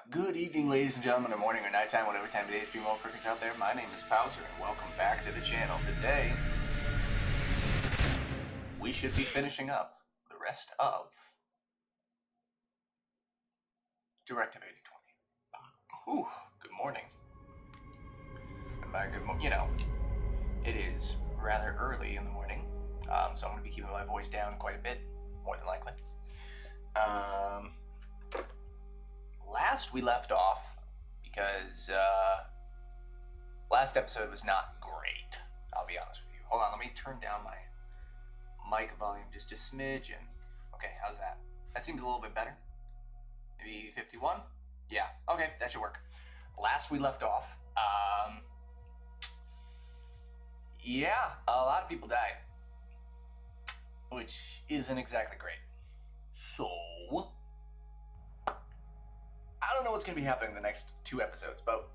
Good evening, ladies and gentlemen, or morning or nighttime, whatever time of day is for you motherfuckers out there. My name is Pauser, and welcome back to the channel. Today, we should be finishing up the rest of Directive 8020. Ooh, good morning. And by good morning, it is rather early in the morning, so I'm going to be keeping my voice down quite a bit, more than likely. Last we left off, because last episode was not great, I'll be honest with you. Hold on, let me turn down my mic volume just a smidgen. Okay, how's that? That seems a little bit better. Maybe 51? Yeah, okay, that should work. Last we left off, yeah, a lot of people died, which isn't exactly great. So, I don't know what's going to be happening in the next 2 episodes, but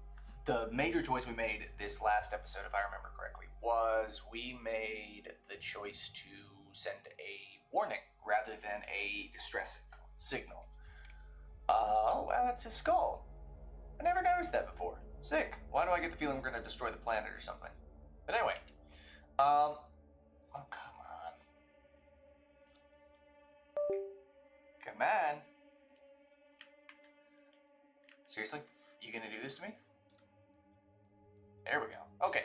the major choice we made this last episode, if I remember correctly, was we made the choice to send a warning rather than a distress signal. Oh, wow, that's a skull. I never noticed that before. Sick. Why do I get the feeling we're going to destroy the planet or something? But anyway, oh, come on. Come on. Seriously? You gonna do this to me? There we go. Okay.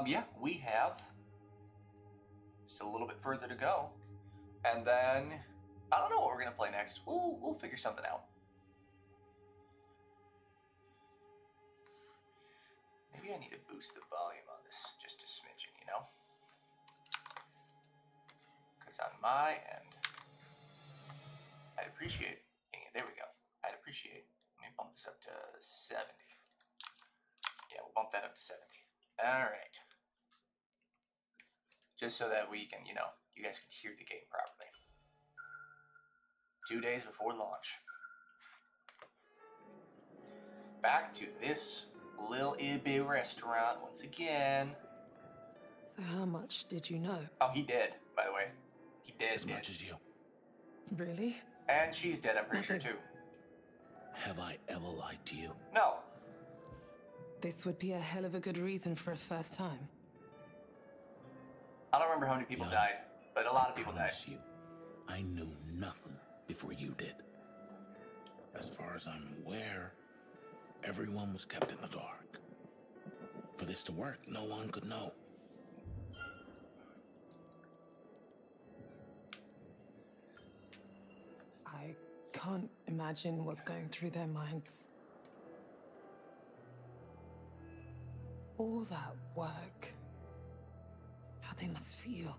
Yeah, we have still a little bit further to go. And then, I don't know what we're gonna play next. We'll figure something out. Maybe I need to boost the volume on this just a smidgen, Because on my end, I'd appreciate, there we go. I'd appreciate, let me bump this up to 70. Yeah, we'll bump that up to 70. All right. Just so that we can, you guys can hear the game properly. 2 days before launch. Back to this Lil Ibby restaurant once again. So how much did you know? Oh, he did, by the way. He did. As much as you. Really? And she's dead, I'm pretty sure, too. Have I ever lied to you? No. This would be a hell of a good reason for a first time. I don't remember how many people died, but a lot of people died. You, I knew nothing before you did. As far as I'm aware, everyone was kept in the dark. For this to work, no one could know. I can't imagine what's going through their minds. All that work. How they must feel.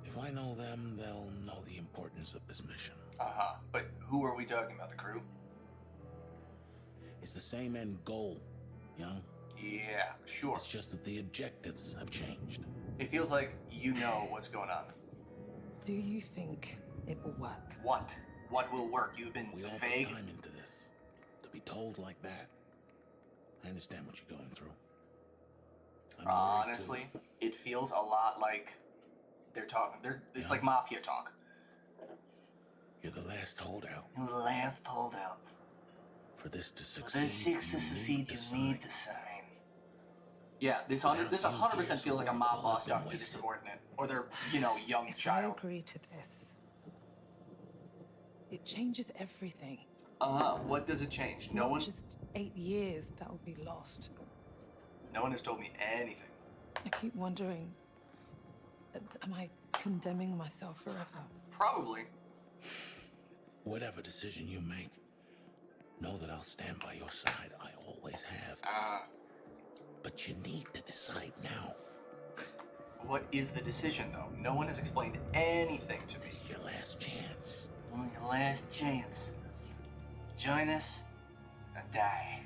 If I know them, they'll know the importance of this mission. Uh-huh. But who are we talking about, the crew? It's the same end goal, young. Yeah, sure. It's just that the objectives have changed. It feels like you know what's going on. Do you think it will work? What? What will work? You've been We all vague. put time into this. To be told like that. I understand what you're going through. I'm worried Honestly, too. it feels a lot like they're talking. It's like mafia talk. You're the last holdout. You're the last holdout. For this to For succeed, this to succeed, you need the sign. Yeah, this Without 100% years feels like a of mob work boss will have talking been to a wasted. subordinate, or their, young If I child. agree to this, it changes everything. What does it change? It's No not one. just 8 years that will be lost. No one has told me anything. I keep wondering, am I condemning myself forever? Probably. Whatever decision you make, know that I'll stand by your side. I always have. But you need to decide now. What is the decision, though? No one has explained anything to me. This is your last chance. Your last chance. Join us or die.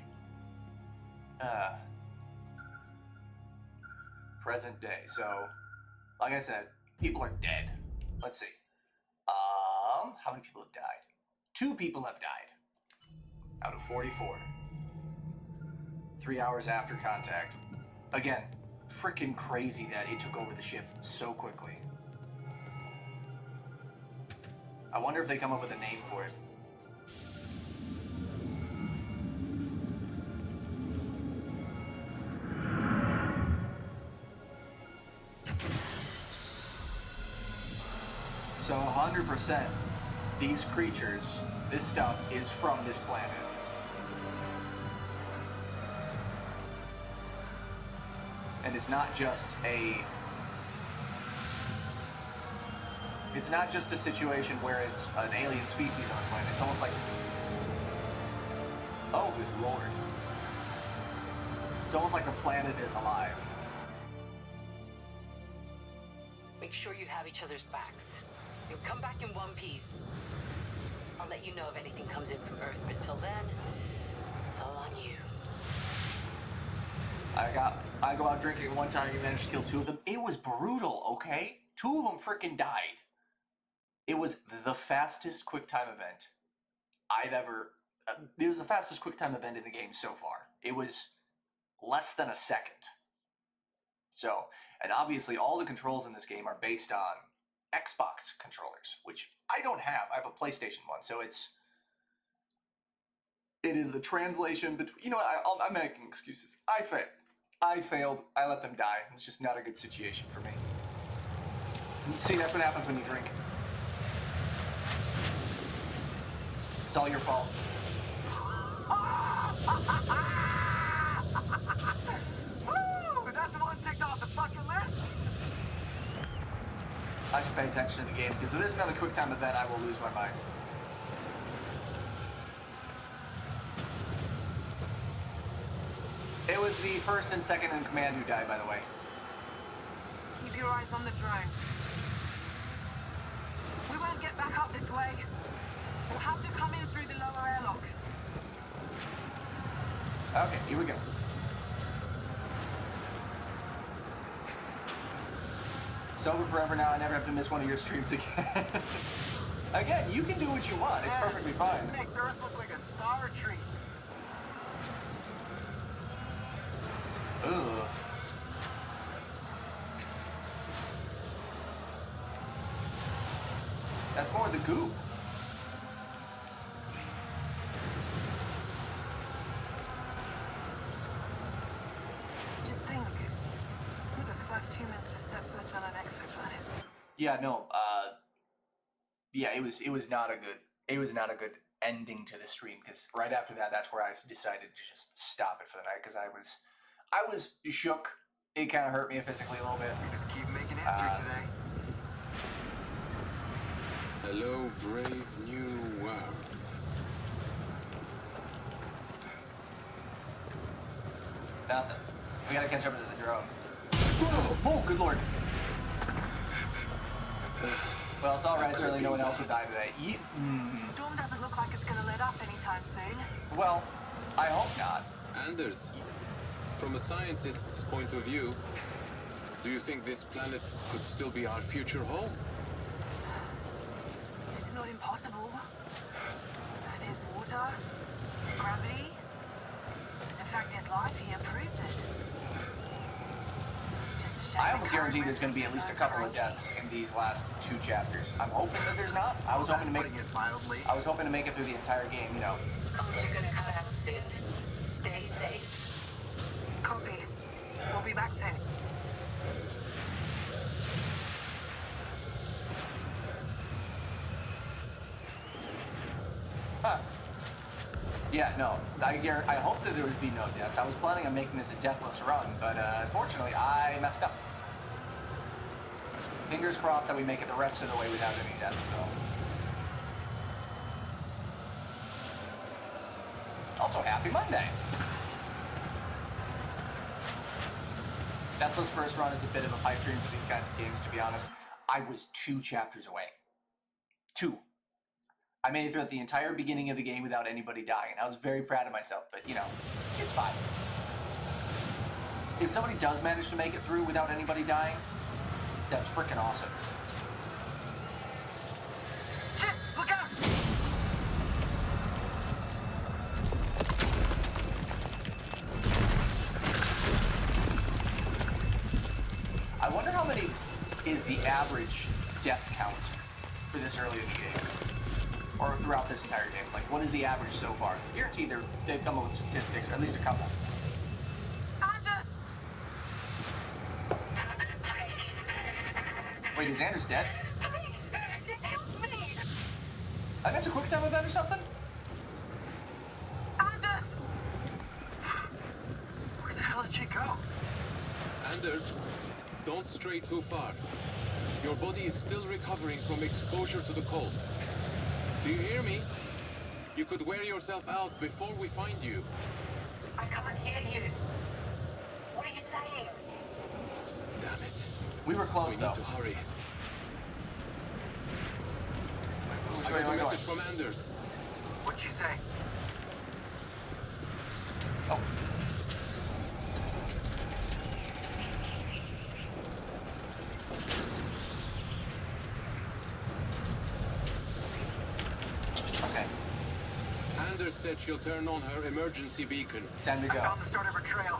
Present day. So, like I said, people are dead. Let's see. How many people have died? 2 people have died out of 44. 3 hours after contact. Again, freaking crazy that it took over the ship so quickly. I wonder if they come up with a name for it. So 100%, these creatures, this stuff is from this planet. And it's not just a situation where it's an alien species on the planet. It's almost like, oh good lord. It's almost like the planet is alive. Make sure you have each other's backs. You'll come back in one piece. I'll let you know if anything comes in from Earth, but until then, it's all on you. I go out drinking one time, you managed to kill 2 of them. It was brutal, okay? 2 of them freaking died. It was the fastest QuickTime event I've ever... it was the fastest QuickTime event in the game so far. It was less than a second. So, and obviously all the controls in this game are based on Xbox controllers, which I don't have. I have a PlayStation one, so it is the translation between... You know what, I'm making excuses. I failed. I let them die. It's just not a good situation for me. See, that's what happens when you drink. It's all your fault. Woo! That's one ticked off the fucking list. I should pay attention to the game, because if there's another QuickTime event, I will lose my mind. It was the first and second in command who died, by the way. Keep your eyes on the drone. We won't get back up this way. We'll have to come in through the lower airlock. Okay, here we go. Sober forever now, I never have to miss one of your streams again. Again, you can do what you want, it's perfectly fine. This makes Earth look like a spa retreat. Ugh. That's more the goop. Just think, we're the first humans to step foot on an exoplanet. Yeah, no, yeah, it was not a good ending to the stream, because right after that, that's where I decided to just stop it for the night, because I was shook. It kind of hurt me physically a little bit. We just keep making history today. Hello, brave new world. Nothing. We gotta catch up to the drone. Oh, good lord. Well, it's alright, certainly no one else would die today. Storm doesn't look like it's gonna let up anytime soon. Well, I hope not. Anders, from a scientist's point of view, do you think this planet could still be our future home? It's not impossible. There's water, gravity. In fact, there's life here proves it. Just a shame I the almost current guarantee there's going to be at residents least a are so couple of cranky. deaths in these last 2 chapters. I'm hoping that there's not. I was hoping to make it through the entire game, you know. Comms are gonna cut out soon. Stay safe. Copy. We'll be back soon. Huh. Yeah, no. I hope that there would be no deaths. I was planning on making this a deathless run, but unfortunately, I messed up. Fingers crossed that we make it the rest of the way without any deaths, so. Also, happy Monday! Deathless first run is a bit of a pipe dream for these kinds of games, to be honest. I was 2 chapters away. 2. I made it through the entire beginning of the game without anybody dying. I was very proud of myself, but, you know, it's fine. If somebody does manage to make it through without anybody dying, that's freaking awesome. Shit! Look out! I wonder how many is the average death count for this early in the game? Or throughout this entire game? Like, what is the average so far? It's guaranteed they've come up with statistics, or at least a couple. Anders! Wait, is Anders dead? I miss a quick time event or something? Anders! Where the hell did she go? Anders, don't stray too far. Your body is still recovering from exposure to the cold. Do you hear me? You could wear yourself out before we find you. I can't hear you. What are you saying? Damn it. We were close, We though. need to hurry. Which I way got am a I going? message from Anders. What'd she say? Oh. Okay, Anders said she'll turn on her emergency beacon. it's time to I go. found the start of her trail.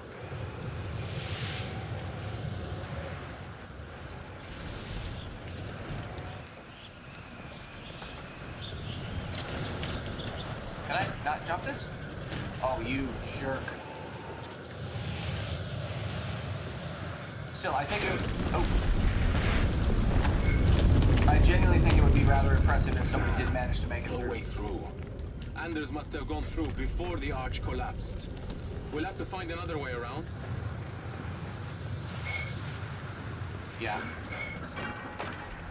Can I not jump this? Oh, you jerk. Still, I think it would... Oh. I genuinely think it would be rather impressive if somebody did manage to make it No through. way through. Anders must have gone through before the arch collapsed. We'll have to find another way around. Yeah.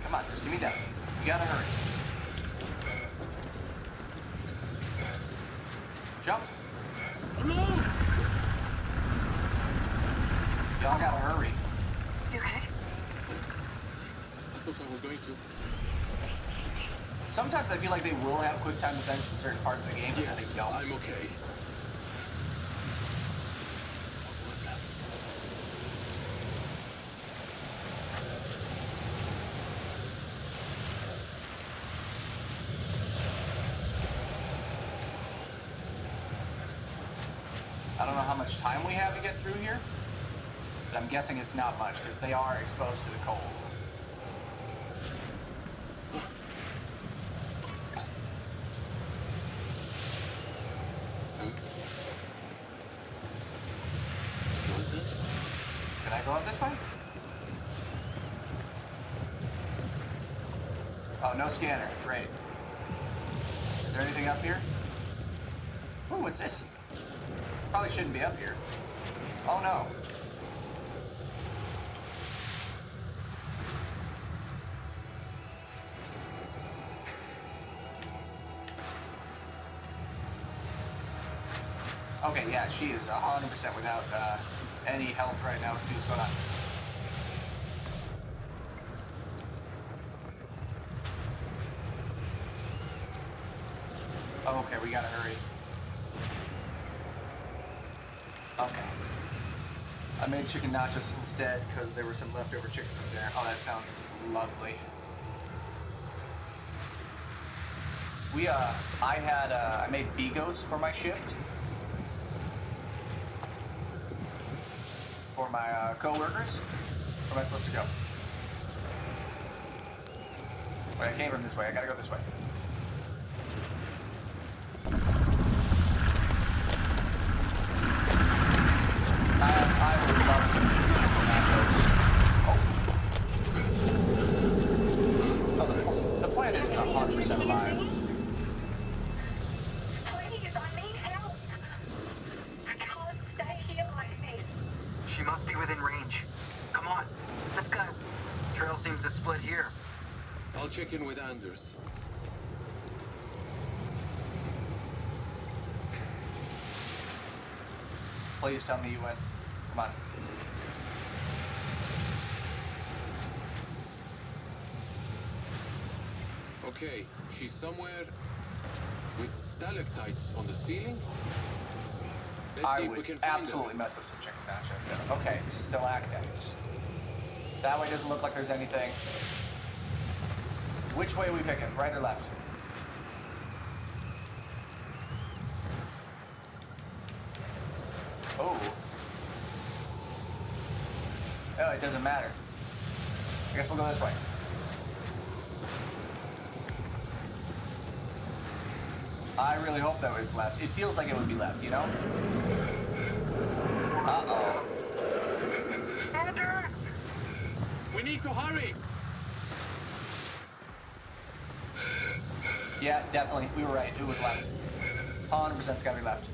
Come on, just give me that. You gotta hurry. Jump. No! Y'all gotta hurry. You okay? I thought I was going to. Sometimes I feel like they will have quick time events in certain parts of the game, but Yeah, they don't. I'm okay. What was that? I don't know how much time we have to get through here, but I'm guessing it's not much because they are exposed to the cold. Was that? Can I go up this way? Oh, no scanner. Great. Is there anything up here? Ooh, what's this? Probably shouldn't be up here. Oh no. Okay, yeah, she is 100% without any health right now. Let's see what's going on. Oh, okay, we gotta hurry. Okay. I made chicken nachos instead because there was some leftover chicken from there. Oh, that sounds lovely. I made Bigos for my shift. For my co-workers. Where am I supposed to go? Wait, I came from this way. I gotta go this way. I would love some chicken nachos. Oh, the planet is 100% alive. Please, I need help. I can't stay here like this. She must be within range. Come on, let's go. Trail seems to split here. I'll check in with Anders. Please tell me you win. Come on. Okay, she's somewhere with stalactites on the ceiling. Let's see I if we would can find absolutely them. mess up some chicken nachos there. Okay, stalactites. That way doesn't look like there's anything. Which way are we picking? Right or left? Oh. Oh, it doesn't matter. I guess we'll go this way. I really hope that it's left. It feels like it would be left, you know? Uh-oh. Anders! We need to hurry! Yeah, definitely. We were right. It was left. 100% it's gotta be left.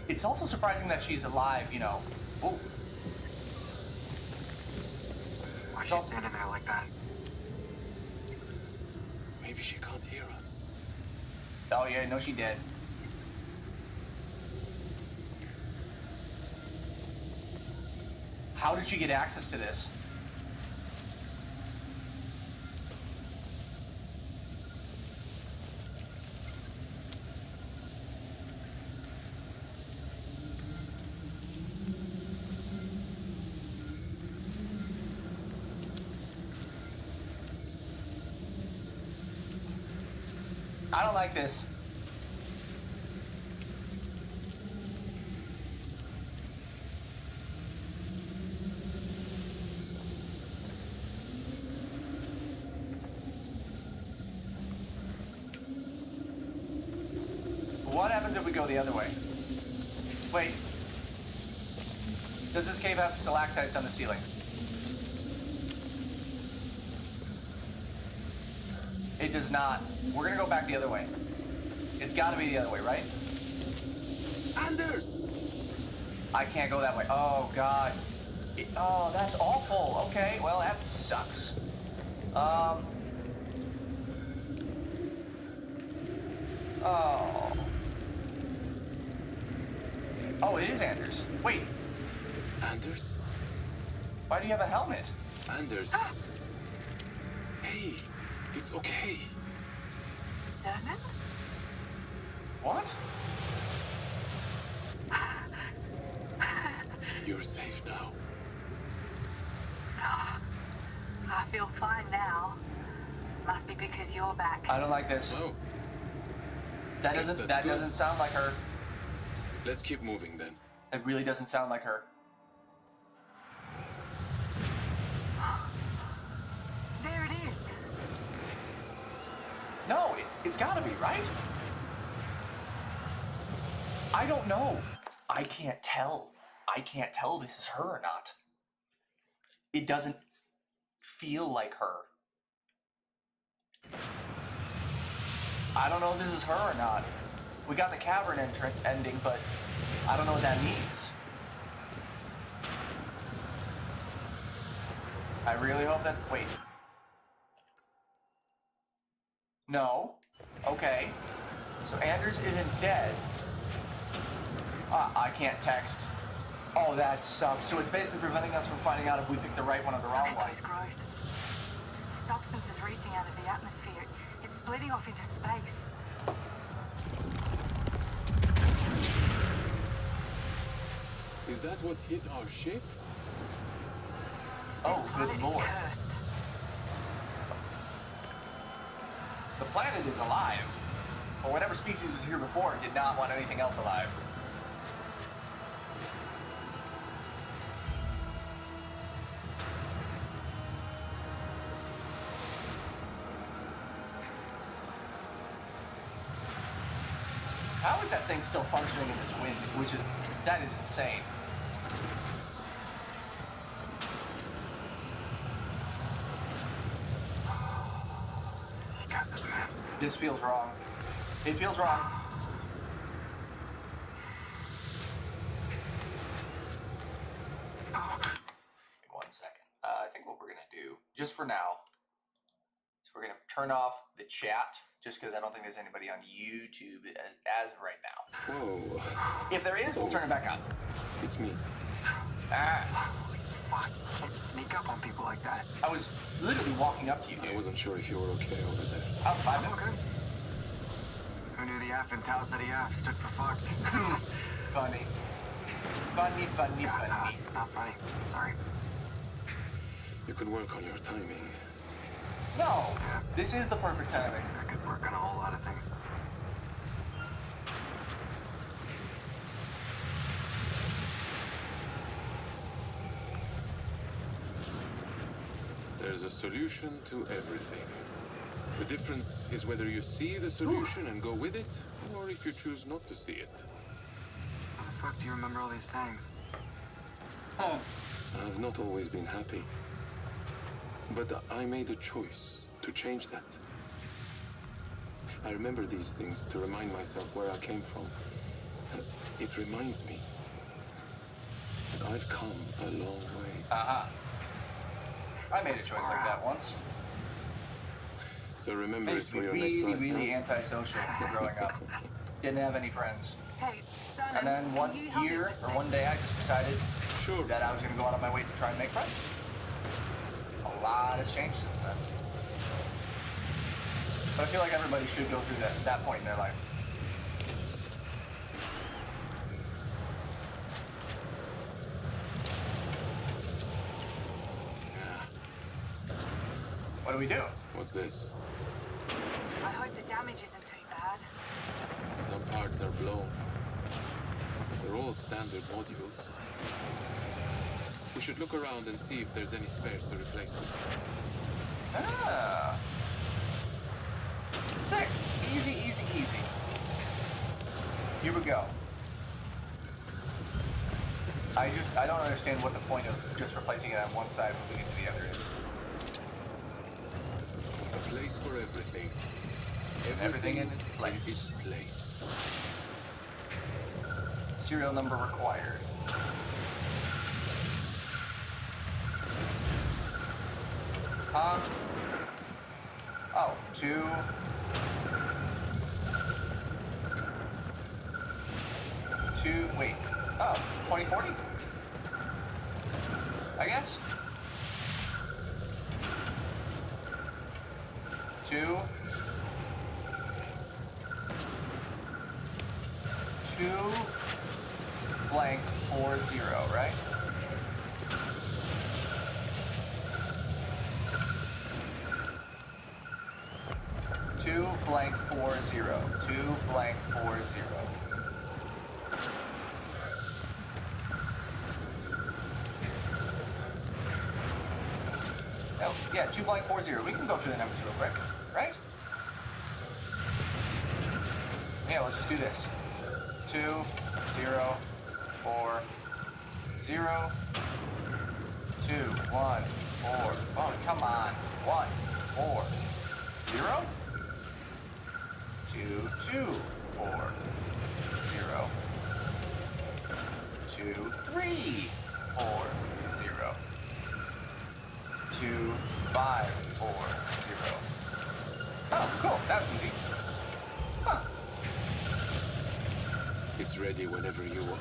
It's also surprising that she's alive, you know. Oh. Why's she standing there like that? Maybe she can't hear us. Oh yeah, no she did. How did she get access to this? I don't like this. What happens if we go the other way? Wait. Does this cave have stalactites on the ceiling? It does not. We're gonna go back the other way. It's gotta be the other way, right? Anders! I can't go that way. Oh, God. Oh, that's awful. Okay, well, that sucks. Oh. Oh, it is Anders. Wait, Anders? why do you have a helmet? Anders? Hey, it's okay. Certain? What? You're safe now. I feel fine now. Must be because you're back. I don't like this. Oh, That guess doesn't that's good. doesn't sound like her. Let's keep moving then. It really doesn't sound like her. There it is. No, it's gotta be, right? I don't know. I can't tell. I can't tell this is her or not. It doesn't feel like her. I don't know if this is her or not. We got the cavern ending, but I don't know what that means. I really hope that... Wait. No. Okay. So Anders isn't dead. I can't text. Oh, that sucks. So it's basically preventing us from finding out if we picked the right one or the Look wrong at one. those growths. The substance is reaching out of the atmosphere. It's splitting off into space. Is that what hit our ship? Oh, This planet good lord. is cursed. The planet is alive. Or whatever species was here before did not want anything else alive. How is that thing still functioning in this wind? That is insane. You got this, man. This feels wrong. It feels wrong. Give me 1 second. I think what we're gonna do, just for now, is we're gonna turn off the chat, just because I don't think there's anybody on YouTube as of right now. Whoa. If there is, we'll turn it back on. It's me. Ah, Holy fuck, you can't sneak up on people like that. I was literally walking up to you, I dude. wasn't sure if you were okay over there. I'm fine. I'm okay. Who knew the F in Tau Ceti F stood for fucked? Funny. Funny, funny, Yeah, funny. not funny. Sorry. You could work on your timing. No, this is the perfect timing. I could work on a whole lot of things. There's a solution to everything. The difference is whether you see the solution and go with it, or if you choose not to see it. How the fuck do you remember all these sayings? Huh. I've not always been happy. But I made a choice to change that. I remember these things to remind myself where I came from. It reminds me that I've come a long way. Uh-huh. I made a choice like that once. So remember I it used to for be your really, next life. really antisocial growing up. Didn't have any friends. Hey, Sturman, And then one can you help me year, with this or thing? one day, I just decided Sure. that I was going to go out of my way to try and make friends. A lot has changed since then. But I feel like everybody should go through that point in their life. What do we do? What's this? I hope the damage isn't too bad. Some parts are blown. They're all standard modules. We should look around and see if there's any spares to replace them. Ah. Sick. Easy, easy, easy. Here we go. I don't understand what the point of just replacing it on one side and moving it to the other is. A place for everything. Everything in its place. In its place. Serial number required. Huh? Oh, 2. Wait. Oh, 2040? I guess. 2. 2.40, right? Two blank 40. 2.40. Oh, yeah, 2.40. We can go through the numbers real quick, right? Yeah, let's just do this. 2, 0, 4, 0, 2, 1, 4. Oh, come on. 1, 4, 0, 2, 2, 4, 0, 2, 3, 4, 0, 2, 5, 4, 0. Oh, cool. That was easy. Huh. It's ready whenever you are.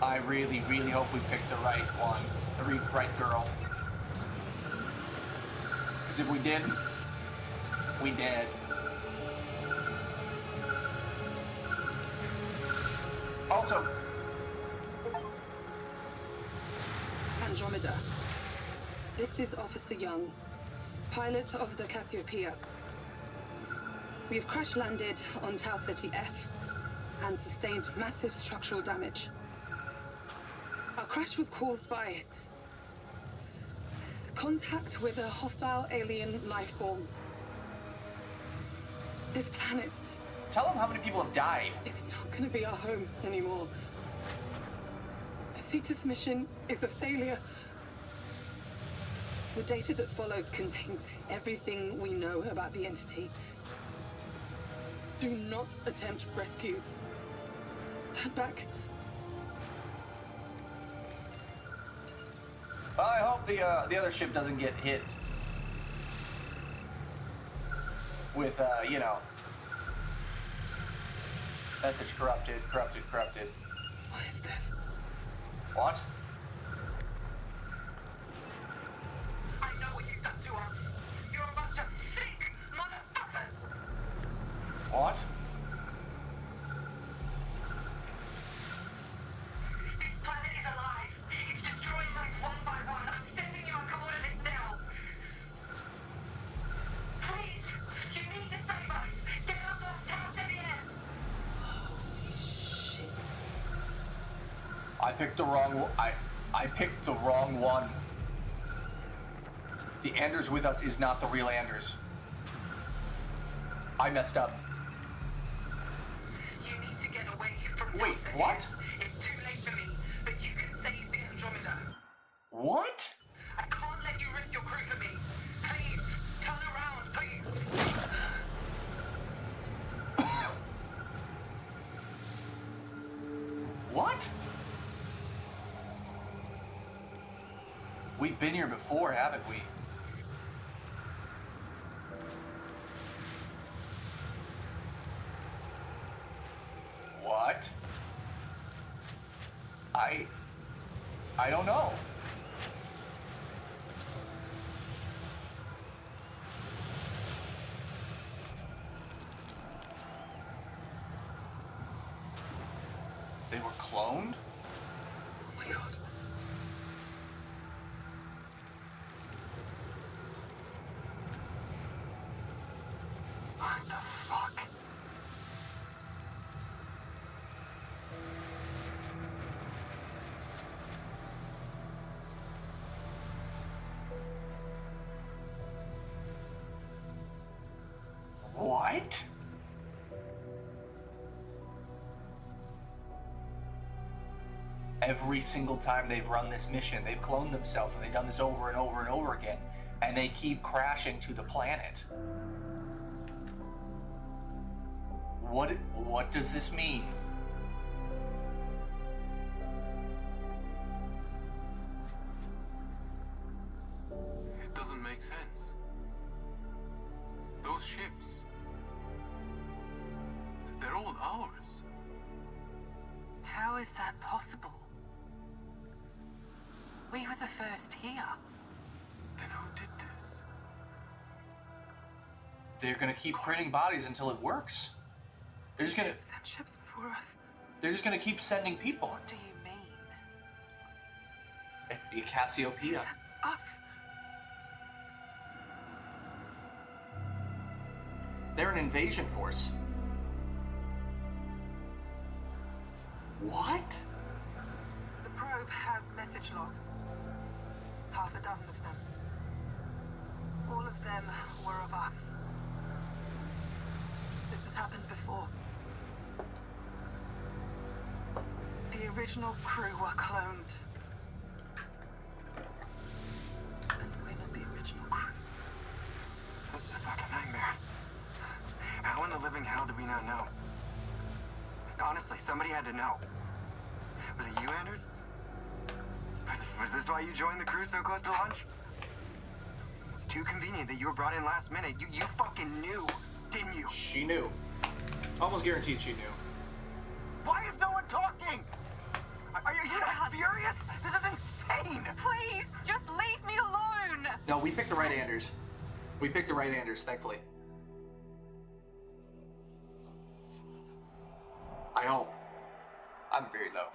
I really, really hope we picked the right one. The right girl. Because if we didn't, we dead. Also, Andromeda. This is Officer Young, pilot of the Cassiopeia. We have crash-landed on Tau Ceti F and sustained massive structural damage. Our crash was caused by contact with a hostile alien life form. This planet tell them how many people have died. is not going to be our home anymore. The Cetus mission is a failure. The data that follows contains everything we know about the entity. Do not attempt rescue. Turn back. Well, I hope the other ship doesn't get hit with, you know, message corrupted. What is this? What? I know what you've done to us. You're a bunch of sick motherfuckers. What? This planet is alive. It's destroying us one by one. I'm sending you our coordinates now. Please, you need to save us. Get us off Tau Ceti F. Shit. I picked the wrong. I picked the wrong one. The Anders with us is not the real Anders. I messed up. You need to get away from Tau Wait, Ceti what? F. It's too late for me, but you can save the Andromeda. What? I can't let you risk your What? We've been here before, haven't we? What? I don't know. They were cloned? Oh my god. What the fuck? What? Every single time they've run this mission, they've cloned themselves, and they've done this over and over and over again, and they keep crashing to the planet. What does this mean? It doesn't make sense. Those ships, they're all ours. How is that possible? We were the first here. Then who did this? They're gonna keep printing bodies until it works. They're just gonna Sent ships before us. keep sending people. What do you mean? It's the Cassiopeia. Sent us? They're an invasion force. What? The probe has message logs. Half a dozen of them. All of them were of us. This has happened before. The original crew were cloned. And we're not the original crew. This is a fucking nightmare. How in the living hell do we not know? Honestly, somebody had to know. Was it you, Anders? Was this why you joined the crew so close to launch? It's too convenient that you were brought in last minute. You fucking knew, didn't you? She knew. Almost guaranteed she knew. Why is no one talking? Are you not furious? This is insane! Please, just leave me alone! No, we picked the right Anders. We picked the right Anders, thankfully. I hope. I'm very low.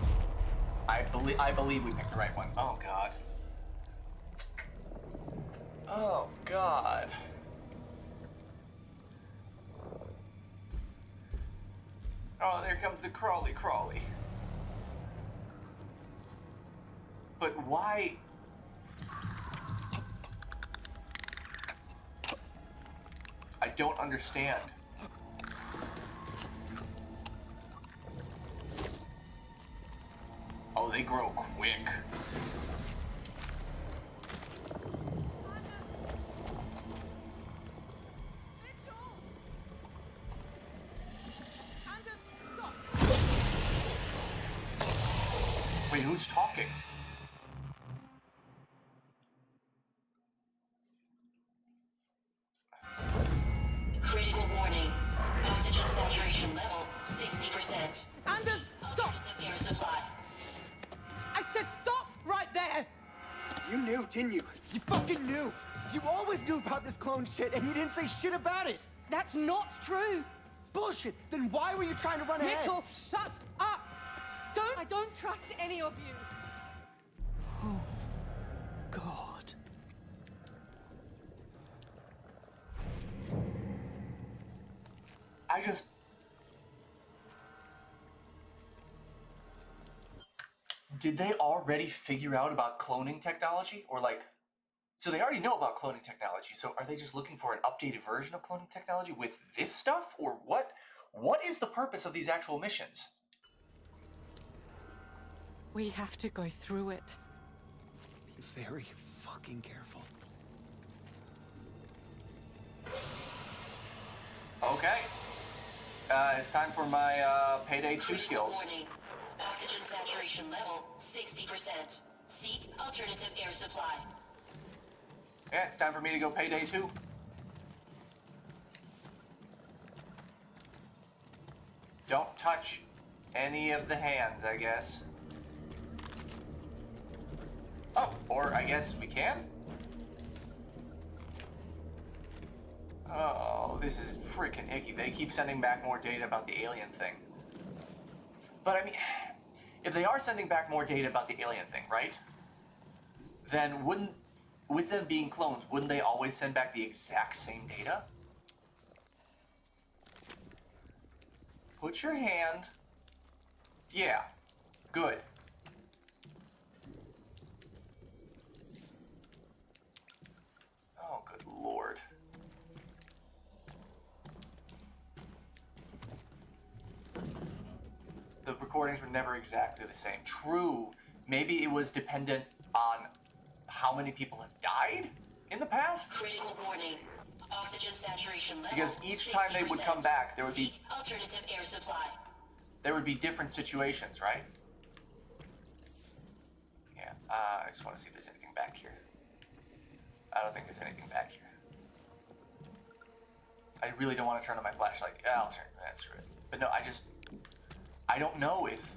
I believe we picked the right one. Oh god. Oh god. Oh, there comes the crawly. But why? I don't understand. Oh, they grow quick. Wait, who's talking? Critical warning. Oxygen saturation level 60%. Anders, stop! Alternative air supply. I said stop right there! You knew, didn't you? You fucking knew! You always knew about this clone shit, and you didn't say shit about it! That's not true! Bullshit! Then why were you trying to run ahead? Mitchell, shut up! I don't trust any of you! Oh, God. I just... Did they already figure out about cloning technology? Or like... So they already know about cloning technology, so are they just looking for an updated version of cloning technology with this stuff? Or what? What is the purpose of these actual missions? We have to go through it. Be very fucking careful. Okay. It's time for my Payday 2 skills. Warning. Oxygen saturation level 60%. Seek alternative air supply. Yeah, it's time for me to go payday 2. Don't touch any of the hands, I guess. Oh, or I guess we can? Oh, this is freaking icky. They keep sending back more data about the alien thing. But I mean, if they are sending back more data about the alien thing, right? Then wouldn't, with them being clones, wouldn't they always send back the exact same data? Put your hand. Yeah, good. Oh, good lord. The recordings were never exactly the same. True. Maybe it was dependent on how many people have died in the past? Critical warning. Oxygen saturation level Because each time they would come back, there would be... Seek alternative air supply. There would be different situations, right? Yeah, I just want to see if there's anything back here. I don't think there's anything back here. I really don't want to turn on my flashlight. Yeah, I'll turn. That's right. But no, I don't know if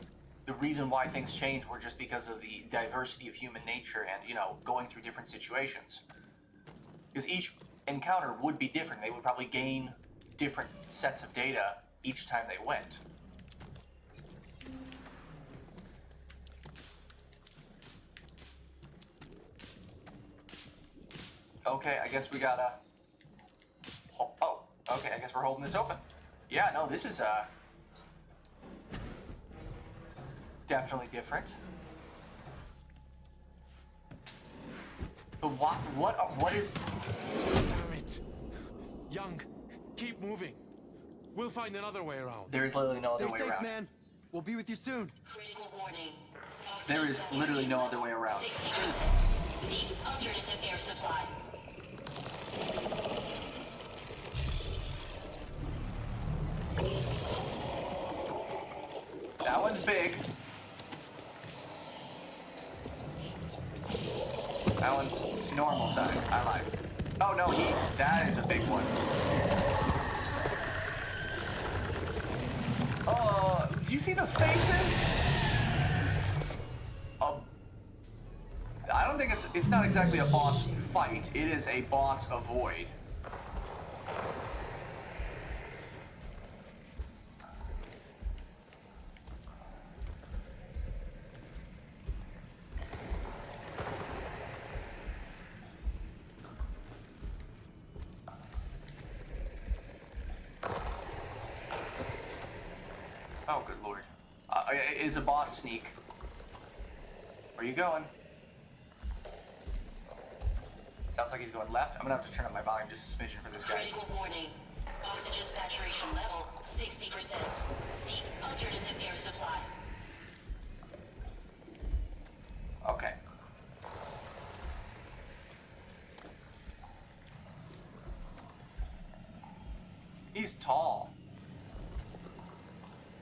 the reason why things change were just because of the diversity of human nature and, you know, going through different situations. Because each encounter would be different. They would probably gain different sets of data each time they went. Okay, I guess we gotta... Oh, okay, I guess we're holding this open. Yeah, no, this is, definitely different. But what is... Damn it. Young, keep moving. We'll find another way around. There is literally no other way Stay safe, around. man. We'll be with you soon. Critical warning. There is literally no other way around. 60%. Seek alternative air supply. That one's big. That one's normal size. I lied. Oh no, that is a big one. Oh, do you see the faces? I don't think it's not exactly a boss fight. It is a boss avoid. Oh, good lord. It's a boss sneak. Where are you going? Sounds like he's going left. I'm gonna have to turn up my volume just a smidgen for this guy. Critical warning. Oxygen saturation level 60%. Seek alternative air supply. Okay. He's tall.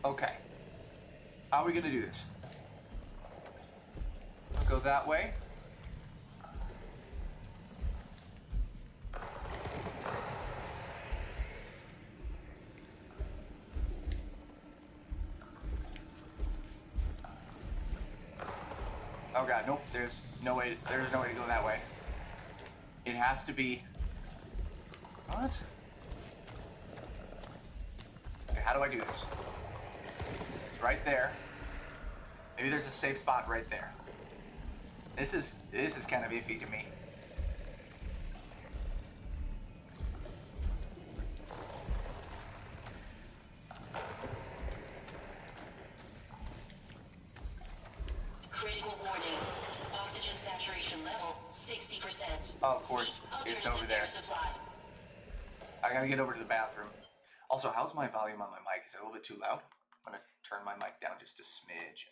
Okay. How are we gonna do this? I'll go that way. Oh god, nope, there's no way to go that way. It has to be... What? Okay, how do I do this? It's right there. Maybe there's a safe spot right there. This is kind of iffy to me. Critical warning. Oxygen saturation level 60%. Oh, of course, it's over there. I gotta get over to the bathroom. Also, how's my volume on my mic? Is it a little bit too loud? I'm gonna turn my mic down just a smidge.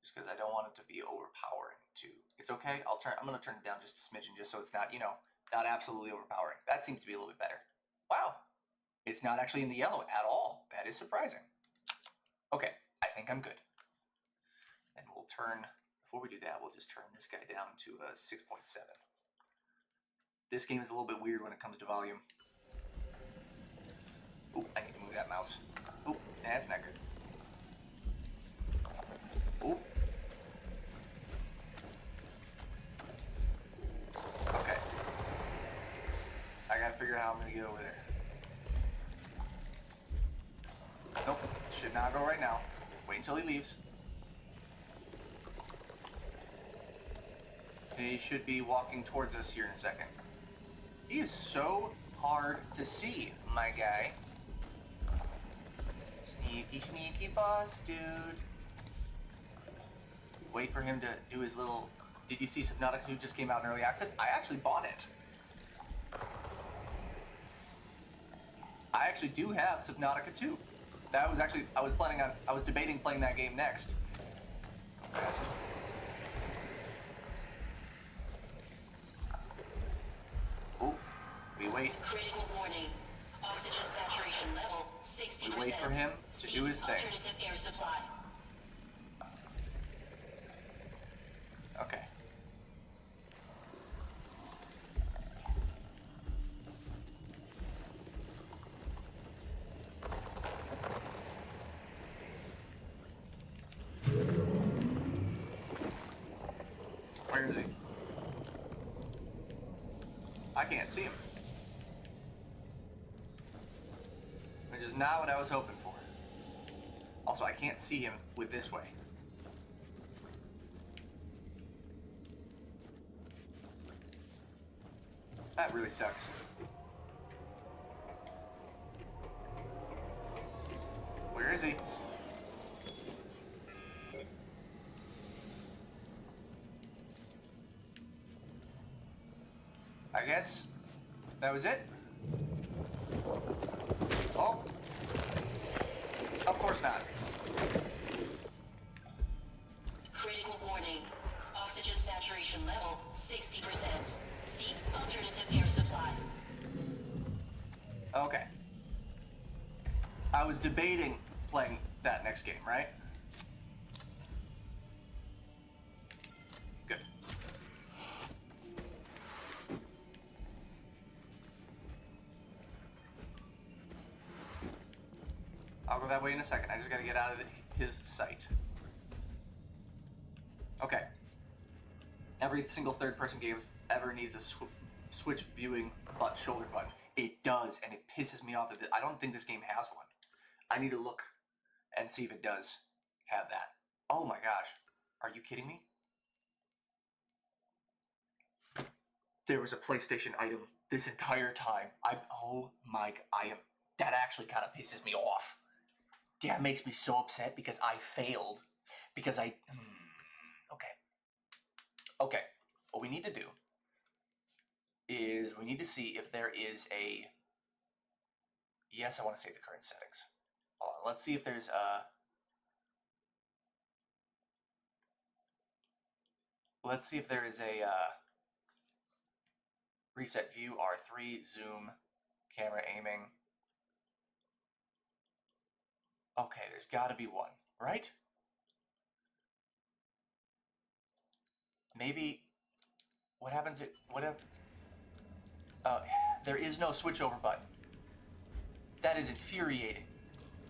Just because I don't want it to be overpowering too. It's okay, I'm gonna turn it down just a smidgen just so it's not, you know, not absolutely overpowering. That seems to be a little bit better. Wow. It's not actually in the yellow at all. That is surprising. Okay, I think I'm good. And we'll turn, before we do that, we'll just turn this guy down to a 6.7. This game is a little bit weird when it comes to volume. Oop, I need to move that mouse. Oop, that's not good. Oop. Okay. I gotta figure out how I'm gonna get over there. Nope, should not go right now. Wait until he leaves. He should be walking towards us here in a second. He is so hard to see, my guy. Sneaky, sneaky boss, dude. Wait for him to do his little... Did you see Subnautica 2 just came out in early access? I actually bought it. I actually do have Subnautica 2. That was actually... I was debating playing that game next. Fast. Oh, we wait. Critical warning. Oxygen saturation level 60%. We wait for him to do his thing. Alternative air supply. Okay. Where is he? I can't see him. Which is not what I was hoping for. Also, I can't see him with this way. That really sucks. Where is he? I guess that was it. Oh. Of course not. Critical warning. Oxygen saturation level 60%. Seek alternative air supply. Okay. I was debating playing that next game, right? Good. I'll go that way in a second. I just gotta get out of his sight. Okay. Every single third-person game ever needs a switch viewing shoulder button. It does, and it pisses me off that I don't think this game has one. I need to look and see if it does have that. Oh my gosh. Are you kidding me? There was a PlayStation item this entire time. Oh my, that actually kind of pisses me off. That makes me so upset because I failed. Because okay. Okay, what we need to do is we need to see if there is a... Yes, I want to save the current settings. Hold on, let's see if there's a... Let's see if there is a reset view, R3, zoom, camera aiming. Okay, there's got to be one, right? Maybe... What happens? There is no switchover button. That is infuriating.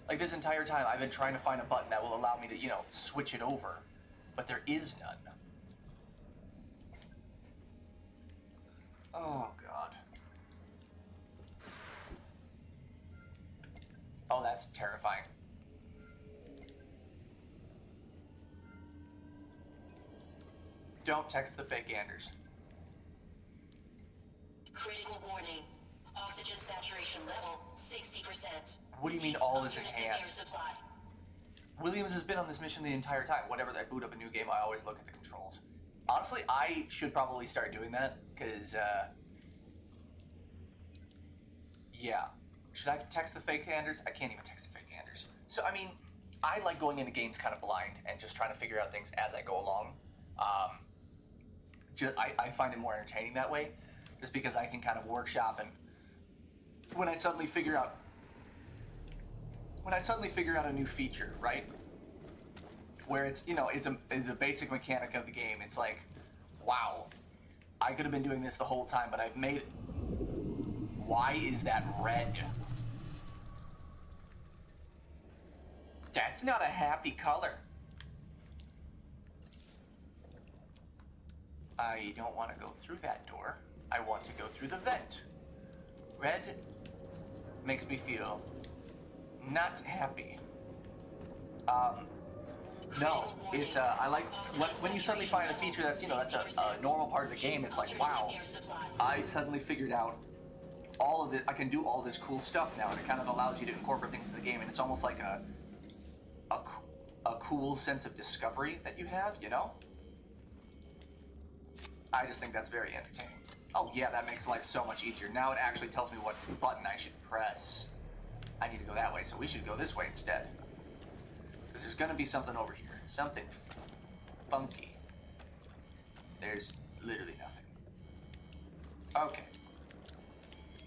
Like, this entire time, I've been trying to find a button that will allow me to, you know, switch it over. But there is none. Oh, God. Oh, that's terrifying. Don't text the fake Anders. Critical warning. Oxygen saturation level 60%. What do you mean all is in hand? Air supply. Williams has been on this mission the entire time. Whenever I boot up a new game, I always look at the controls. Honestly, I should probably start doing that, because, yeah. Should I text the fake Anders? I can't even text the fake Anders. So, I mean, I like going into games kind of blind and just trying to figure out things as I go along. I find it more entertaining that way, just because I can kind of workshop, and when I suddenly figure out when I suddenly figure out a new feature, right? Where it's, you know, it's a basic mechanic of the game. It's like, wow, I could have been doing this the whole time, but I've made it. Why is that red? That's not a happy color. I don't want to go through that door. I want to go through the vent. Red makes me feel not happy. No, it's I like when you suddenly find a feature that's, you know, that's a normal part of the game. It's like, wow, I suddenly figured out all of it. I can do all this cool stuff now, and it kind of allows you to incorporate things in the game, and it's almost like a cool sense of discovery that you have, you know? I just think that's very entertaining. Oh yeah, that makes life so much easier. Now it actually tells me what button I should press. I need to go that way, so we should go this way instead. Because there's gonna be something over here. Something funky. There's literally nothing. Okay.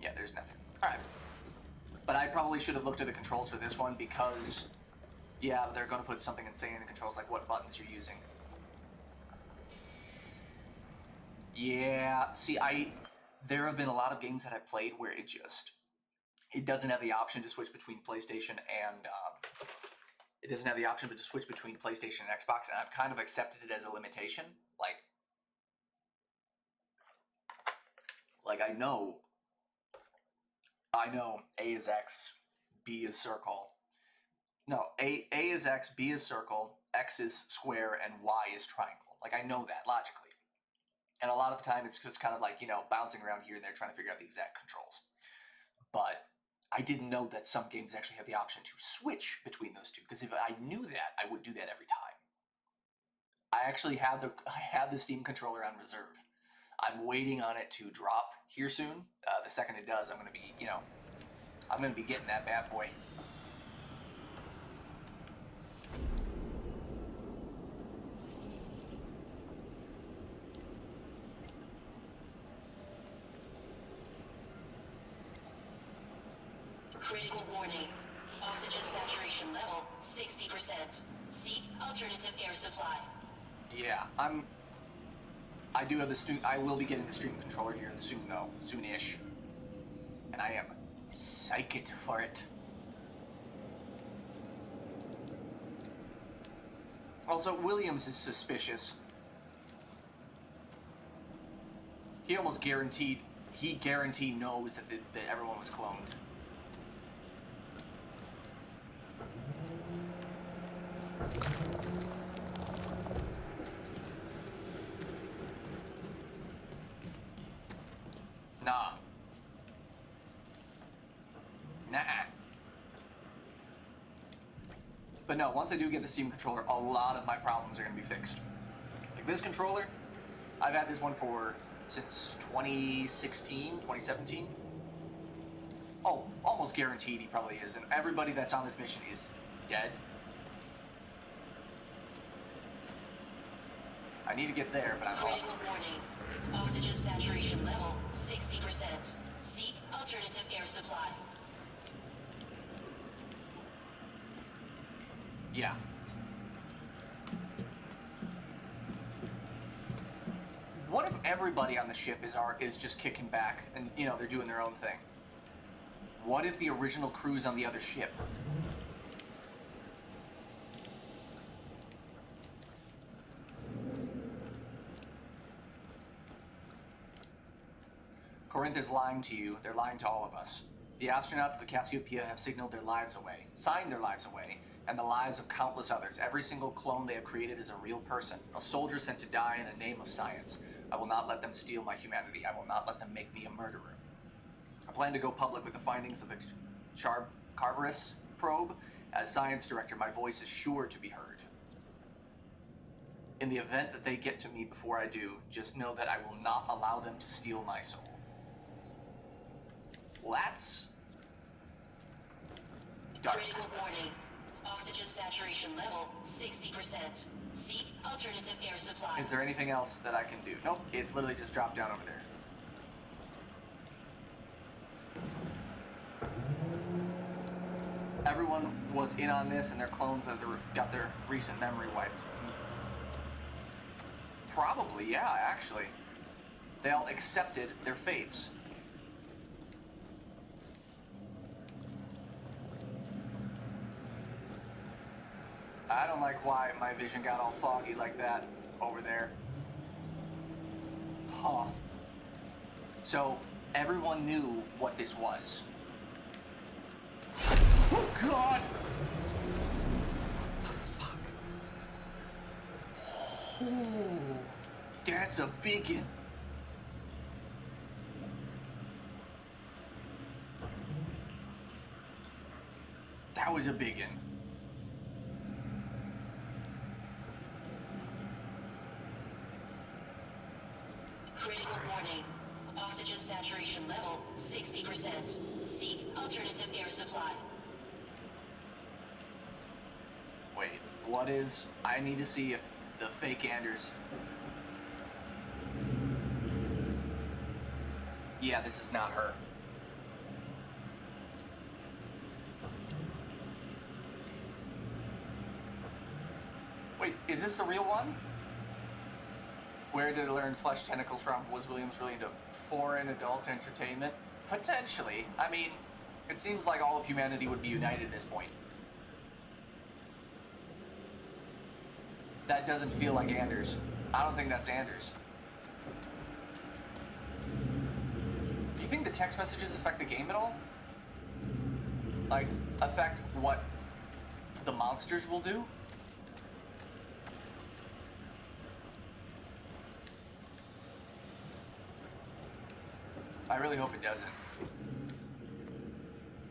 Yeah, there's nothing. Alright. But I probably should have looked at the controls for this one because, yeah, they're gonna put something insane in the controls, like what buttons you're using. Yeah, see, there have been a lot of games that I've played where it doesn't have the option to switch between PlayStation and, it doesn't have the option to switch between PlayStation and Xbox, and I've kind of accepted it as a limitation. Like I know A is X, B is circle. No, A is X, B is circle, X is square, and Y is triangle. Like, I know that logically. And a lot of the time it's just kind of like, you know, bouncing around here and there trying to figure out the exact controls. But I didn't know that some games actually have the option to switch between those two, because if I knew that, I would do that every time. I actually have the Steam controller on reserve. I'm waiting on it to drop here soon. The second it does, I'm going to be, you know, I'm going to be getting that bad boy. Critical warning. Oxygen saturation level 60%. Seek alternative air supply. Yeah, I do have I will be getting the Stream controller here soon though, soonish. And I am psyched for it. Also, Williams is suspicious. He guaranteed knows that everyone was cloned. Nah. Nah. But no, once I do get the Steam controller, a lot of my problems are going to be fixed. Like this controller, I've had this one since 2016, 2017. Oh, almost guaranteed he probably is. And everybody that's on this mission is dead. I need to get there, but I'm Critical warning. Oxygen saturation level 60%. Seek alternative air supply. Yeah. What if everybody on the ship is just kicking back and, you know, they're doing their own thing? What if the original crew's on the other ship? Corinth is lying to you. They're lying to all of us. The astronauts of the Cassiopeia have signed their lives away, and the lives of countless others. Every single clone they have created is a real person, a soldier sent to die in the name of science. I will not let them steal my humanity. I will not let them make me a murderer. I plan to go public with the findings of the Carbarus probe. As science director, my voice is sure to be heard. In the event that they get to me before I do, just know that I will not allow them to steal my soul. That's dark. Critical warning. Oxygen saturation level 60%. Seek alternative air supply. Is there anything else that I can do? Nope, it's literally just dropped down over there. everyone was in on this and their clones that got their recent memory wiped? Probably, yeah, actually. They all accepted their fates. I don't like why my vision got all foggy like that over there. Huh. So, everyone knew what this was. Oh, God! What the fuck? Oh, that's a biggin'. That was a biggin'. Critical warning. Oxygen saturation level 60%. Seek alternative air supply. Wait, what is... I need to see if the fake Anders... Yeah, this is not her. Wait, is this the real one? Where did it learn flesh tentacles from? Was Williams really into foreign adult entertainment? Potentially. I mean, it seems like all of humanity would be united at this point. That doesn't feel like Anders. I don't think that's Anders. Do you think the text messages affect the game at all? Like, affect what the monsters will do? I really hope it doesn't.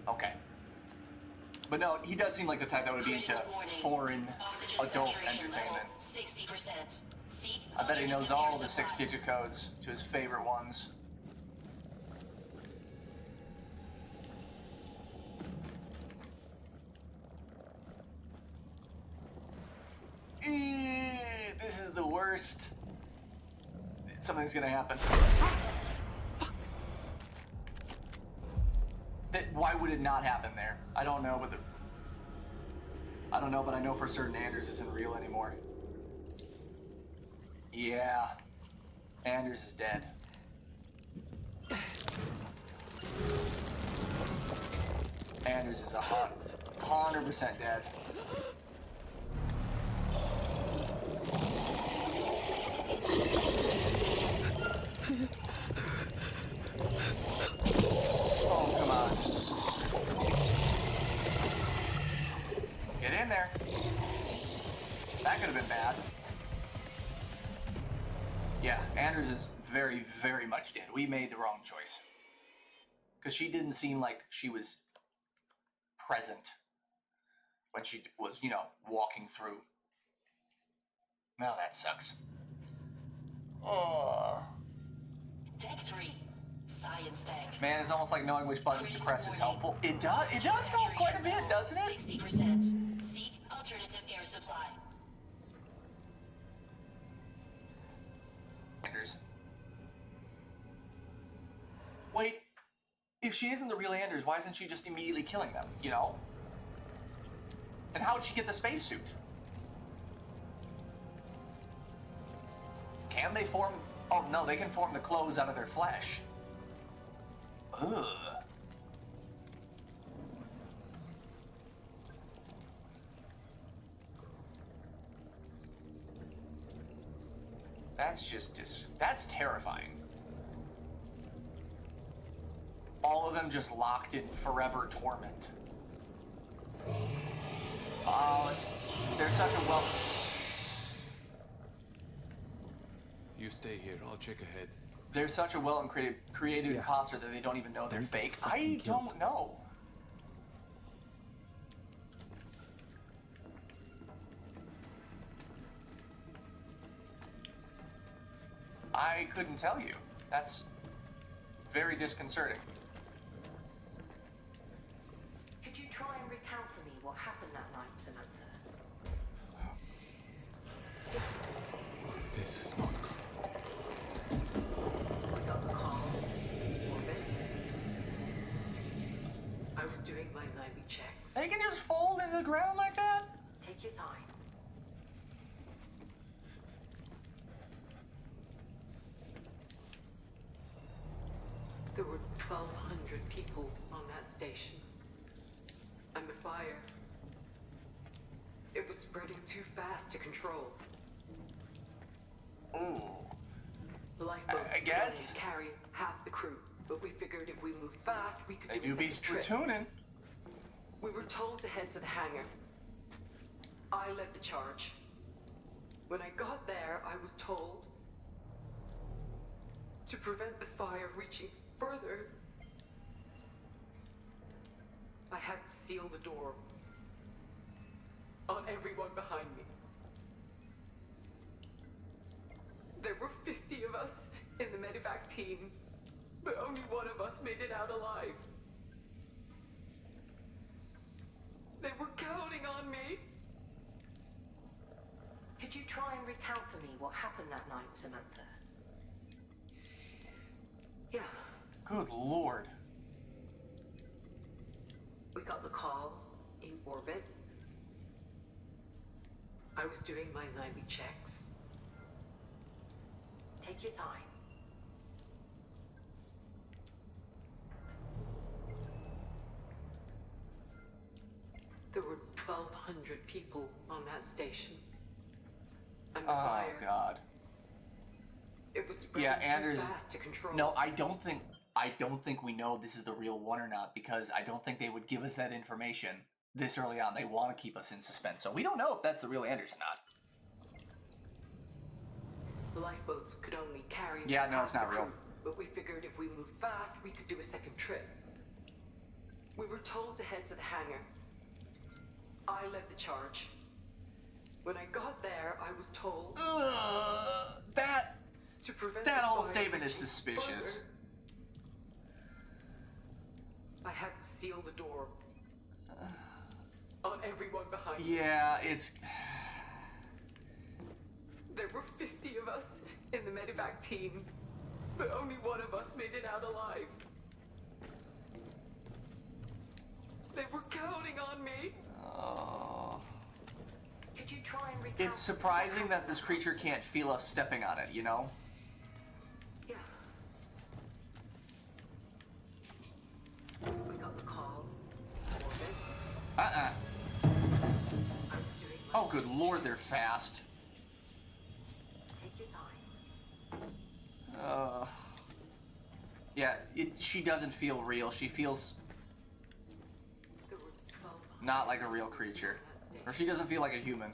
Okay. But no, he does seem like the type that would be into foreign adult entertainment. 60%. Seek I bet he knows alternative all air the supply. 6-digit codes to his favorite ones. This is the worst. Something's gonna happen. Why would it not happen there? I don't know, but I know for certain Anders isn't real anymore. Yeah. Anders is dead. Anders is 100% dead. Oh, come on. Get in there. That could have been bad. Yeah, Anders is very, very much dead. We made the wrong choice. Because she didn't seem like she was present when she was, you know, walking through. Now that sucks. Oh. Deck 3. Science deck. Man, it's almost like knowing which buttons to press is helpful. It does help quite a bit, doesn't it? 60%. Seek alternative air supply. Anders. Wait, if she isn't the real Anders, why isn't she just immediately killing them, you know? And how would she get the spacesuit? Can they form... Oh, no, they can form the clothes out of their flesh. Ugh. That's just... That's terrifying. All of them just locked in forever torment. Oh, they're such a well... You stay here. I'll check ahead. They're such a well and creative imposter that they don't even know they're fake. I don't know. I couldn't tell you. That's very disconcerting. Could you try and recount for me what happened that night, Samantha? This is not good. I got the call. Orbit. I was doing my nightly checks. they can just fold into the ground like that? Take your time. There were 1,200 people on that station. And the fire, it was spreading too fast to control. Ooh. The lifeboats I guess. could only carry half the crew, but we figured if we moved fast, we could They do do a be second trip. splatooning. We were told to head to the hangar. I led the charge. When I got there, I was told to prevent the fire reaching further, I had to seal the door on everyone behind me. There were 50 of us in the medevac team, but only one of us made it out alive. They were counting on me. Could you try and recount for me what happened that night, Samantha? Yeah. Good lord. We got the call in orbit. I was doing my nightly checks. Take your time. There were 1,200 people on that station. And the Oh fire, god. it was spreading Yeah, too Anders. fast to control. No, I don't think we know this is the real one or not, because I don't think they would give us that information this early on. They want to keep us in suspense, so we don't know if that's the real Anders or not. The lifeboats could only carry Yeah, no, half it's not the real. crew, but we figured if we moved fast, we could do a second trip. We were told to head to the hangar. I led the charge. When I got there, I was told to prevent that the whole fire statement is reaching suspicious. further. I had to seal the door on everyone behind me. Yeah, it's... There were 50 of us in the medevac team, but only one of us made it out alive. They were counting on me. Oh. Could you try and recount? It's surprising that this creature can't feel us stepping on it, you know? Yeah. We got the call. Orbit. Uh-uh. I was doing my Oh, good lord, they're fast. Take your time. Yeah, she doesn't feel real. She feels There were 1,200 not like a real creature. Or she doesn't feel like a human.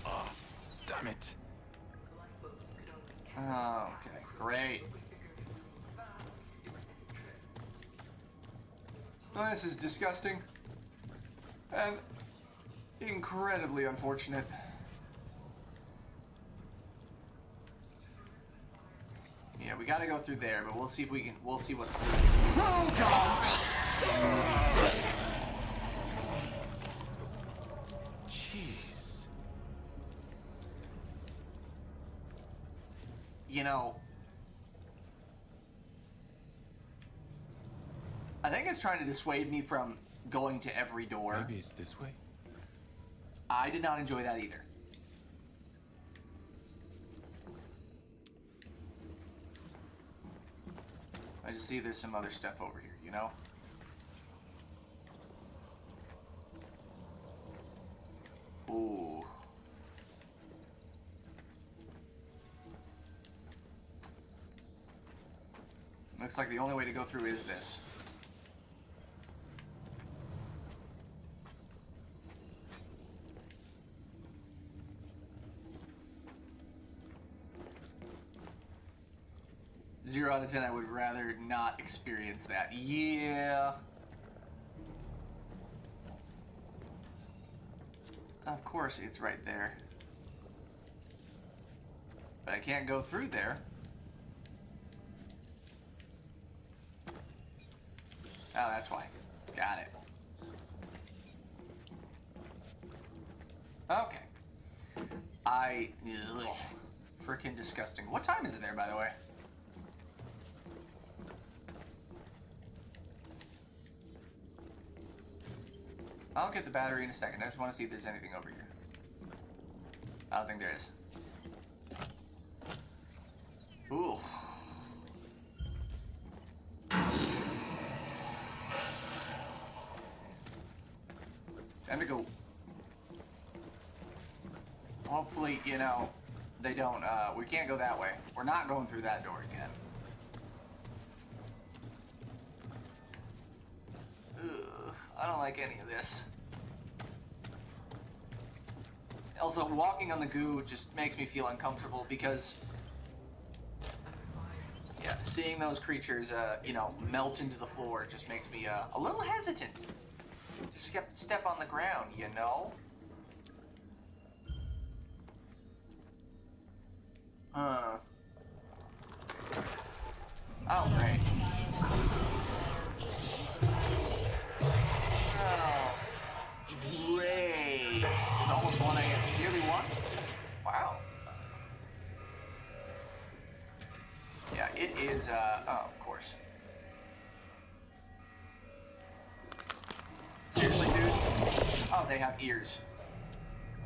Oh, damn it. Oh, okay, great. Well, this is disgusting. And incredibly unfortunate. Yeah, we gotta go through there, but we'll see if we can, we'll see what's... Oh, God! Jeez. You know, I think it's trying to dissuade me from going to every door. Maybe it's this way. I did not enjoy that either. I just see there's some other stuff over here, you know? Ooh. Looks like the only way to go through is this. Zero out of 10, I would rather not experience that. Yeah. Of course, it's right there. But I can't go through there. Oh, that's why. Got it. Okay. Ugh. Freaking disgusting. What time is it there, by the way? I'll get the battery in a second. I just want to see if there's anything over here. I don't think there is. Ooh. Time to go. Hopefully, you know, they don't, we can't go that way. We're not going through that door again. Ugh, I don't like any of this. Also, walking on the goo just makes me feel uncomfortable because, yeah, seeing those creatures, you know, melt into the floor just makes me a little hesitant to step on the ground, you know? Oh, great. Oh, great. It's almost 1 a.m. Nearly 1? Wow. Yeah, it is, oh, of course. Seriously, dude? Oh, they have ears.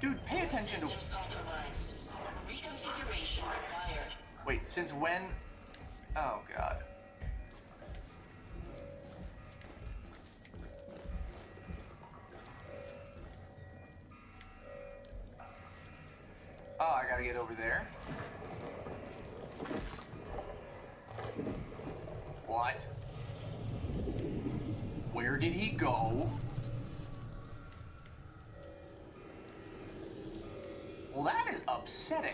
Dude, pay attention to... Systems compromised. Reconfiguration required. Wait, since when? Oh, God. Oh, I gotta get over there. What? Where did he go? Well, that is upsetting.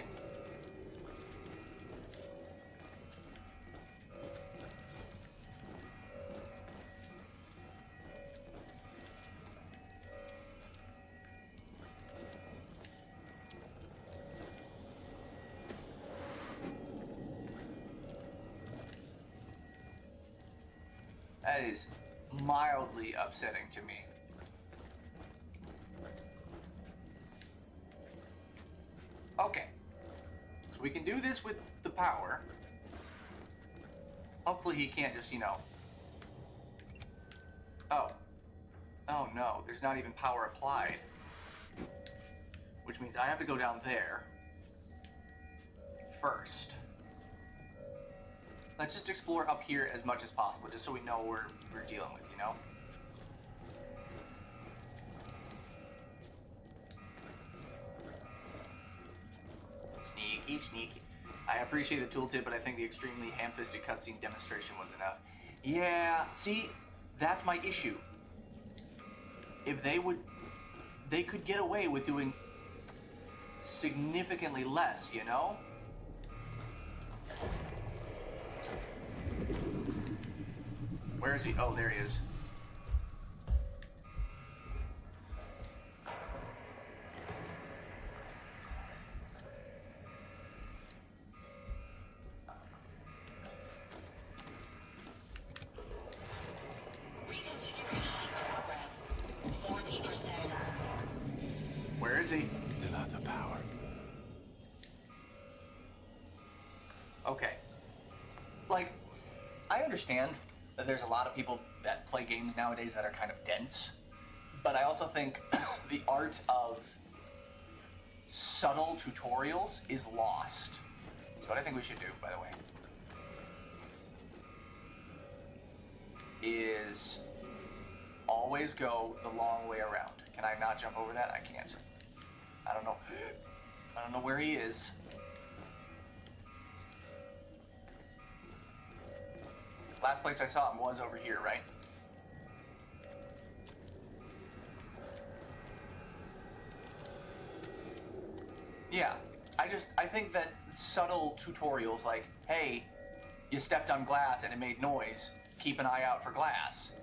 That is mildly upsetting to me. Okay. So we can do this with the power. Hopefully he can't just, you know... Oh. Oh no, there's not even power applied. Which means I have to go down there first. Let's just explore up here as much as possible, just so we know what we're dealing with, you know? Sneaky, sneaky. I appreciate the tooltip, but I think the extremely ham-fisted cutscene demonstration was enough. Yeah, see, that's my issue. If they could get away with doing significantly less, you know? Where is he? Oh, there he is. Reconfiguration in progress. 40%. Where is he? Still out of power. Okay. Like, I understand that there's a lot of people that play games nowadays that are kind of dense, but I also think the art of subtle tutorials is lost. So what I think we should do, by the way, is always go the long way around. Can I not jump over that? I can't. I don't know. I don't know where he is. Last place I saw him was over here, right? Yeah, I think that subtle tutorials like, hey, you stepped on glass and it made noise, keep an eye out for glass.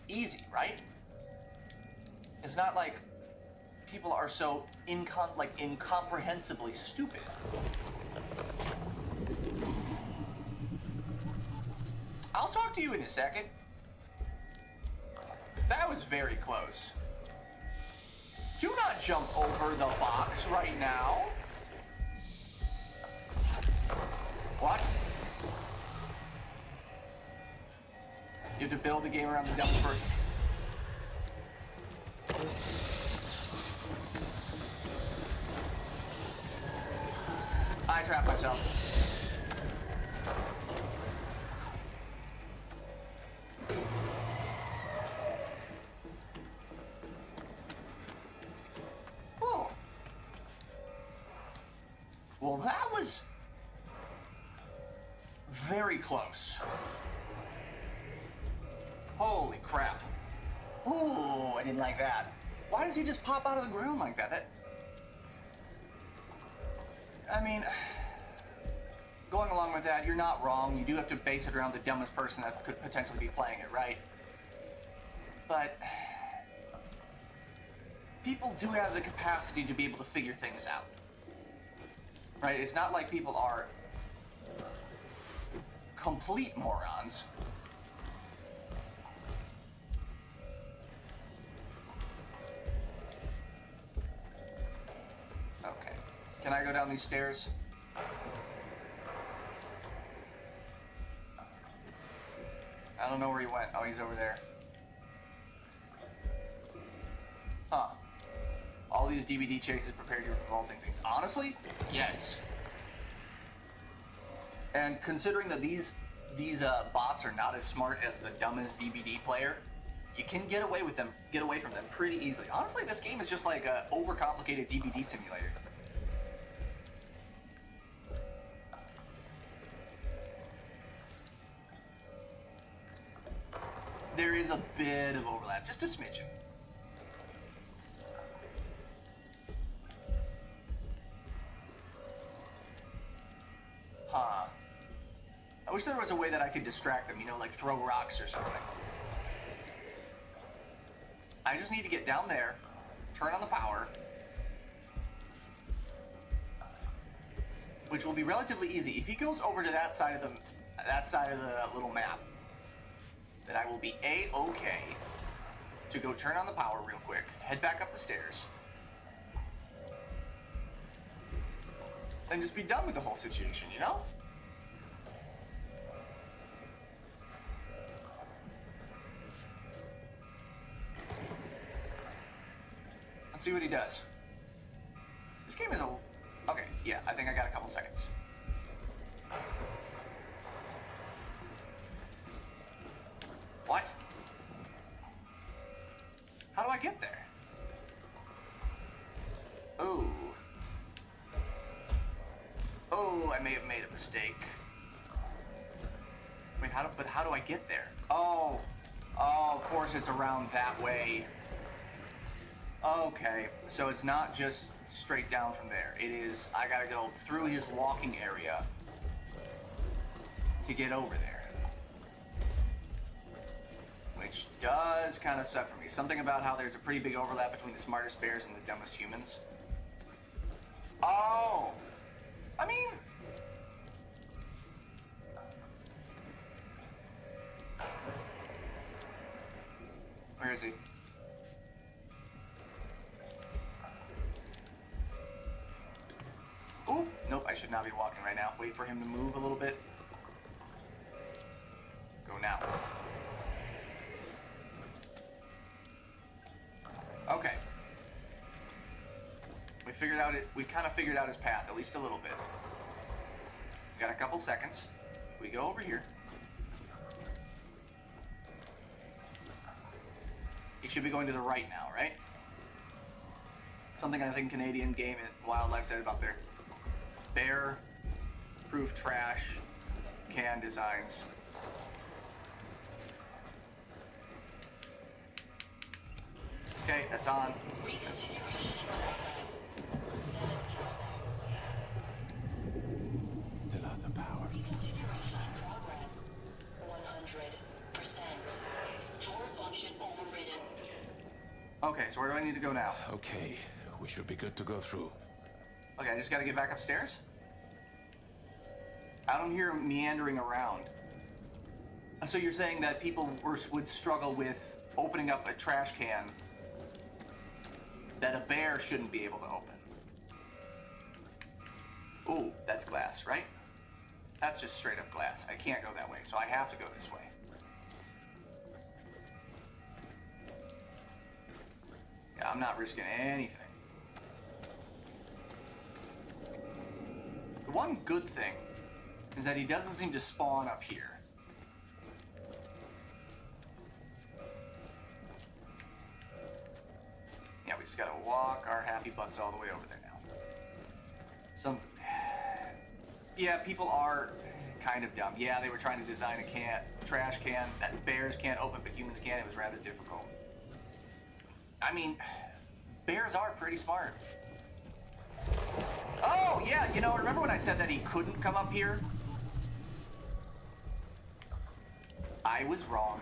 Easy, right? It's not like people are so incomprehensibly stupid. I'll talk to you in a second. That was very close. Do not jump over the box right now. What? You have to build the game around the devil person. I trapped myself. Oh. Well, that was very close. Holy crap. Ooh, I didn't like that. Why does he just pop out of the ground like that? I mean, going along with that, you're not wrong. You do have to base it around the dumbest person that could potentially be playing it, right? But people do have the capacity to be able to figure things out. Right? It's not like people are complete morons. Okay. Can I go down these stairs? I don't know where he went. Oh, he's over there. Huh. All these DVD chases prepare you for vaulting things. Honestly, yes. And considering that these bots are not as smart as the dumbest DVD player, you can get away from them pretty easily. Honestly, this game is just like a overcomplicated DVD simulator. There is a bit of overlap, just a smidgen. Huh. I wish there was a way that I could distract them, you know, like throw rocks or something. I just need to get down there, turn on the power, which will be relatively easy. If he goes over to that side of the little map, then I will be A-okay to go turn on the power real quick, head back up the stairs, and just be done with the whole situation, you know? Let's see what he does. This game is okay, yeah, I think I got a couple seconds. What? How do I get there? Ooh. Oh, I may have made a mistake. Wait, how do I get there? Oh, of course it's around that way. Okay, so it's not just straight down from there. It is, I gotta go through his walking area to get over there. Which does kind of suck for me. Something about how there's a pretty big overlap between the smartest bears and the dumbest humans. Oh! I mean... Where is he? Ooh, nope, I should not be walking right now. Wait for him to move a little bit. Go now. Okay. We kind of figured out his path, at least a little bit. We got a couple seconds. We go over here. He should be going to the right now, right? Something I think Canadian Game and Wildlife said about their bear-proof trash can designs. Okay, that's on. Still out of power. 100%. Floor function overridden. Okay, so where do I need to go now? Okay, we should be good to go through. Okay, I just gotta get back upstairs? I don't hear him meandering around. So you're saying that people would struggle with opening up a trash can that a bear shouldn't be able to open? Ooh, that's glass, right? That's just straight up glass. I can't go that way, so I have to go this way. I'm not risking anything. The one good thing is that he doesn't seem to spawn up here. Yeah, we just gotta walk our happy butts all the way over there now. Yeah, people are kind of dumb. Yeah, they were trying to design a trash can that bears can't open but humans can. It was rather difficult. I mean, bears are pretty smart. Oh, yeah, you know, remember when I said that he couldn't come up here? I was wrong.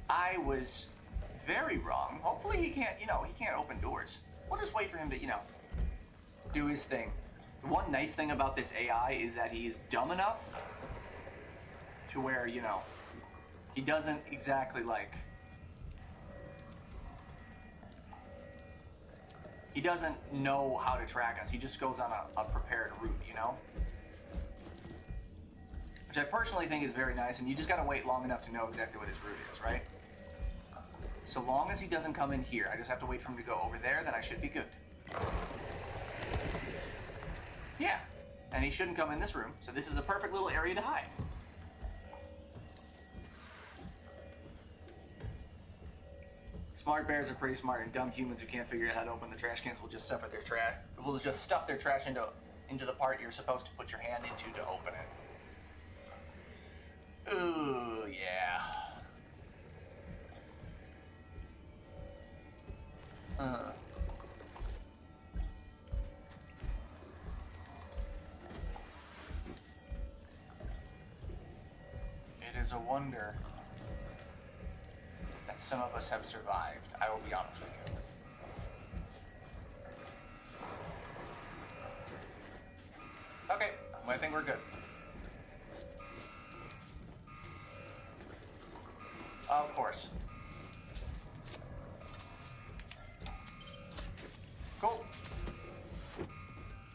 I was very wrong. Hopefully he can't, he can't open doors. We'll just wait for him to, do his thing. The one nice thing about this AI is that he is dumb enough to where, he doesn't exactly he doesn't know how to track us. He just goes on a prepared route, Which I personally think is very nice, and you just gotta wait long enough to know exactly what his route is, right? So long as he doesn't come in here, I just have to wait for him to go over there, then I should be good. Yeah, and he shouldn't come in this room, so this is a perfect little area to hide. Smart bears are pretty smart, and dumb humans who can't figure out how to open the trash cans will just stuff their trash into the part you're supposed to put your hand into to open it. Ooh, yeah. It is a wonder that some of us have survived. I will be honest with you. Okay, I think we're good. Of course. Cool.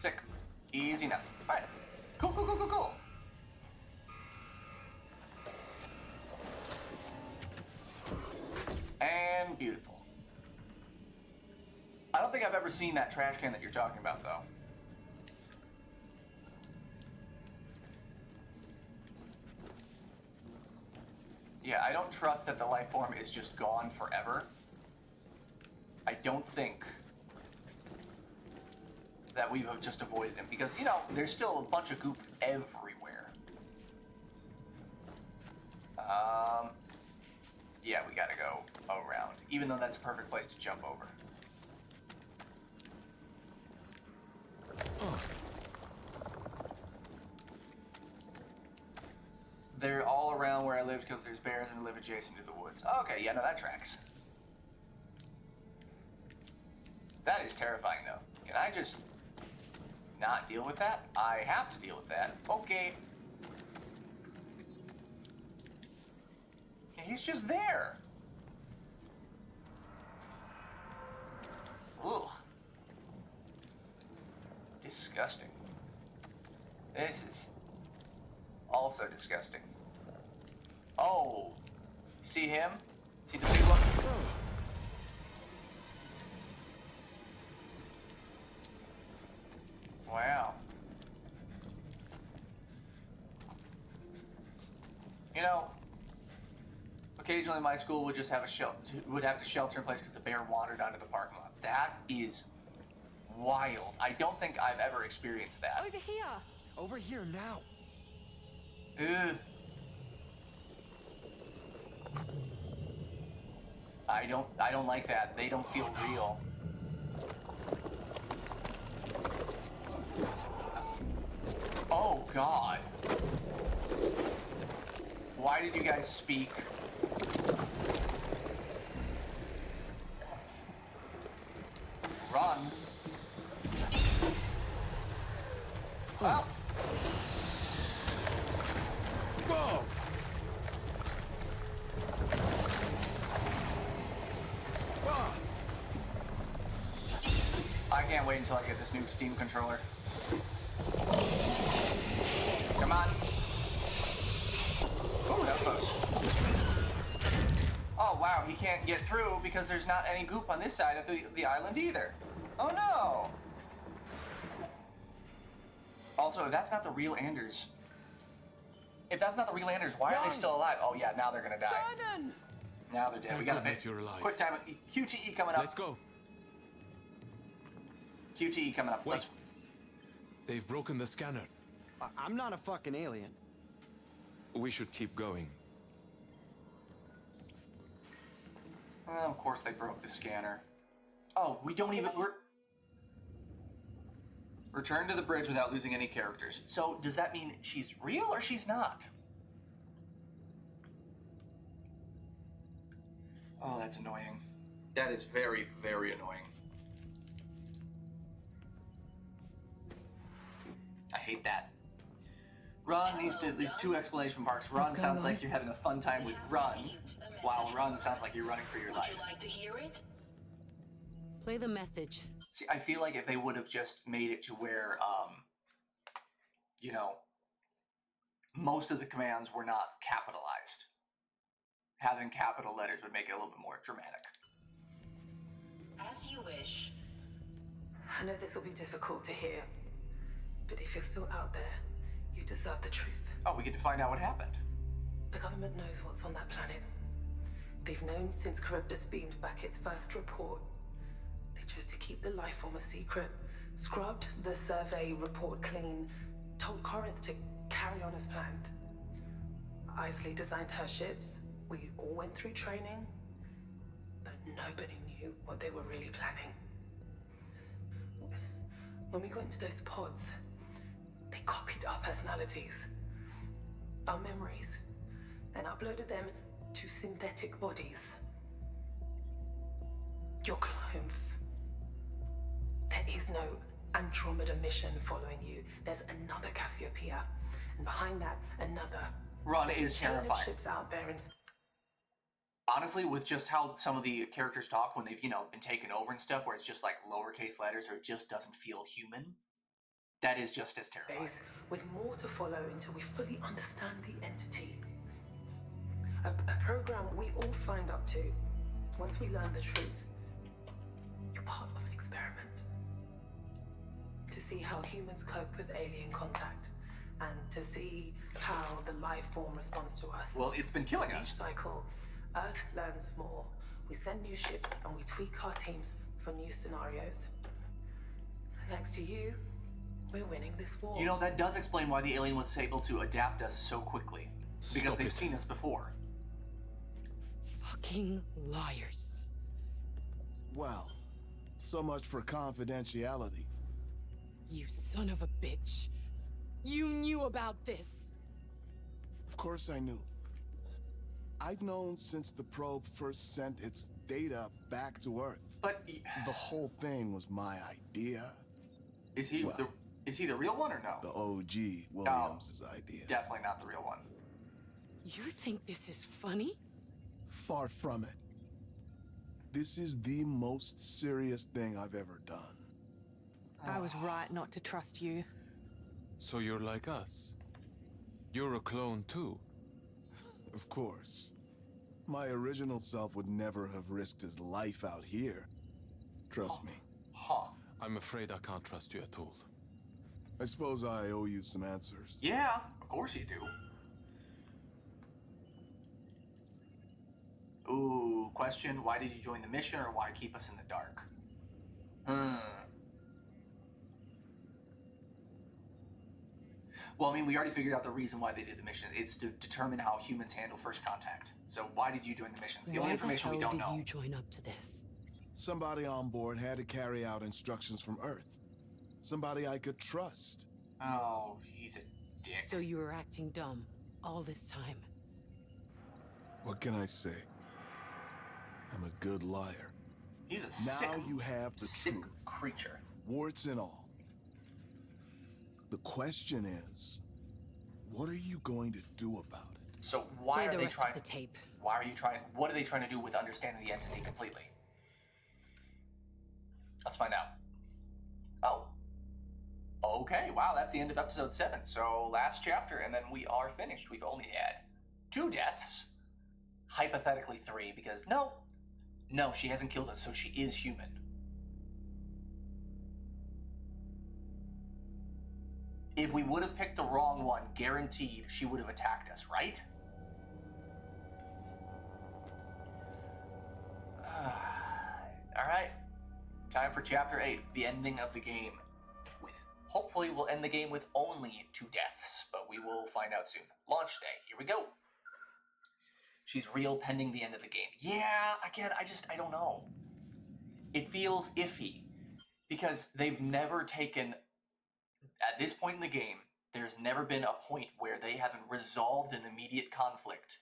Sick. Easy enough. Alright. Cool. And beautiful. I don't think I've ever seen that trash can that you're talking about, though. Yeah, I don't trust that the life form is just gone forever. I don't think that we've just avoided him because, there's still a bunch of goop everywhere. Yeah, we gotta go around, even though that's a perfect place to jump over. They're all around where I live because there's bears and live adjacent to the woods. Okay, yeah, no, that tracks. That is terrifying, though. Can I just not deal with that? I have to deal with that. Okay. He's just there. Ugh. Disgusting. This is also disgusting. Oh. See him? See the big one? Wow. Occasionally my school would just have have to shelter in place because a bear wandered onto the parking lot. That is wild. I don't think I've ever experienced that. Over here. Over here now. Ugh. I don't like that. They don't feel real. Oh God. Why did you guys speak? Run. Well. Whoa! I can't wait until I get this new Steam controller. Come on. Oh, that was close. Oh wow, he can't get through because there's not any goop on this side of the island either. Oh no! Also, if that's not the real Anders, why are they still alive? Oh yeah, now they're gonna die. Vernon! Now they're dead. Thank We gotta goodness you're alive. quick time. QTE coming up. Let's go. QTE coming up. Wait. They've broken the scanner. I'm not a fucking alien. We should keep going. Of course they broke the scanner. Oh, we don't even... Return to the bridge without losing any characters. So, does that mean she's real or she's not? Oh, that's annoying. That is very, very annoying. I hate that. Run needs to at least 2 exclamation marks. Run sounds like you're having a fun time with run, while run sounds like you're running for your life. Would you like to hear it? Play the message. See, I feel like if they would have just made it to where, you know, most of the commands were not capitalized. Having capital letters would make it a little bit more dramatic. As you wish. I know this will be difficult to hear, but if you're still out there, you deserve the truth. Oh, we get to find out what happened. The government knows what's on that planet. They've known since Charybdis beamed back its first report. They chose to keep the life form a secret, scrubbed the survey report clean, told Corinth to carry on as planned. Isley designed her ships. We all went through training, but nobody knew what they were really planning. When we got into those pods, they copied our personalities, our memories, and uploaded them to synthetic bodies. Your clones. There is no Andromeda mission following you. There's another Cassiopeia, and behind that, another. Run is terrifying. Ships out there in... Honestly, with just how some of the characters talk when they've, you know, been taken over and stuff, where it's just like lowercase letters or it just doesn't feel human, that is just as terrifying. With more to follow until we fully understand the entity. A program we all signed up to. Once we learn the truth, you're part of an experiment. To see how humans cope with alien contact, and to see how the life form responds to us. Well, it's been killing us. Each cycle, Earth learns more. We send new ships and we tweak our teams for new scenarios. Thanks to you, we're winning this war. You know, that does explain why the alien was able to adapt us so quickly. Because they've seen us before. Fucking liars. Well, so much for confidentiality. You son of a bitch. You knew about this. Of course I knew. I've known since the probe first sent its data back to Earth. But the whole thing was my idea. Is he the real one or no? The OG Williams' idea. Definitely not the real one. You think this is funny? Far from it. This is the most serious thing I've ever done. I was right not to trust you. So you're like us. You're a clone too. Of course. My original self would never have risked his life out here. Trust me. I'm afraid I can't trust you at all. I suppose I owe you some answers. Yeah, of course you do. Ooh, question, why did you join the mission or why keep us in the dark? Well, I mean, we already figured out the reason why they did the mission. It's to determine how humans handle first contact. So why did you join the mission? It's the only information we don't know. Why the hell did you join up to this? Somebody on board had to carry out instructions from Earth. Somebody I could trust. Oh, he's a dick. So you were acting dumb all this time. What can I say? I'm a good liar. He's a now you have the sick truth. Creature. Warts and all. The question is, what are you going to do about it? So why are they trying the tape? Why are you trying? What are they trying to do with understanding the entity completely? Let's find out. Oh. Okay, wow, that's the end of episode 7. So last chapter, and then we are finished. We've only had 2 deaths. hypothetically 3, because no, she hasn't killed us, so she is human. If we would have picked the wrong one, guaranteed she would have attacked us, right? Alright. Time for Chapter 8, the ending of the game. Hopefully we'll end the game with only 2 deaths, but we will find out soon. Launch day, here we go. She's real pending the end of the game. Yeah, again, I don't know. It feels iffy, because they've never taken, at this point in the game, there's never been a point where they haven't resolved an immediate conflict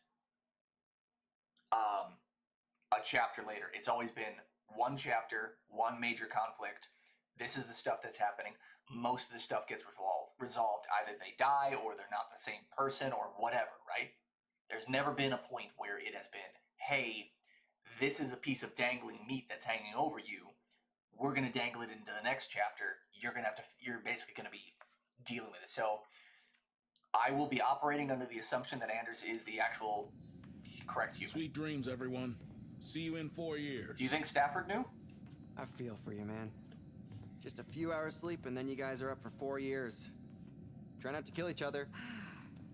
a chapter later. It's always been one chapter, one major conflict. This is the stuff that's happening. Most of the stuff gets resolved. Either they die, or they're not the same person, or whatever, right? There's never been a point where it has been, hey, this is a piece of dangling meat that's hanging over you. We're going to dangle it into the next chapter. You're basically going to be dealing with it. So I will be operating under the assumption that Anders is the actual correct human. Sweet dreams, everyone. See you in 4 years. Do you think Stafford knew? I feel for you, man. Just a few hours sleep and then you guys are up for 4 years. Try not to kill each other.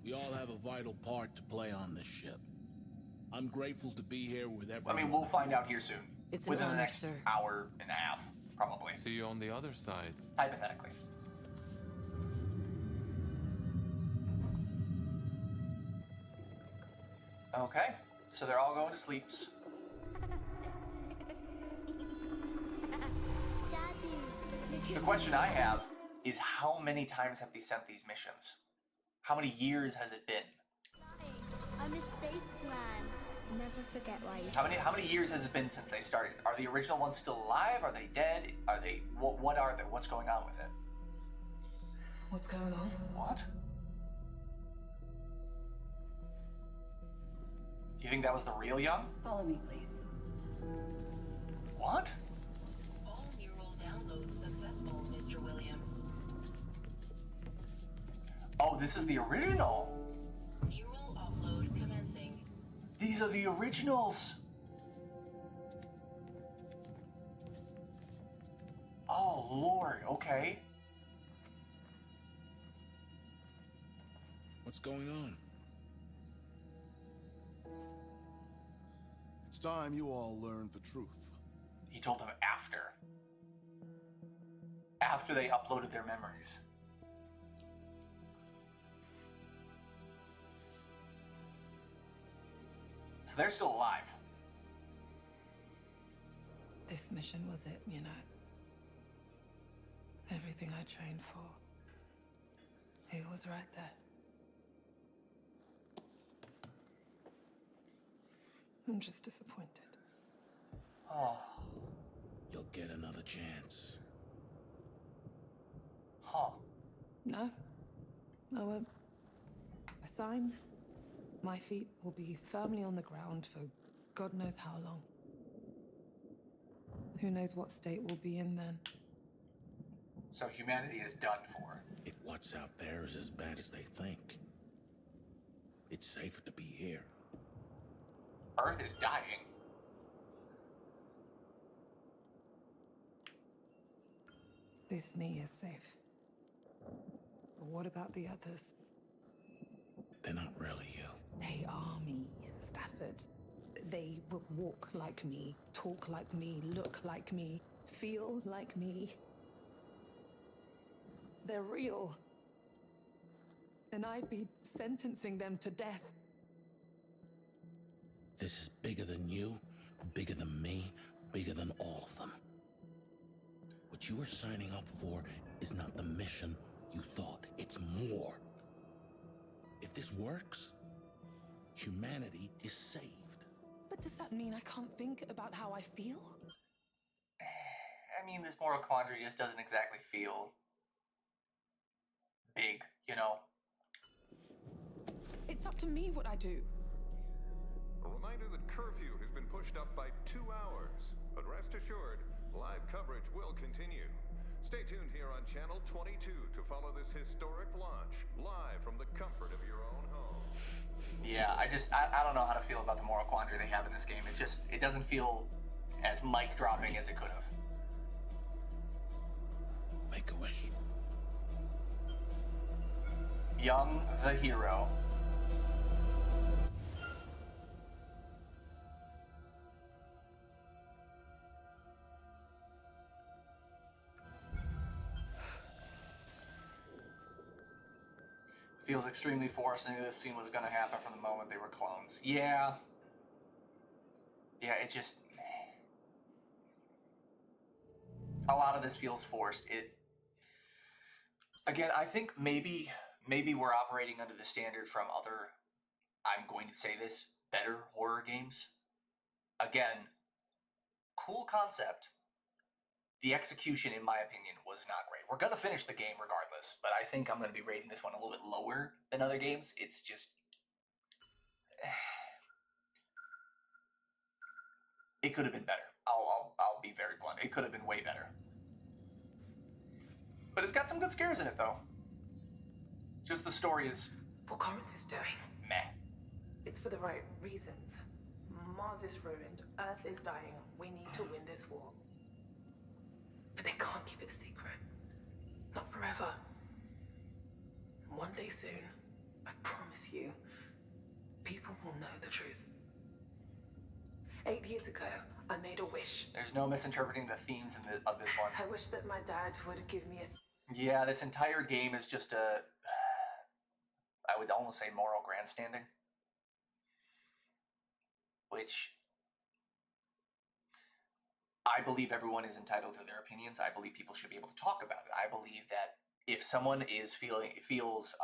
We all have a vital part to play on this ship. I'm grateful to be here with everyone. I mean, we'll find out here soon. It's an within the honor, next sir. hour and a half, probably. See you on the other side. Hypothetically. Okay, so they're all going to sleeps. The question I have is, how many times have they sent these missions? How many years has it been? I'm a spaceman. Never forget why you. How many years has it been since they started? Are the original ones still alive? Are they dead? Are they what are they? What's going on with it? What's going on? What? Do you think that was the real Young? Follow me, please. What? All neural downloads successful, Mr. Williams. Oh, this is the original. Neural upload commencing. These are the originals. Oh, Lord. Okay. What's going on? It's time you all learned the truth. He told them after. After they uploaded their memories. So they're still alive. This mission was it, you know. Everything I trained for. It was right there. I'm just disappointed. Oh. You'll get another chance. Huh. No. I won't. I sign. My feet will be firmly on the ground for God knows how long. Who knows what state we'll be in then. So humanity is done for. If what's out there is as bad as they think, it's safer to be here. Earth is dying. This me is safe. But what about the others? They're not really you. They are me, Stafford. They will walk like me, talk like me, look like me, feel like me. They're real. And I'd be sentencing them to death. This is bigger than you, bigger than me, bigger than all of them. What you are signing up for is not the mission you thought. It's more. If this works, humanity is saved. But does that mean I can't think about how I feel? I mean, this moral quandary just doesn't exactly feel big, you know? It's up to me what I do. A reminder that curfew has been pushed up by 2 hours, but rest assured, live coverage will continue. Stay tuned here on Channel 22 to follow this historic launch, live from the comfort of your own home. Yeah, I don't know how to feel about the moral quandary they have in this game. It's just, it doesn't feel as mic-dropping as it could have. Make a wish. Young the hero. Feels extremely forced. I knew this scene was going to happen from the moment they were clones. Yeah. Yeah, it just... A lot of this feels forced. Again, I think maybe we're operating under the standard from other, I'm going to say this, better horror games. Again, cool concept. The execution, in my opinion, was not great. We're going to finish the game regardless, but I think I'm going to be rating this one a little bit lower than other games. It's just... It could have been better. I'll be very blunt. It could have been way better. But it's got some good scares in it, though. Just the story is... What Corinth is doing, meh. it's for the right reasons. Mars is ruined, Earth is dying, we need to win this war. But they can't keep it a secret. Not forever. One day soon, I promise you, people will know the truth. 8 years ago, I made a wish. There's no misinterpreting the themes of this one. I wish that my dad would give me a... Yeah, this entire game is just a... I would almost say moral grandstanding. Which... I believe everyone is entitled to their opinions. I believe people should be able to talk about it. I believe that if someone feels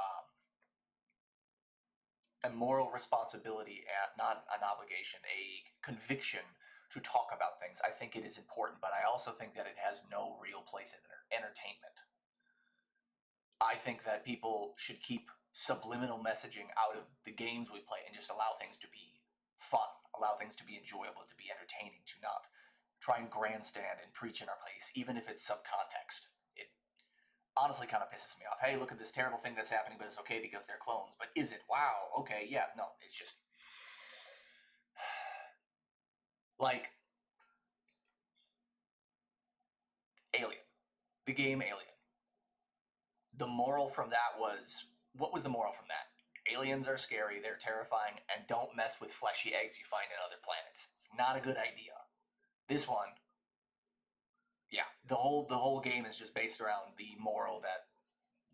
a moral responsibility, not an obligation, a conviction to talk about things, I think it is important, but I also think that it has no real place in entertainment. I think that people should keep subliminal messaging out of the games we play and just allow things to be fun, allow things to be enjoyable, to be entertaining, to not try and grandstand and preach in our place, even if it's subcontext. It honestly kind of pisses me off. Hey, look at this terrible thing that's happening, but it's okay because they're clones. But is it? Wow, okay, yeah, no, it's just... Like... Alien. The game Alien. The moral from that was... What was the moral from that? Aliens are scary, they're terrifying, and don't mess with fleshy eggs you find in other planets. It's not a good idea. This one, yeah, the whole game is just based around the moral that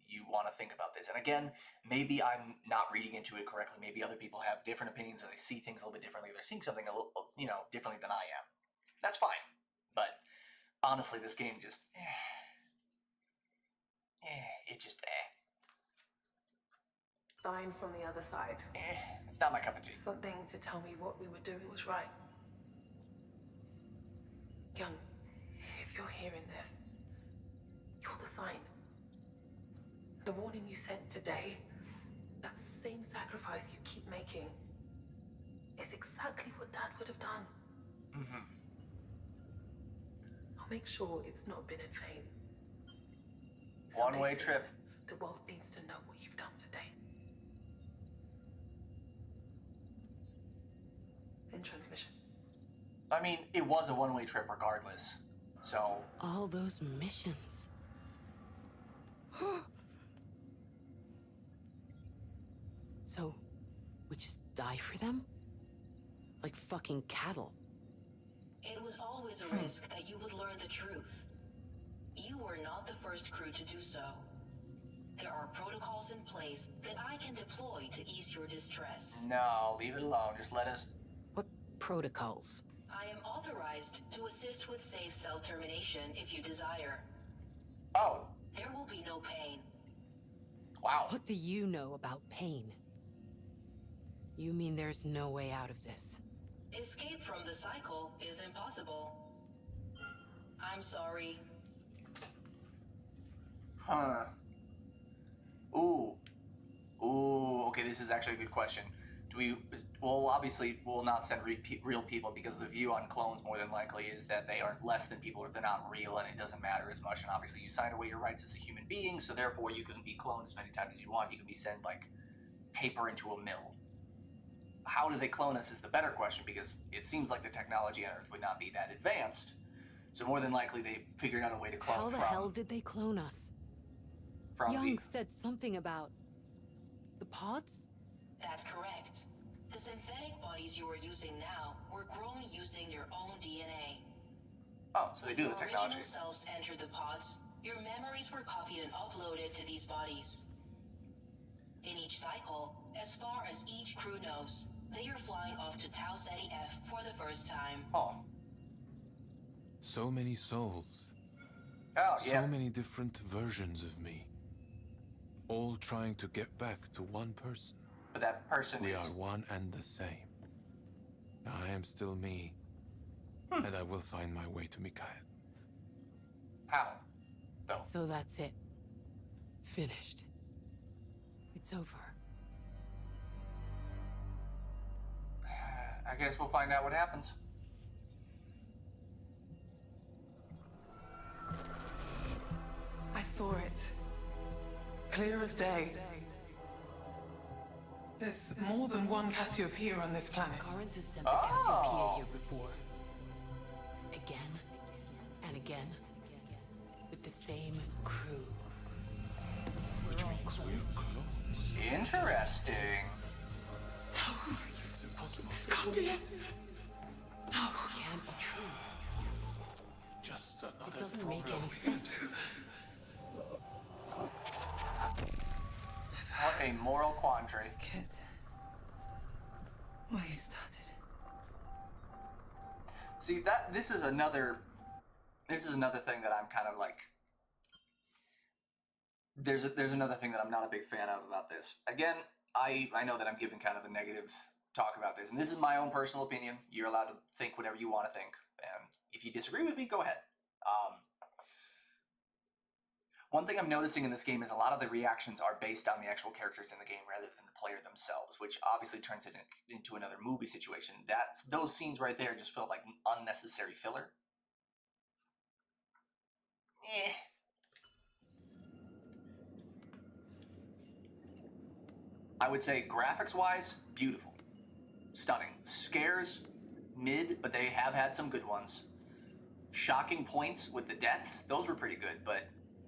you want to think about this. And again, maybe I'm not reading into it correctly. Maybe other people have different opinions, or they see things a little bit differently. They're seeing something a little, differently than I am. That's fine. But honestly, this game just, Sign from the other side. It's not my cup of tea. Something to tell me what we were doing was right. Young, if you're hearing this, you're the sign. The warning you sent today, that same sacrifice you keep making, is exactly what Dad would have done. Mm-hmm. I'll make sure it's not been in vain. One-way trip. The world needs to know what you've done today. In transmission. I mean, it was a one-way trip regardless, so... All those missions. So, we just die for them? Like fucking cattle. It was always a risk that you would learn the truth. You were not the first crew to do so. There are protocols in place that I can deploy to ease your distress. No, leave it alone. Just let us... What protocols? I am authorized to assist with safe cell termination if you desire. Oh. There will be no pain. Wow. What do you know about pain? You mean there's no way out of this? Escape from the cycle is impossible. I'm sorry. Huh. Ooh. Ooh, okay, this is actually a good question. Well, obviously, we'll not send real people because the view on clones more than likely is that they are less than people or they're not real and it doesn't matter as much. And obviously, you sign away your rights as a human being, so therefore you can be cloned as many times as you want. You can be sent like paper into a mill. How do they clone us is the better question because it seems like the technology on Earth would not be that advanced. So more than likely, they figured out a way to clone How the hell did they clone us? Young said something about the pods? That's correct. The synthetic bodies you are using now were grown using your own DNA. Oh, so they do the technology. When your original selves entered the pods, your memories were copied and uploaded to these bodies. In each cycle, as far as each crew knows, they are flying off to Tau Ceti F for the first time. Oh. So many souls. Oh, yeah. So many different versions of me. All trying to get back to one person. But that person We is... are one and the same. I am still me. And I will find my way to Mikhail. How? No. So that's it. Finished. It's over. I guess we'll find out what happens. I saw it. Clear as day. There's more than one Cassiopeia on this planet. Corinth has sent the Cassiopeia here before. Again and again. With the same crew. Which means we're close. Interesting. No. It's impossible. This can't be it. No. It can't be true. Just another It doesn't make problem. any sense. What a moral quandary. Kit. Why you started? See, this is another thing that I'm kind of like. There's another thing that I'm not a big fan of about this. Again, I know that I'm giving kind of a negative talk about this, and this is my own personal opinion. You're allowed to think whatever you want to think, and if you disagree with me, go ahead. One thing I'm noticing in this game is a lot of the reactions are based on the actual characters in the game rather than the player themselves, which obviously turns it into another movie situation. Those scenes right there just felt like unnecessary filler. I would say graphics-wise, beautiful. Stunning. Scares, mid, but they have had some good ones. Shocking points with the deaths, those were pretty good, but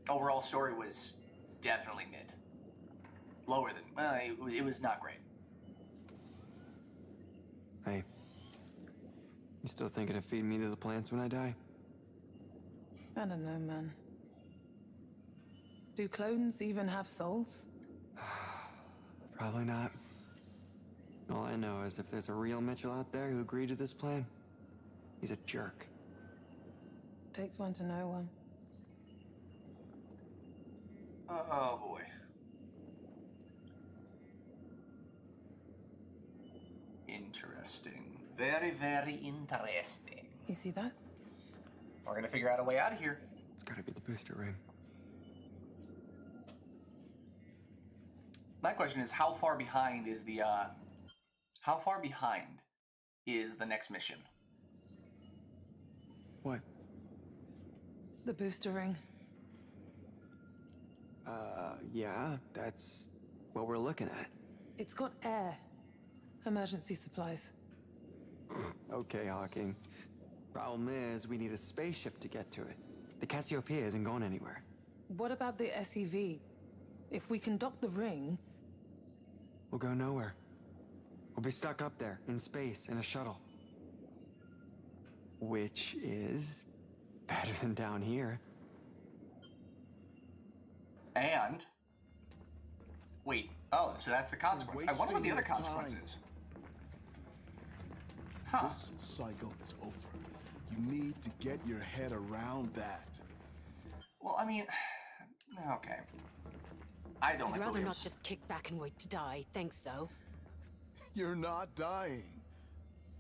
overall story was definitely mid. Lower than, well, it was not great. Hey, you still thinking of feeding me to the plants when I die? I don't know, man. Do clones even have souls? Probably not. All I know is if there's a real Mitchell out there who agreed to this plan, he's a jerk. Takes one to know one. Oh boy. Interesting. Very, very interesting. You see that? We're gonna figure out a way out of here. It's gotta be the booster ring. My question is, how far behind is the next mission? What? The booster ring. Yeah, that's what we're looking at. It's got air. Emergency supplies. Okay, Hawking. Problem is, we need a spaceship to get to it. The Cassiopeia isn't going anywhere. What about the SEV? If we can dock the ring... We'll go nowhere. We'll be stuck up there, in space, in a shuttle. Which is... better than down here. And... Wait, oh, so that's the consequence. I wonder what the other consequence is. Huh. This cycle is over. You need to get your head around that. Well, I mean... Okay. I don't I'd like rather not Williams. just kick back and wait to die. Thanks, though. You're not dying.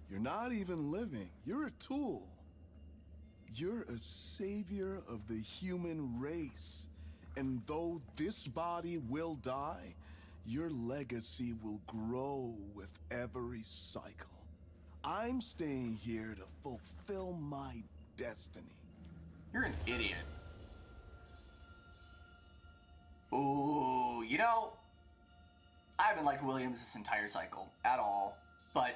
You're not even living. You're a tool. You're a savior of the human race. And though this body will die, Your legacy will grow with every cycle. I'm staying here to fulfill my destiny. You're an idiot. Ooh, you know, I haven't liked Williams this entire cycle at all, but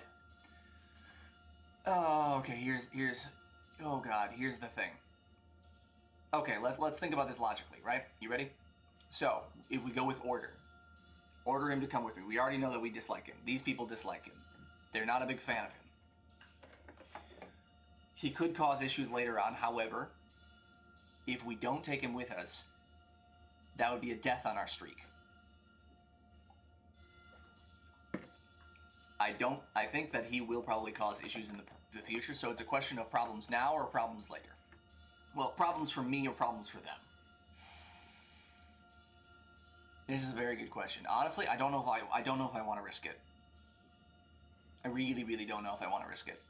oh, okay, here's oh god, here's the thing. Okay, let's think about this logically, right? You ready? So, if we go with order him to come with me. We already know that we dislike him. These people dislike him. They're not a big fan of him. He could cause issues later on, however, if we don't take him with us, that would be a death on our streak. I think that he will probably cause issues in the future, so it's a question of problems now or problems later. Well, problems for me or problems for them. This is a very good question. Honestly, I don't know if I want to risk it. I really, really don't know if I want to risk it.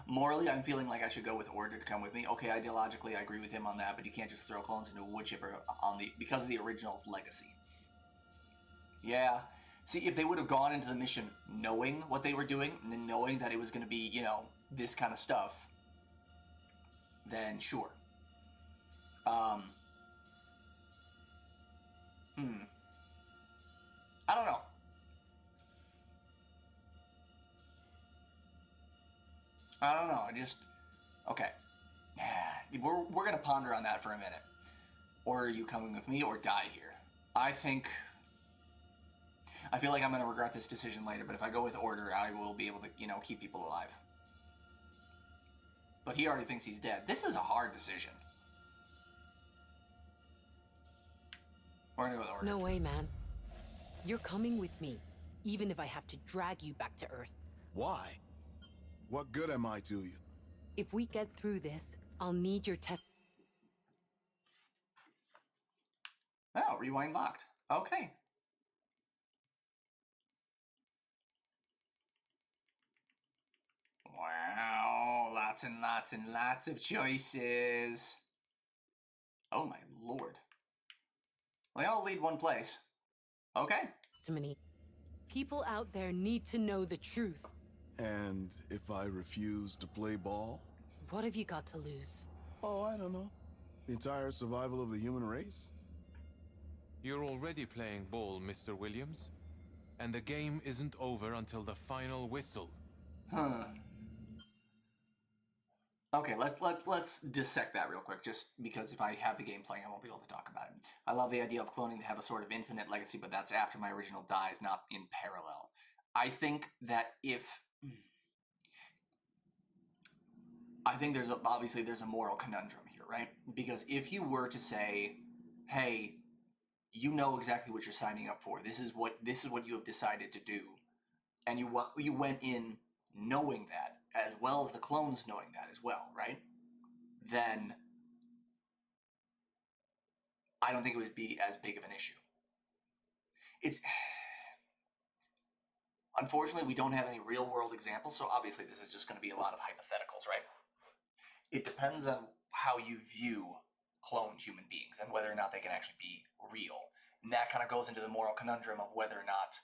Morally, I'm feeling like I should go with Order to come with me. Okay, ideologically, I agree with him on that, but you can't just throw clones into a wood chipper because of the original's legacy. Yeah. See, if they would have gone into the mission knowing what they were doing, and then knowing that it was going to be, you know, this kind of stuff, then sure. I don't know. Okay. We're gonna ponder on that for a minute. Or are you coming with me or die here? I feel like I'm gonna regret this decision later, but if I go with Order, I will be able to, you know, keep people alive. But he already thinks he's dead. This is a hard decision. We're gonna go with Order. No way, man. You're coming with me, even if I have to drag you back to Earth. Why? What good am I to you? If we get through this, I'll need your test. Oh, rewind locked. Okay. Wow, lots and lots and lots of choices. Oh my lord. They all lead one place. Okay. Testimony. People out there need to know the truth. And if I refuse to play ball? What have you got to lose? Oh, I don't know. The entire survival of the human race? You're already playing ball, Mr. Williams. And the game isn't over until the final whistle. Huh. Okay, let's dissect that real quick, just because if I have the game playing, I won't be able to talk about it. I love the idea of cloning to have a sort of infinite legacy, but that's after my original dies, not in parallel. I think that obviously there's a moral conundrum here, right? Because if you were to say, hey, you know exactly what you're signing up for. This is what you have decided to do, and you went in knowing that, as well as the clones knowing that as well, right? Then I don't think it would be as big of an issue. Unfortunately, we don't have any real world examples, so obviously this is just going to be a lot of hypotheticals, right? It depends on how you view cloned human beings and whether or not they can actually be real. And that kind of goes into the moral conundrum of whether or not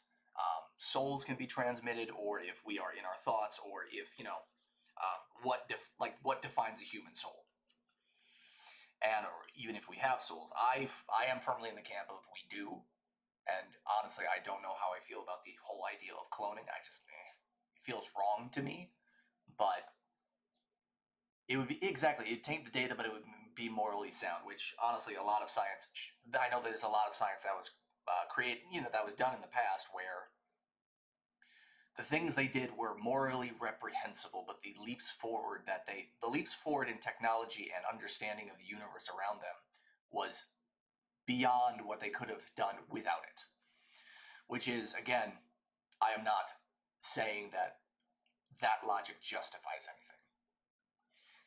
souls can be transmitted, or if we are in our thoughts, or if, you know, what defines a human soul. And or even if we have souls, I am firmly in the camp of we do. And honestly, I don't know how I feel about the whole idea of cloning. It feels wrong to me. But it would be, it'd taint the data, but it would be morally sound, which honestly, a lot of science, I know there's a lot of science that was that was done in the past where the things they did were morally reprehensible, but the leaps forward in technology and understanding of the universe around them was beyond what they could have done without it. Which is, again, I am not saying that logic justifies anything.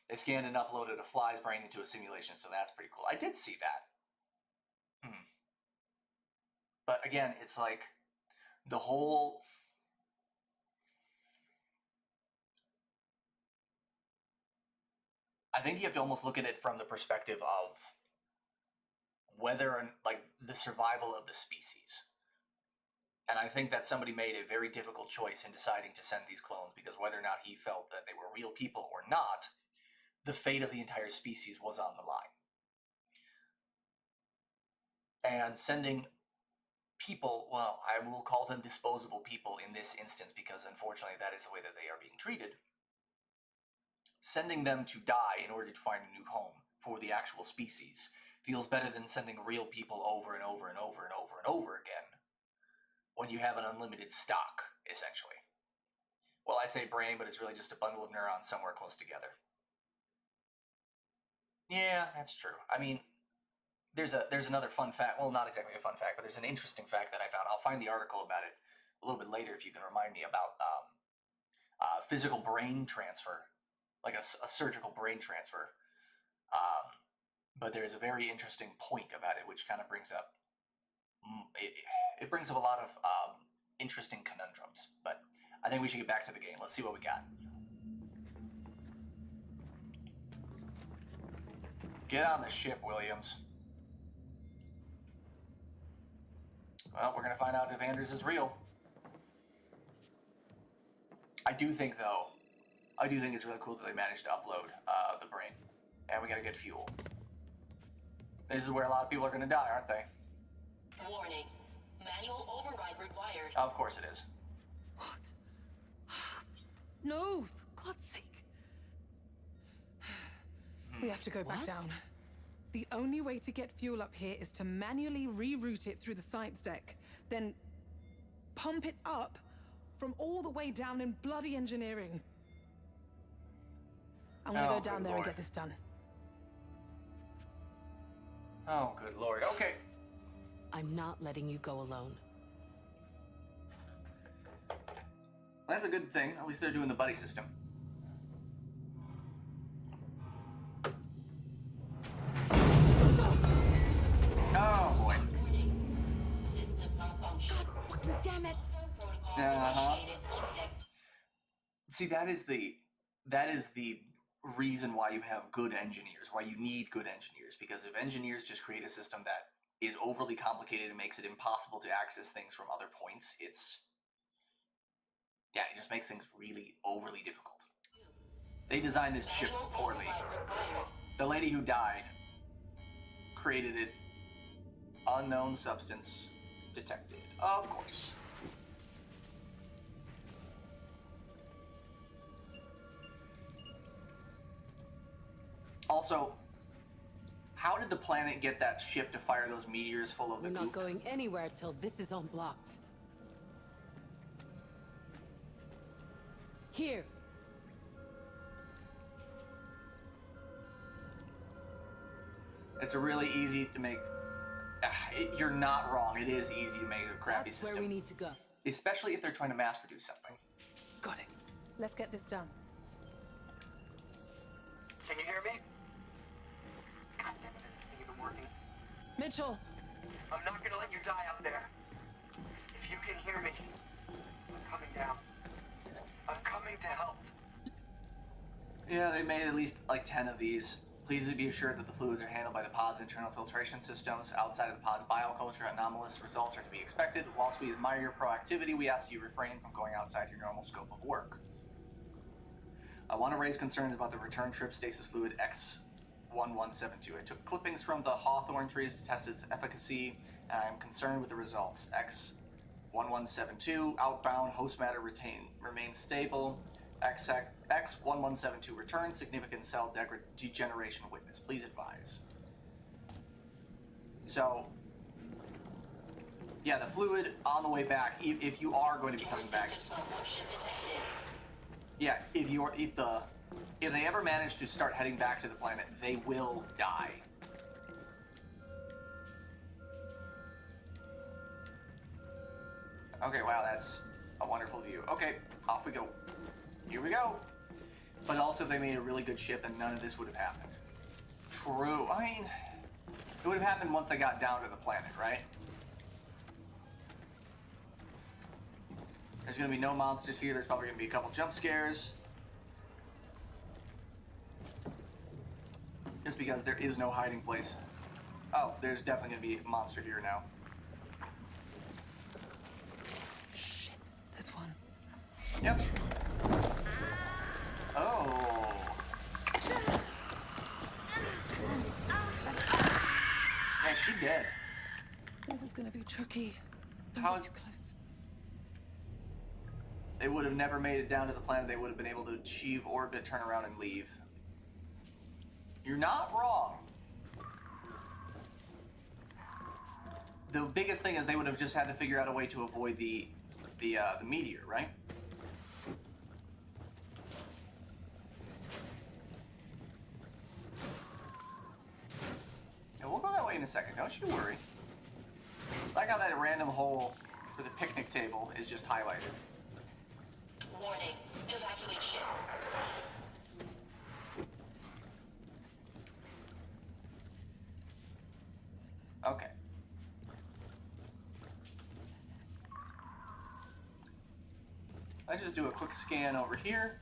They scanned and uploaded a fly's brain into a simulation, so that's pretty cool. I did see that. But again, it's like the whole... I think you have to almost look at it from the perspective of whether or like the survival of the species. And I think that somebody made a very difficult choice in deciding to send these clones, because whether or not he felt that they were real people or not, the fate of the entire species was on the line. And sending people, well, I will call them disposable people in this instance, because unfortunately that is the way that they are being treated. Sending them to die in order to find a new home for the actual species feels better than sending real people over and over and over and over and over again when you have an unlimited stock, essentially. Well, I say brain, but it's really just a bundle of neurons somewhere close together. Yeah, that's true. I mean, there's another fun fact. Well, not exactly a fun fact, but there's an interesting fact that I found. I'll find the article about it a little bit later if you can remind me, about physical brain transfer, like a surgical brain transfer. But there's a very interesting point about it, which kind of brings up it brings up a lot of interesting conundrums. But I think we should get back to the game. Let's see what we got. Get on the ship, Williams. Well, we're going to find out if Anders is real. I do think it's really cool that they managed to upload the brain. And we got to get fuel. This is where a lot of people are going to die, aren't they? Warning. Manual override required. Of course it is. What? No, for God's sake. We have to go back down. The only way to get fuel up here is to manually reroute it through the science deck, then pump it up from all the way down in bloody engineering. I'm gonna go down there and get this done. Oh, good Lord. Okay. I'm not letting you go alone. Well, that's a good thing. At least they're doing the buddy system. Oh, boy. System malfunction. Damn it. See, that is the reason why you have good engineers, why you need good engineers, because if engineers just create a system that is overly complicated and makes it impossible to access things from other points, it just makes things really overly difficult. They designed this ship poorly. The lady who died created it. Unknown substance detected. Of course. Also, how did the planet get that ship to fire those meteors full of the We're goop? not going anywhere till this is unblocked. Here. It's a really easy to make. You're not wrong. It is easy to make a crappy That's system. where we need to go. Especially if they're trying to mass produce something. Got it. Let's get this done. Can you hear me? God damn it, is this thing even working? Mitchell! I'm not gonna let you die out there. If you can hear me, I'm coming down. I'm coming to help. Yeah, they made at least like 10 of these. Please be assured that the fluids are handled by the pod's internal filtration systems. Outside of the pod's bioculture, anomalous results are to be expected. Whilst we admire your proactivity, we ask you refrain from going outside your normal scope of work. I want to raise concerns about the return trip stasis fluid X1172. I took clippings from the hawthorn trees to test its efficacy, and I am concerned with the results. X1172, outbound host matter remains stable. X1172 return, significant cell degeneration witness. Please advise. So, yeah, the fluid on the way back, if you are going to be coming back. Yeah, if they ever manage to start heading back to the planet, they will die. Okay, wow, that's a wonderful view. Okay, off we go. Here we go. But also, if they made a really good ship, then none of this would have happened. True. I mean, it would have happened once they got down to the planet, right? There's going to be no monsters here. There's probably going to be a couple jump scares. Just because there is no hiding place Oh, there's definitely gonna be a monster here now. Shit, there's one. Yep. Oh. Yeah, she dead. This is gonna be tricky. Don't How get is... too close. They would have never made it down to the planet. They would have been able to achieve orbit, turn around, and leave. You're not wrong. The biggest thing is they would have just had to figure out a way to avoid the meteor, right? Yeah, we'll go that way in a second. Don't you worry. I like how that random hole for the picnic table is just highlighted. Warning. Evacuate ship. Okay. Let's just do a quick scan over here.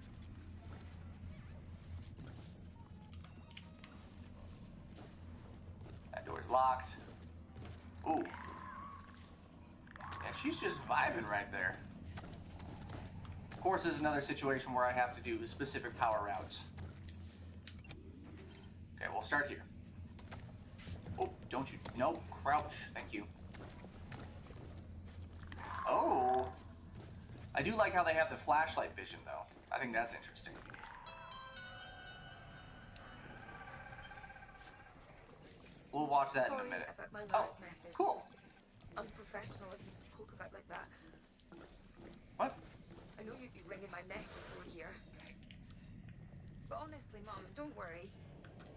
That door's locked. Ooh. Yeah, she's just vibing right there. Of course, this is another situation where I have to do specific power routes. Okay, we'll start here. Oh, don't you... No, crouch. Thank you. Oh. I do like how they have the flashlight vision, though. I think that's interesting. We'll watch that in a minute. About my last message. Cool. Unprofessional if you poke about like that. What? I know you'd be wringing my neck if you were here. But honestly, Mom, don't worry.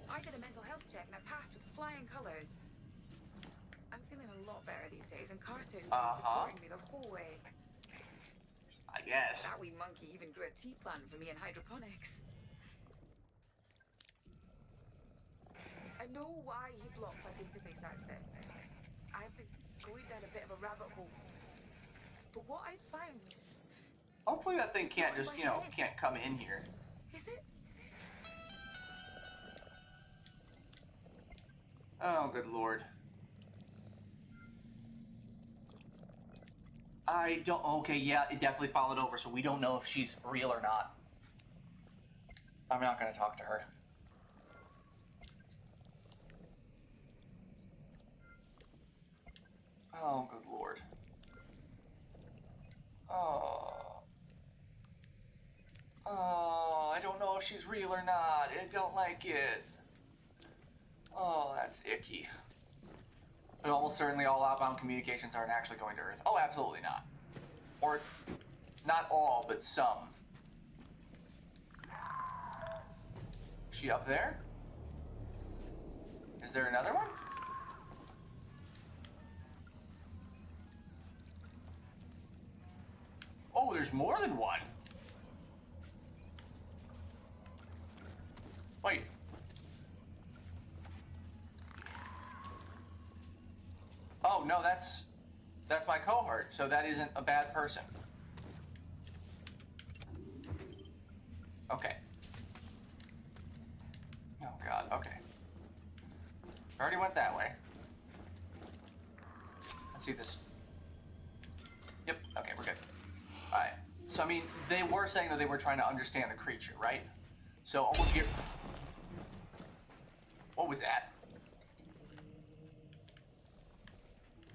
I did a mental health check and I passed with flying colours. I'm feeling a lot better these days, and Carter's been supporting me the whole way. I guess. That wee monkey even grew a tea plant for me in hydroponics. I know why he blocked my database access. I've been going down a bit of a rabbit hole. But what I found... Hopefully that thing can't just, you know, can't come in here. Is it? Oh, good lord. I don't... Okay, yeah, it definitely followed over, so we don't know if she's real or not. I'm not going to talk to her. Oh, good lord. Oh. Oh, I don't know if she's real or not. I don't like it. Oh, that's icky. But almost certainly all outbound communications aren't actually going to Earth. Oh, absolutely not. Or, not all, but some. Is she up there? Is there another one? Oh, there's more than one. Wait. Oh, no, that's my cohort, so that isn't a bad person. Okay. Oh, God, okay. Already went that way. Let's see this. Yep, okay, we're good. Alright. So, I mean, they were saying that they were trying to understand the creature, right? So, almost here... What was that?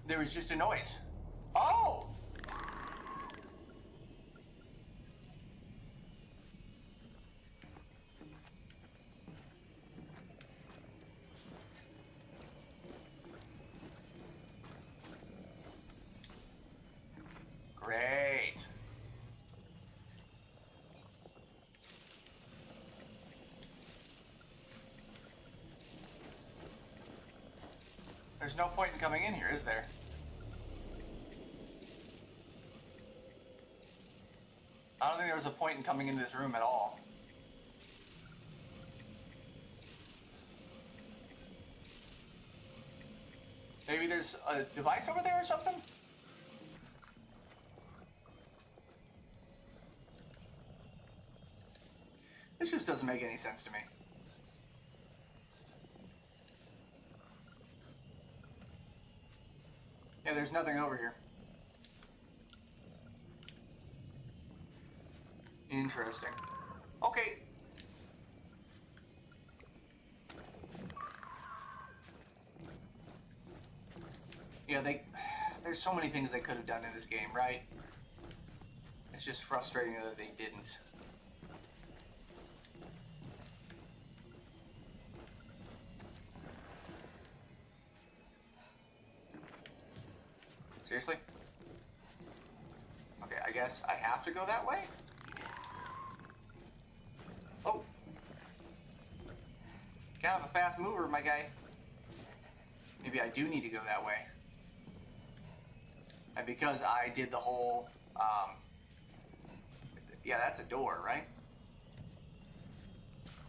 There was just a noise. Oh! Great. There's no point in coming in here, is there? I don't think there was a point in coming into this room at all. Maybe there's a device over there or something? This just doesn't make any sense to me. there's nothing over here. Interesting. Okay. Yeah, there's so many things they could have done in this game, right? It's just frustrating that they didn't. Seriously? Okay, I guess I have to go that way? Oh. Kind of a fast mover, my guy. Maybe I do need to go that way. And because I did the whole, yeah, that's a door, right?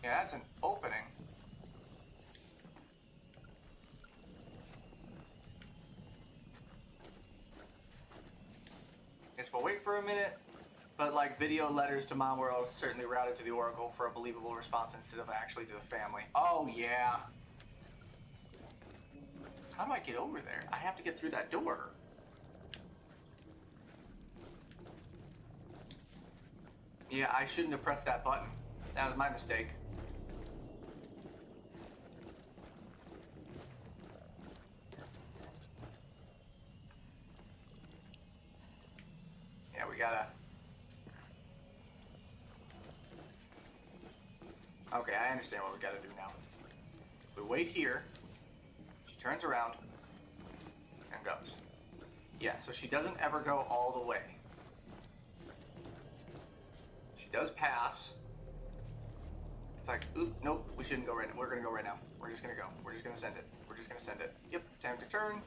Yeah, that's an opening. Guess we'll wait for a minute. But like video letters to Mom were certainly routed to the Oracle for a believable response instead of actually to the family. Oh, yeah. How do I get over there? I have to get through that door. Yeah, I shouldn't have pressed that button. That was my mistake. Yeah, we gotta... Okay, I understand what we gotta do now. We wait here. She turns around and goes. Yeah, so she doesn't ever go all the way. She does pass. In fact, oop, nope, we shouldn't go right now. We're gonna go right now. We're just gonna go. We're just gonna send it. We're just gonna send it. Yep, time to turn.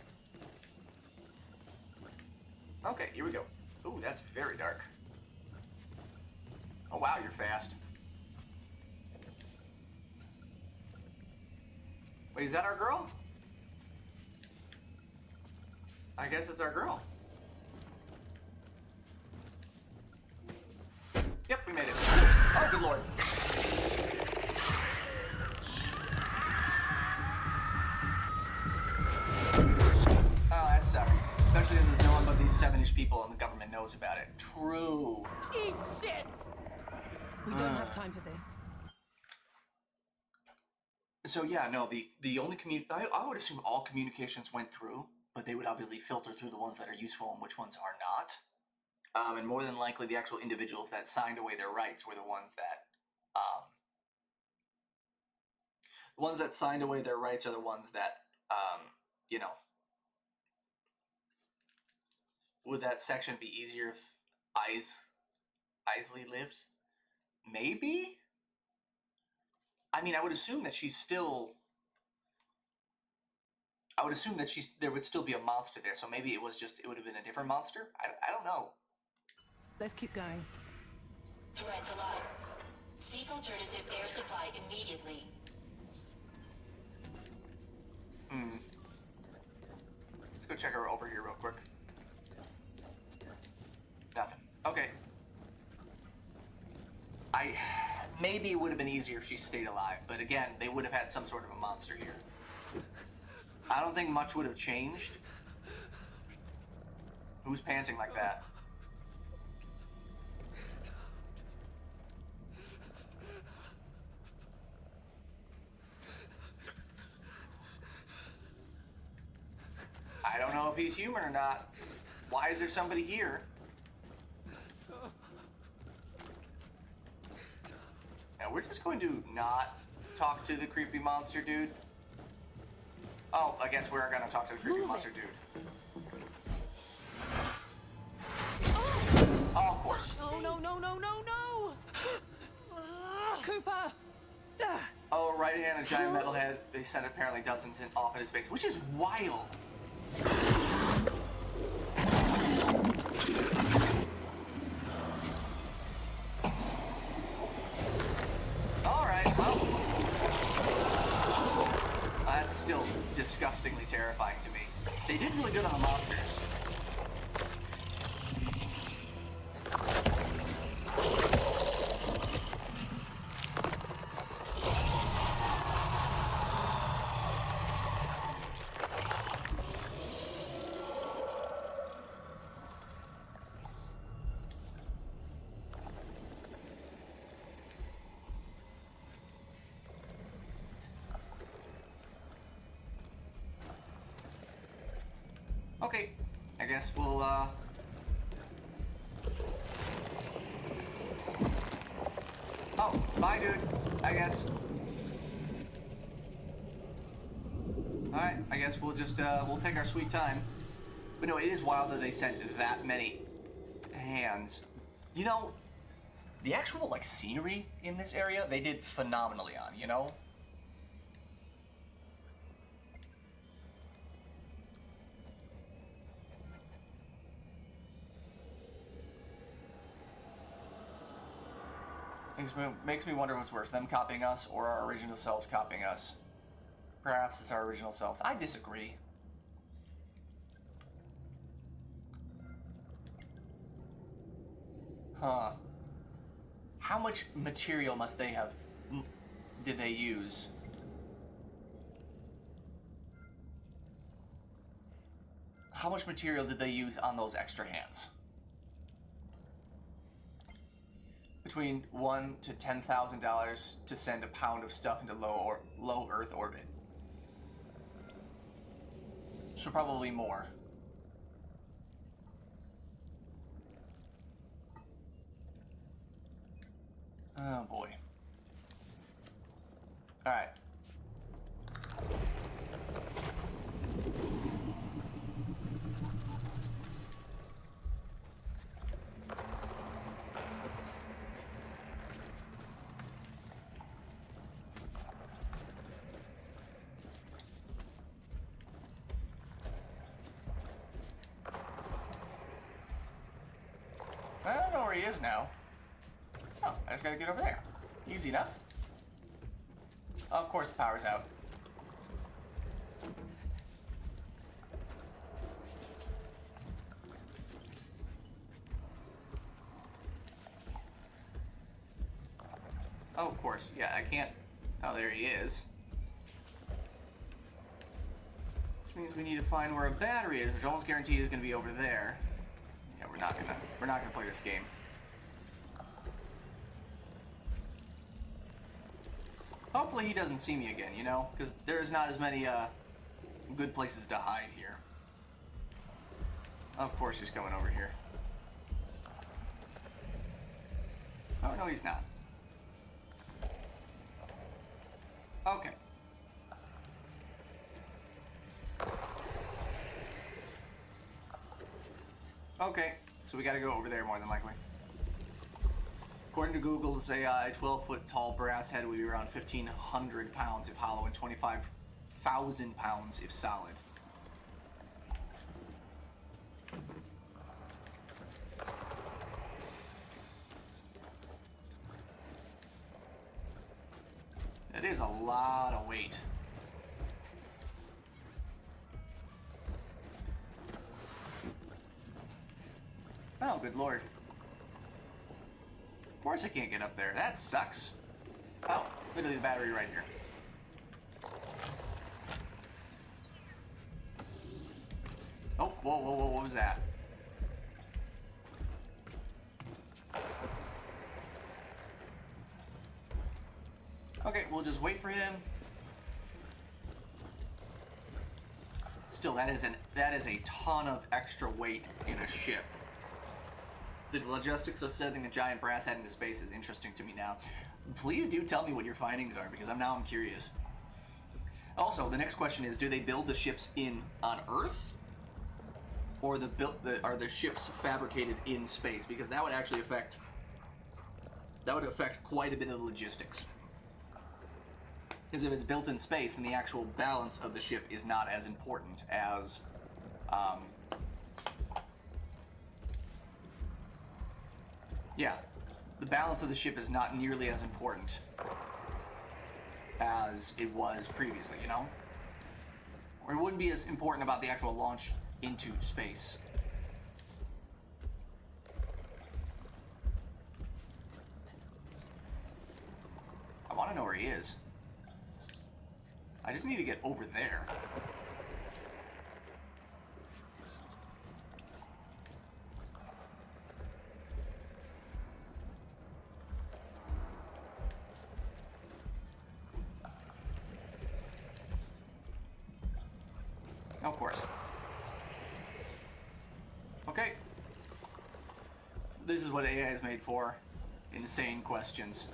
Okay, here we go. Ooh, that's very dark. Oh wow, you're fast. Wait, is that our girl? I guess it's our girl. Yep, we made it. Oh, good lord. Oh, that sucks. Especially if there's no one but these 7-ish people and the government knows about it. True. Eat shit! We don't have time for this. So yeah, no, the only I would assume all communications went through, but they would obviously filter through the ones that are useful and which ones are not. And more than likely, the actual individuals that signed away their rights were the ones that, signed away their rights are the ones that, you know. Would that section be easier if Isley lived? Maybe? I mean, I would assume that she's still... I would assume that there would still be a monster there, so maybe it would have been a different monster? I don't know. Let's keep going. Threats alive. Seek alternative air supply immediately. Let's go check her over here real quick. Nothing. Okay. Maybe it would have been easier if she stayed alive, but again, they would have had some sort of a monster here. I don't think much would have changed. Who's panting like that? I don't know if he's human or not. Why is there somebody here? Now, we're just going to not talk to the creepy monster dude. Oh, I guess we're gonna talk to the creepy monster dude. Oh, of course. Oh, no, no, no, no, no! Cooper! Oh, right hand, a giant metal head. They sent apparently dozens off into space, which is wild. Alright, well. That's still disgustingly terrifying to me. They did really good on the monsters. guess we'll, Oh, bye, dude. I guess. Alright, I guess we'll just, we'll take our sweet time. But no, it is wild that they sent that many hands. You know, the actual, like, scenery in this area, they did phenomenally on, you know? Makes me wonder what's worse, them copying us or our original selves copying us. Perhaps it's our original selves. I disagree. Huh. How much material must they have... did they use? How much material did they use on those extra hands? Between $1,000 to $10,000 to send a pound of stuff into low Earth orbit. So probably more. Oh boy. All right. I don't know where he is now. Oh, I just gotta get over there. Easy enough. Of course the power's out. Oh, of course. Yeah, I can't... Oh, there he is. Which means we need to find where a battery is, which almost guaranteed is gonna be over there. Yeah, we're not gonna play this game. Hopefully he doesn't see me again, you know? Because there's not as many, good places to hide here. Of course he's coming over here. Oh, no, he's not. Okay. Okay, so we gotta go over there more than likely. According to Google's AI, 12-foot tall brass head would be around 1,500 pounds if hollow and 25,000 pounds if solid. That is a lot of weight. Oh, good lord. Of course I can't get up there. That sucks. Oh, literally the battery right here. Oh, whoa, whoa, whoa, what was that? Okay, we'll just wait for him. Still, that is a ton of extra weight in a ship. The logistics of sending a giant brass head into space is interesting to me now. Please do tell me what your findings are, because I'm curious. Also, the next question is, do they build the ships on Earth? Or are the ships fabricated in space? Because that would actually affect quite a bit of the logistics. Because if it's built in space, then the actual balance of the ship is not as important as yeah, the balance of the ship is not nearly as important as it was previously, you know? Or it wouldn't be as important about the actual launch into space. I want to know where he is. I just need to get over there. Of course. Okay. This is what AI is made for. Insane questions.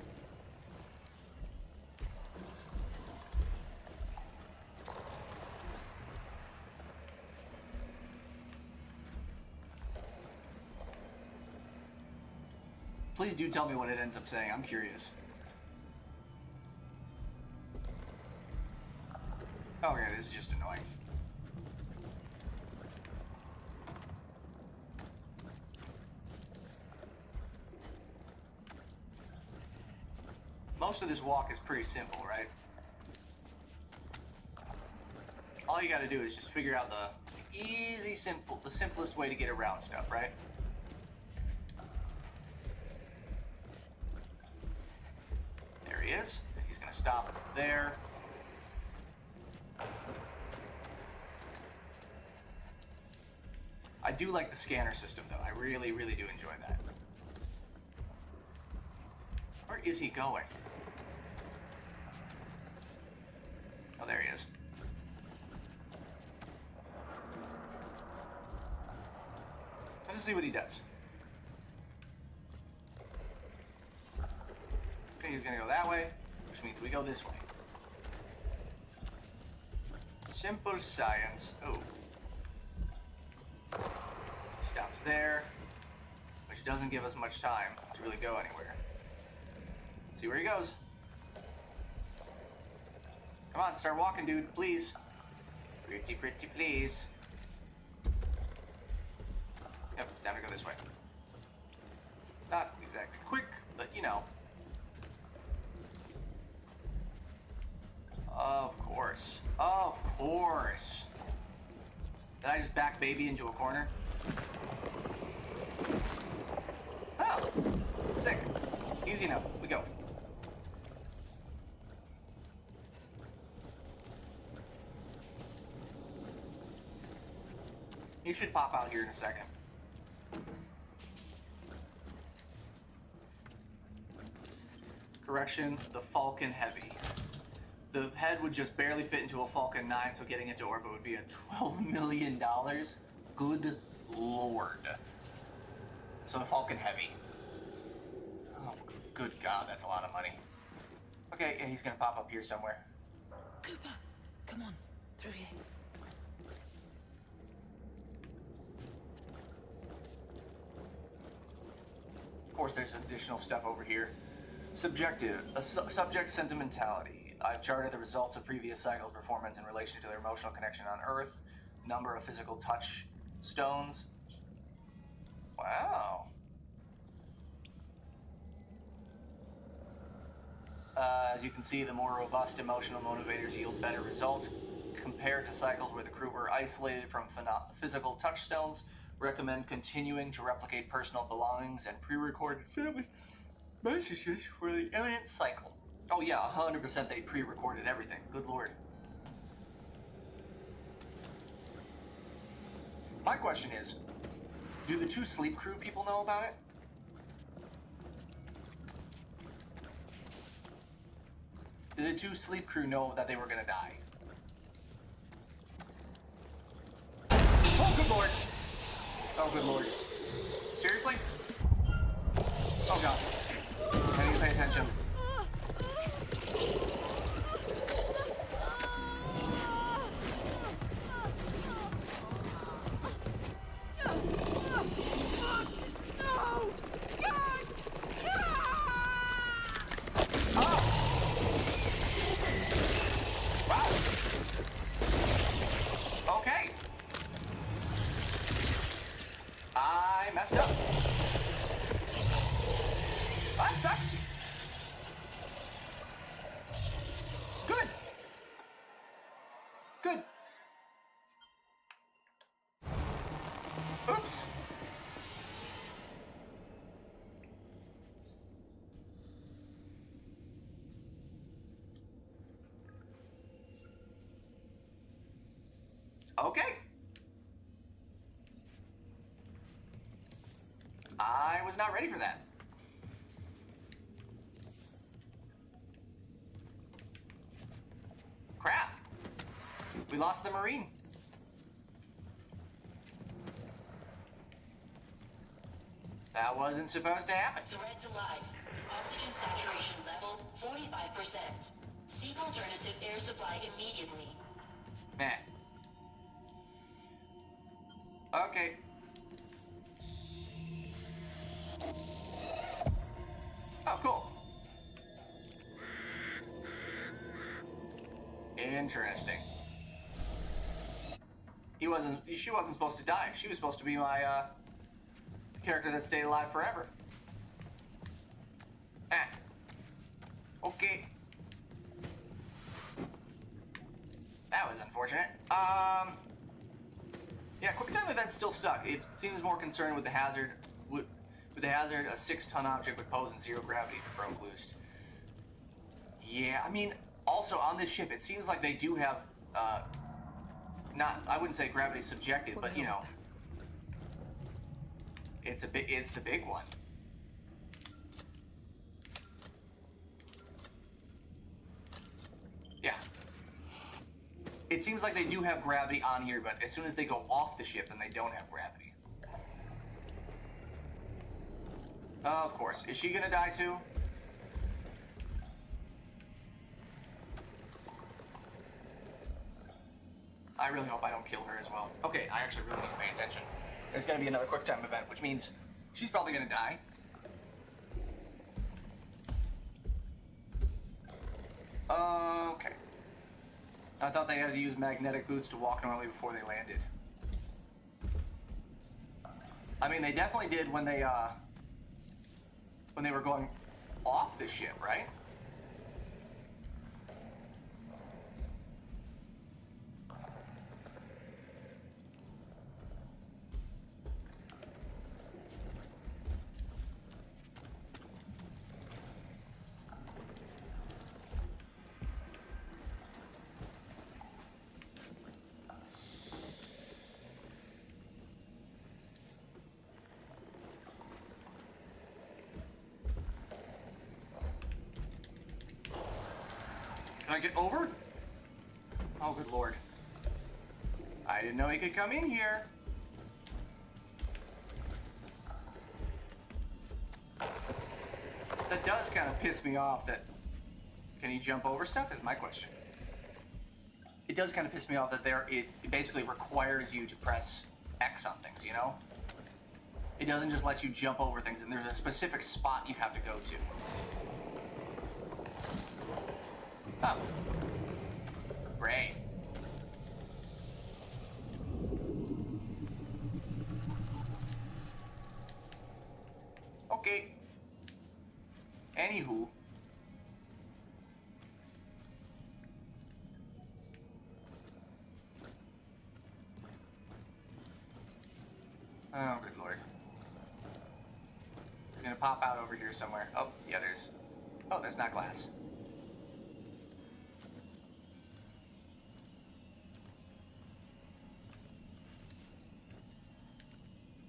Please do tell me what it ends up saying. I'm curious. Okay, this is just annoying. Most of this walk is pretty simple, right? All you gotta do is just figure out the simplest way to get around stuff, right? There he is. He's gonna stop there. I do like the scanner system, though. I really, really do enjoy that. Where is he going? Oh, there he is. Let's see what he does. Okay, he's gonna go that way, which means we go this way. Simple science. Oh. Stops there, which doesn't give us much time to really go anywhere. Let's see where he goes. Come on, start walking, dude, please. Pretty, pretty, please. Yep, time to go this way. Not exactly quick, but you know. Of course. Of course. Did I just back baby into a corner? Oh, sick. Easy enough. We go. You should pop out here in a second. Correction, the Falcon Heavy. The head would just barely fit into a Falcon 9, so getting into orbit would be a $12 million. Good lord. So the Falcon Heavy. Oh, good God, that's a lot of money. Okay, yeah, he's gonna pop up here somewhere. Cooper, come on, through here. Of course, there's additional stuff over here. Subjective, subject sentimentality. I've charted the results of previous cycles' performance in relation to their emotional connection on Earth, number of physical touch stones. Wow. As you can see, the more robust emotional motivators yield better results compared to cycles where the crew were isolated from physical touchstones. Recommend continuing to replicate personal belongings and pre-recorded family messages for the imminent cycle. Oh yeah, 100% they pre-recorded everything. Good lord. My question is, do the 2 sleep crew people know about it? Did the 2 sleep crew know that they were gonna die? Oh, good lord! Oh, good lord. Seriously? Oh god. I need to pay attention. Okay. I messed up. That sucks. Good. Good. Oops. Okay. I was not ready for that. Crap. We lost the Marine. That wasn't supposed to happen. Threat alive. Oxygen saturation level 45%. Seek alternative air supply immediately. Nah. Okay. Oh, cool. Interesting. She wasn't supposed to die. She was supposed to be my, character that stayed alive forever. Ah. Okay. That was unfortunate. Yeah, QuickTime events still stuck. It seems more concerned with the hazard. With the hazard, a 6-ton object would pose in 0 gravity if it broke loose. Yeah, I mean, also on this ship, it seems like they do have, I wouldn't say gravity subjective, but you know, it's the big one. Yeah. It seems like they do have gravity on here, but as soon as they go off the ship, then they don't have gravity. Of course. Is she gonna die too? I really hope I don't kill her as well. Okay, I actually really need to pay attention. There's gonna be another QuickTime event, which means she's probably gonna die. Okay. I thought they had to use magnetic boots to walk normally before they landed. I mean, they definitely did when they were going off the ship, right? Can I get over? Oh, good lord. I didn't know he could come in here. That does kind of piss me off that... Can he jump over stuff is my question. It does kind of piss me off that it basically requires you to press X on things, you know? It doesn't just let you jump over things, and there's a specific spot you have to go to. Oh. Great. Okay. Anywho. Oh, good lord. It's gonna pop out over here somewhere. Oh, yeah, there's... Oh, there's not glass.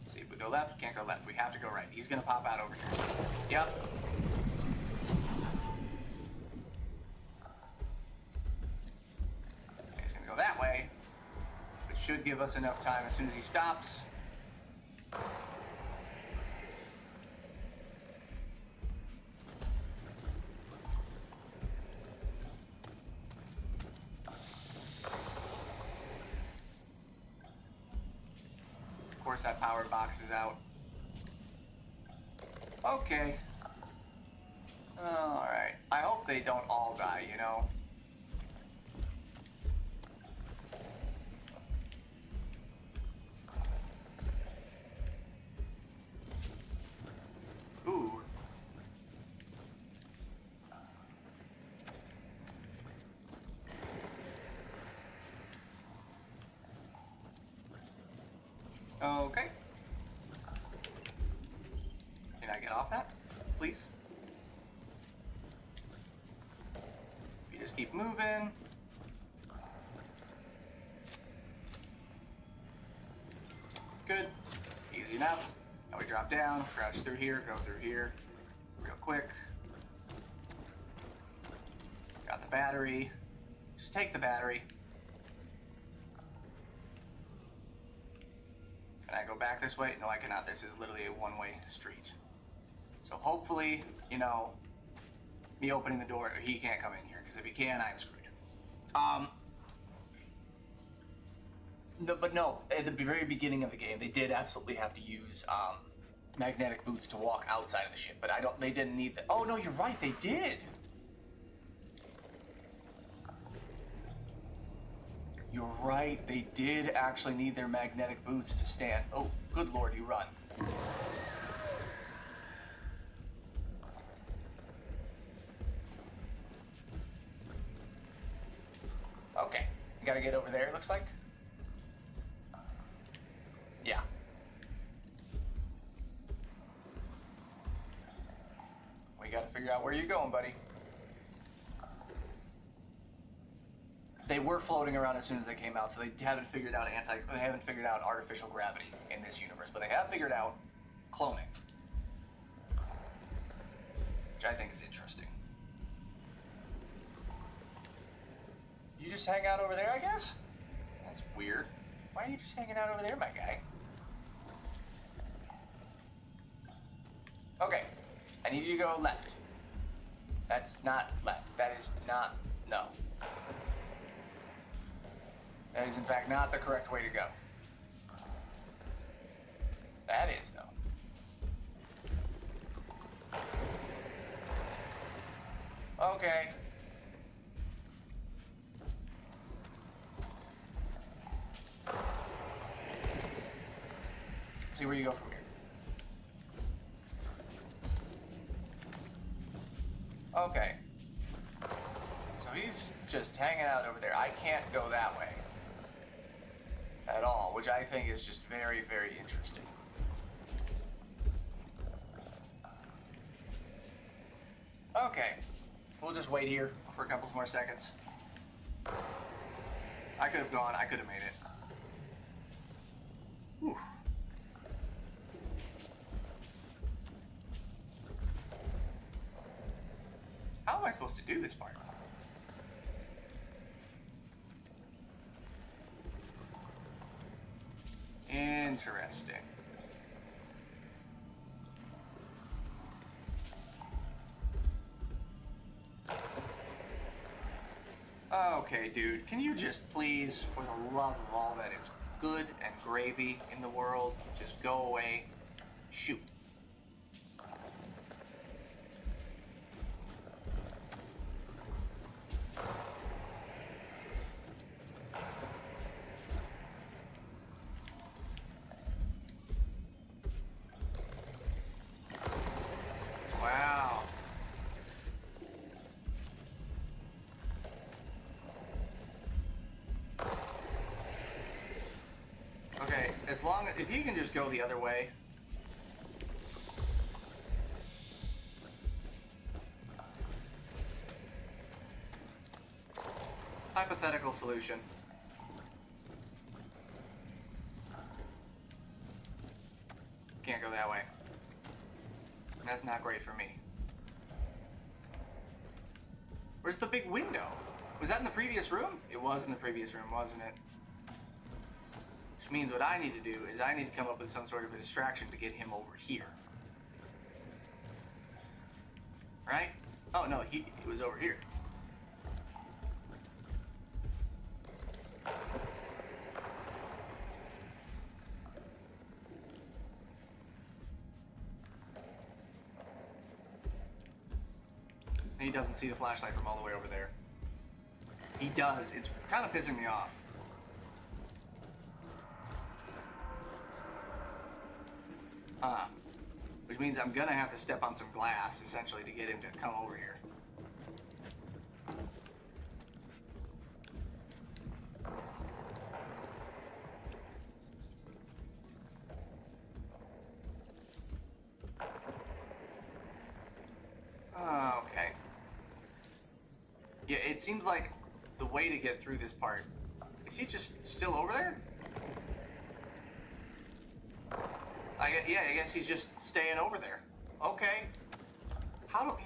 See if we go left, can't go left. We have to go right. He's gonna pop out over here somewhere. Yep. He's gonna go that way. Which should give us enough time as soon as he stops. Of course, that power box is out. Okay. Alright. I hope they don't all die, you know? Ooh. Okay. Can I get off that, please? You just keep moving. Good. Easy enough. Now we drop down, crouch through here, go through here real quick. Got the battery. Just take the battery. Can Can I go back this way? No, I cannot. This is literally a one-way street. So hopefully, you know, me opening the door, he can't come in here, because if he can, I'm screwed. No, but no, at the very beginning of the game, they did absolutely have to use magnetic boots to walk outside of the ship, but they didn't need that. Oh no, you're right, they did. You're right, they did actually need their magnetic boots to stand. Oh, good lord, you run. Okay, you gotta get over there, it looks like. Yeah. We gotta figure out where you're going, buddy. They were floating around as soon as they came out, so they haven't figured out artificial gravity in this universe, but they have figured out cloning, which I think is interesting. You just hang out over there, I guess? That's weird. Why are you just hanging out over there, my guy? Okay, I need you to go left. That's not left. That is not, no. That is in fact not the correct way to go. That is, though. Okay. Let's see where you go from here. Okay. So he's just hanging out over there. I can't go that way at all, which I think is just very, very interesting. Okay. We'll just wait here for a couple more seconds. I could have gone. I could have made it. Whew. How am I supposed to do this part? Interesting. Okay, dude, can you just please, for the love of all that is good and gravy in the world, just go away? Shoot. Wow. Okay, if you can just go the other way. Hypothetical solution. Can't go that way. That's not great for me. Where's the big window? Was that in the previous room? It was in the previous room, wasn't it? Which means what I need to do is I need to come up with some sort of a distraction to get him over here. Right? Oh no, he was over here. He doesn't see the flashlight from all the way over there. He does. It's kind of pissing me off. Which means I'm gonna have to step on some glass, essentially, to get him to come over here. Okay. Yeah, it seems like the way to get through this part... Is he just still over there? Yeah, I guess he's just staying over there. Okay. How do...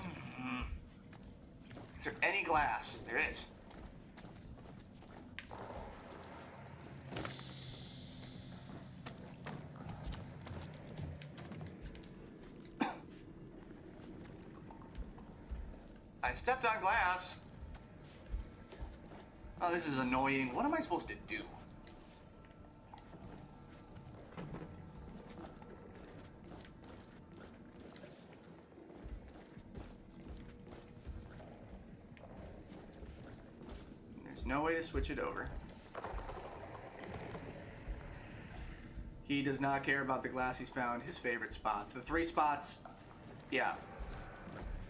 Is there any glass? There is. I stepped on glass. Oh, this is annoying. What am I supposed to do? There's no way to switch it over. He does not care about the glass. He's found his favorite spots. The 3 spots, yeah.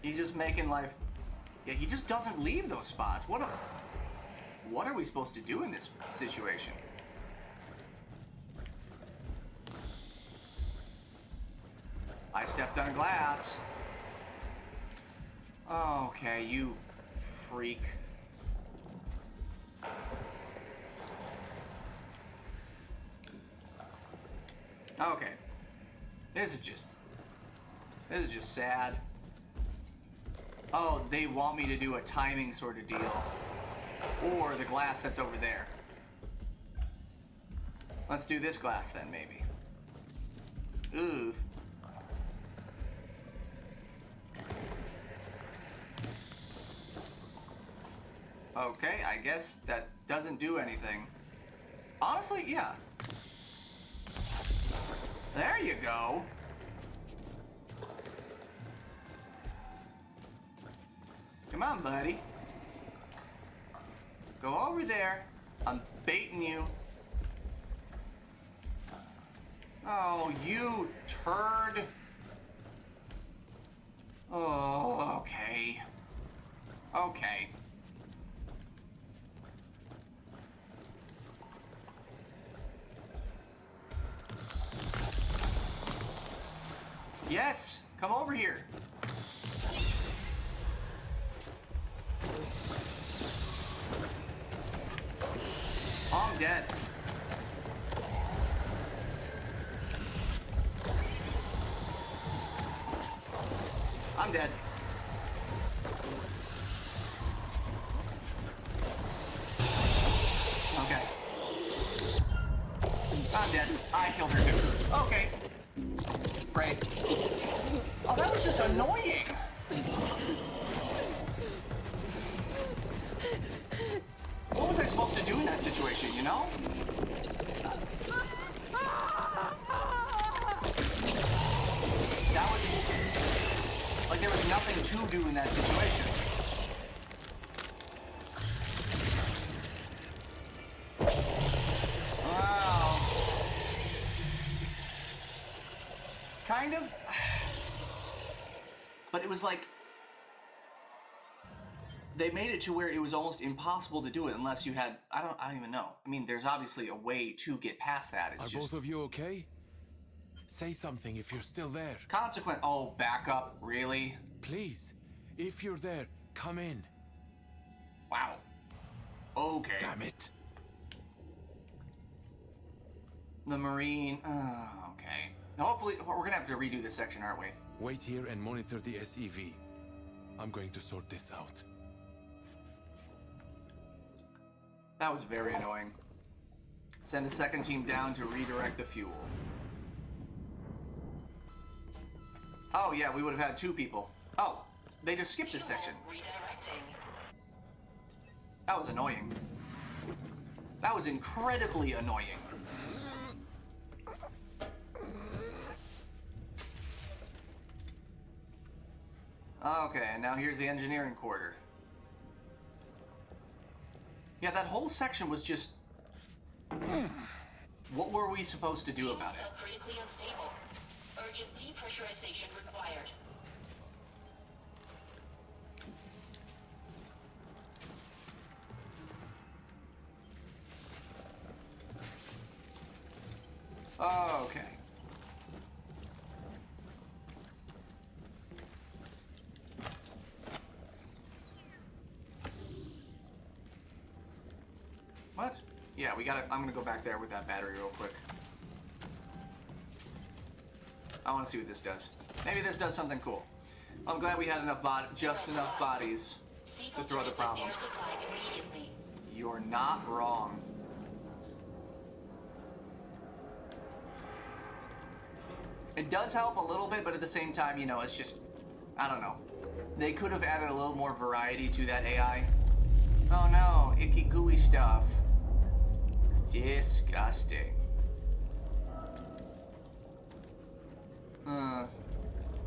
He's just making life... Yeah, he just doesn't leave those spots. What are we supposed to do in this situation? I stepped on glass. Okay, you freak. Okay. This is just sad. Oh, they want me to do a timing sort of deal. Or the glass that's over there. Let's do this glass then, maybe. Ooh. Okay, I guess that doesn't do anything. Honestly, yeah. There you go. Come on, buddy. Go over there. I'm baiting you. Oh, you turd. Oh, okay. Okay. Yes, come over here. Oh, I'm dead. I'm dead. Okay. I'm dead. I killed her too. Okay. Great. Oh, that was just annoying. What was I supposed to do in that situation, you know? That was... like, there was nothing to do in that situation. Wow. Kind of. But it was like... they made it to where it was almost impossible to do it unless you had... I don't even know. I mean, there's obviously a way to get past that. It's Are just... both of you okay? Say something if you're still there. Consequent... Oh, back up? Really? Please. If you're there, come in. Wow. Okay. Damn it. The Marine... okay. Hopefully, we're gonna have to redo this section, aren't we? Wait here and monitor the SEV. I'm going to sort this out. That was very annoying. Send a second team down to redirect the fuel. Oh, yeah, we would have had 2 people. Oh, they just skipped this section. That was annoying. That was incredibly annoying. Okay, and now here's the engineering quarter. Yeah, that whole section was just... what were we supposed to do about it? Critically unstable. Urgent depressurization required. Okay. What? Yeah, we gotta... I'm gonna go back there with that battery real quick. I want to see what this does. Maybe this does something cool. I'm glad we had enough just enough bodies to throw the problem. You're not wrong. It does help a little bit, but at the same time, you know, it's just... I don't know. They could have added a little more variety to that AI. Oh no, icky gooey stuff. Disgusting.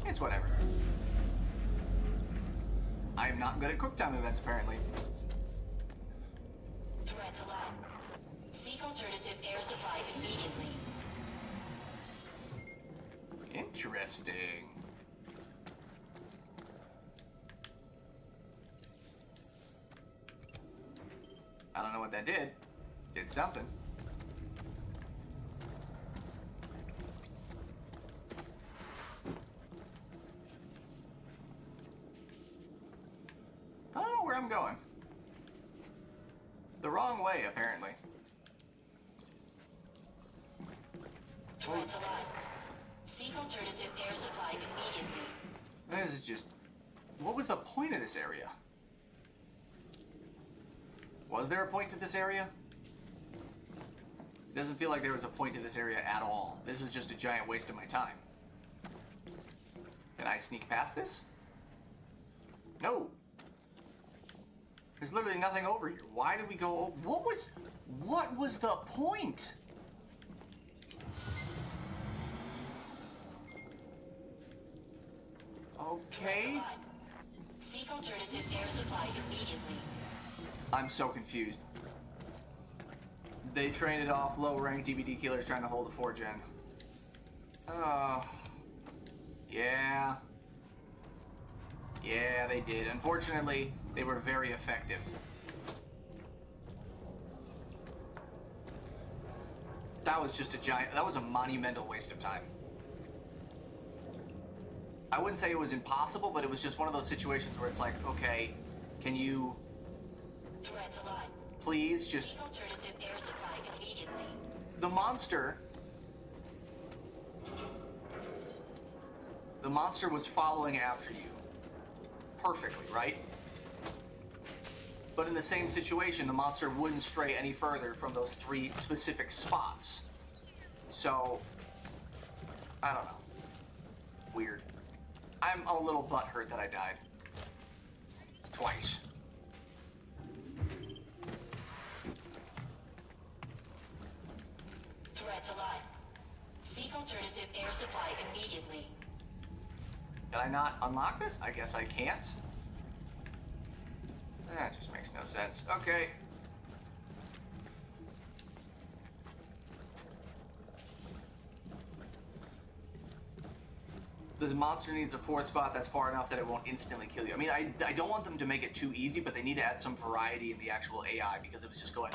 It's whatever. I am not good at QuickTime events, apparently. Threat alarm. Seek alternative air supply immediately. Interesting. I don't know what that did. Did something. I don't know where I'm going. The wrong way, apparently. Threat alarm. Seek alternative air supply immediately. This is just... What was the point of this area? Was there a point to this area? It doesn't feel like there was a point to this area at all. This was just a giant waste of my time. Can I sneak past this? No. There's literally nothing over here. Why did we go... What was the point? Okay. Seek alternative air supply immediately. I'm so confused. They traded off low-ranked DVD killers trying to hold a 4-gen. Yeah. Yeah, they did. Unfortunately, they were very effective. That was just that was a monumental waste of time. I wouldn't say it was impossible, but it was just one of those situations where it's like, okay, can you... Please just... Alternative air supply immediately. The monster was following after you. Perfectly, right? But in the same situation, the monster wouldn't stray any further from those 3 specific spots. So, I don't know. Weird. I'm a little butthurt that I died. Twice. Threats alive. Seek alternative air supply immediately. Can I not unlock this? I guess I can't. That just makes no sense. Okay. The monster needs a 4th spot that's far enough that it won't instantly kill you. I mean, I don't want them to make it too easy, but they need to add some variety in the actual AI because it was just going...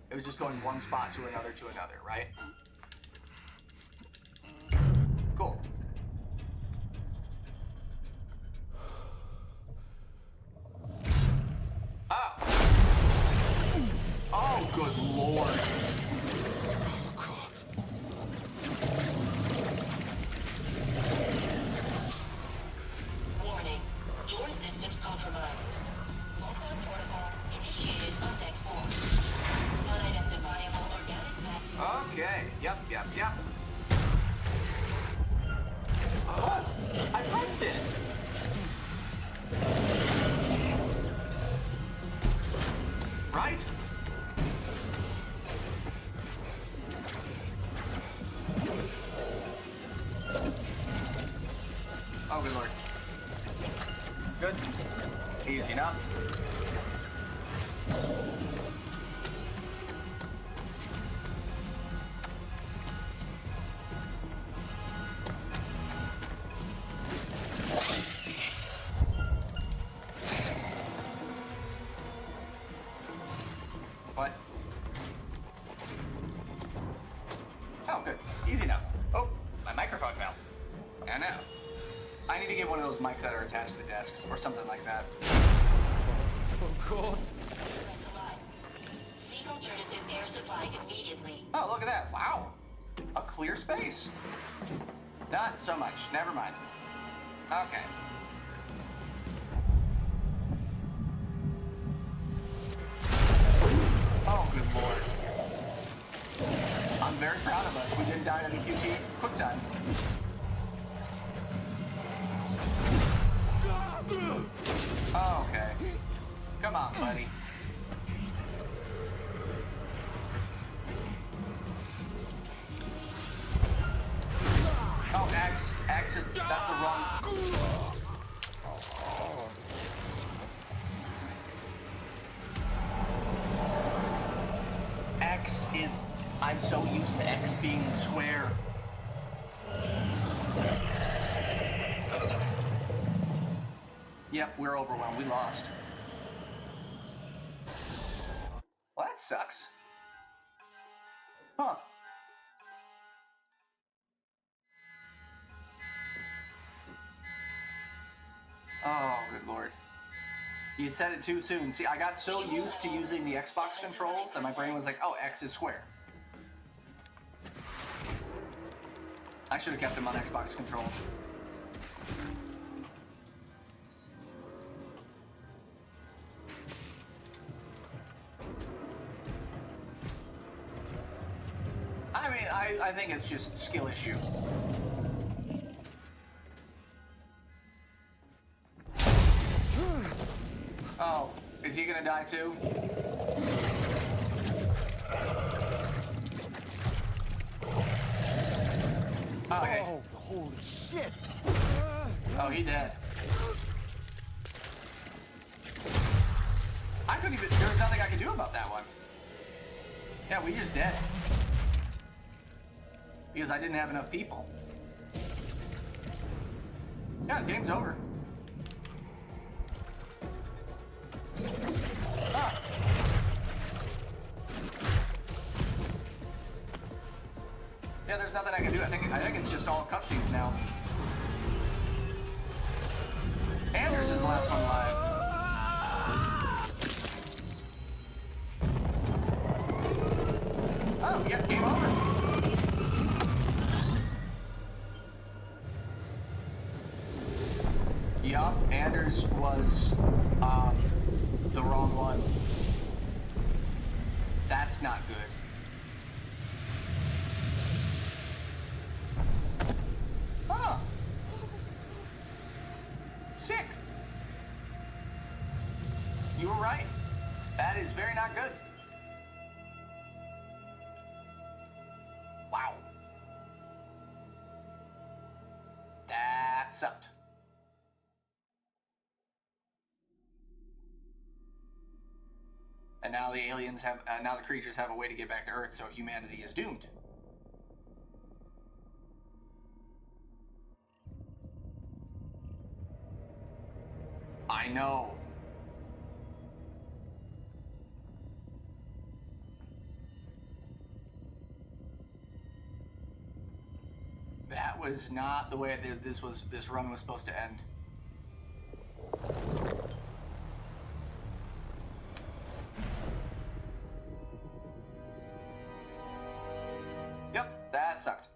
It was just going one spot to another, right? Cool. Oh! Oh, good lord. Warning. Your system's compromised. Lockdown protocol initiated on deck 4. Unidentifiable organic matter. Okay. Yep. Oh! I pressed it! Right? Oh, good lord. Good. Easy enough. What? Oh, good. Easy enough. Oh, my microphone fell. I know. I need to get one of those mics that are attached to the desks or something like that. Oh, God. Seek alternative air supply immediately. Oh, look at that. Wow. A clear space. Not so much. Never mind. Okay. Oh, good lord. I'm very proud of us. We didn't die in the QT quick time. buddy. Oh, X. X is... That's the wrong... X is... I'm so used to X being square. Yep, we're overwhelmed. We lost. Well, that sucks. Huh. Oh, good lord. You said it too soon. See, I got so used to using the Xbox controls that my brain was like, oh, X is square. I should have kept them on Xbox controls. I mean, I think it's just a skill issue. Oh, is he gonna die too? Oh, okay. Oh, holy shit! Oh, he dead. I couldn't even, there was nothing I could do about that one. Yeah, we just dead. Because I didn't have enough people. Yeah, game's over. Ah. Yeah, there's nothing I can do. I think it's just all cutscenes now. Anders is the last one live. Oh, yeah, game over. Yup, Anders was the wrong one. That's not good. Huh. Sick. You were right. That is very not good. Wow. That sucked. And now the aliens have, now the creatures have a way to get back to Earth, so humanity is doomed. I know. That was not the way that this run was supposed to end. Yep, that sucked.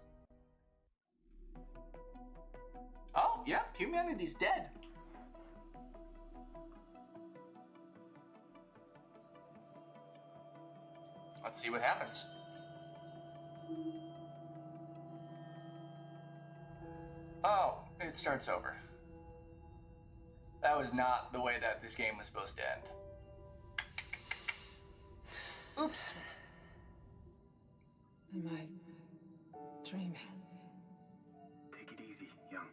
Oh, yeah, humanity's dead. Let's see what happens. Oh, it starts over. That was not the way that this game was supposed to end. Oops. Am I dreaming? Take it easy, young.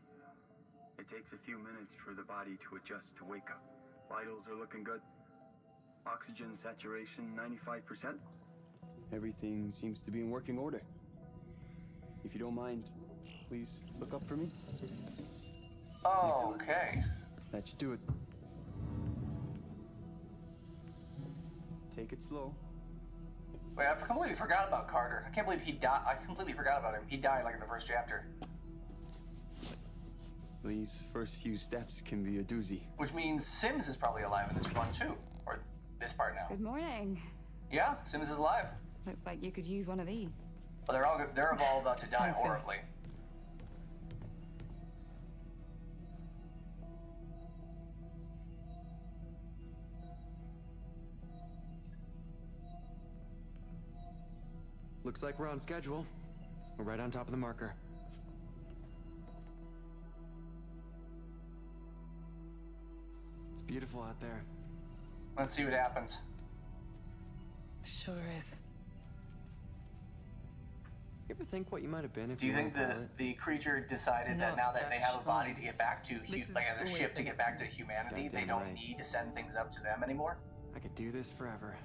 It takes a few minutes for the body to adjust to wake up. Vitals are looking good. Oxygen saturation 95%. Everything seems to be in working order. If you don't mind, please look up for me. Oh, excellent. Okay. That should do it. Take it slow. Wait, I completely forgot about Carter. I can't believe he died. I completely forgot about him. He died like in the first chapter. These first few steps can be a doozy. Which means Sims is probably alive in this run too. Or this part now. Good morning. Yeah, Sims is alive. Looks like you could use one of these. But they're all about to die horribly. Looks like we're on schedule. We're right on top of the marker. It's beautiful out there. Let's see what happens. Sure is. You ever think what you might have been if Do you think weren't a pilot? the creature decided that Not now that they have a body to chance. get back to, This like has a always ship to been get back to humanity, they Goddamn don't right. need to send things up to them anymore? I could do this forever.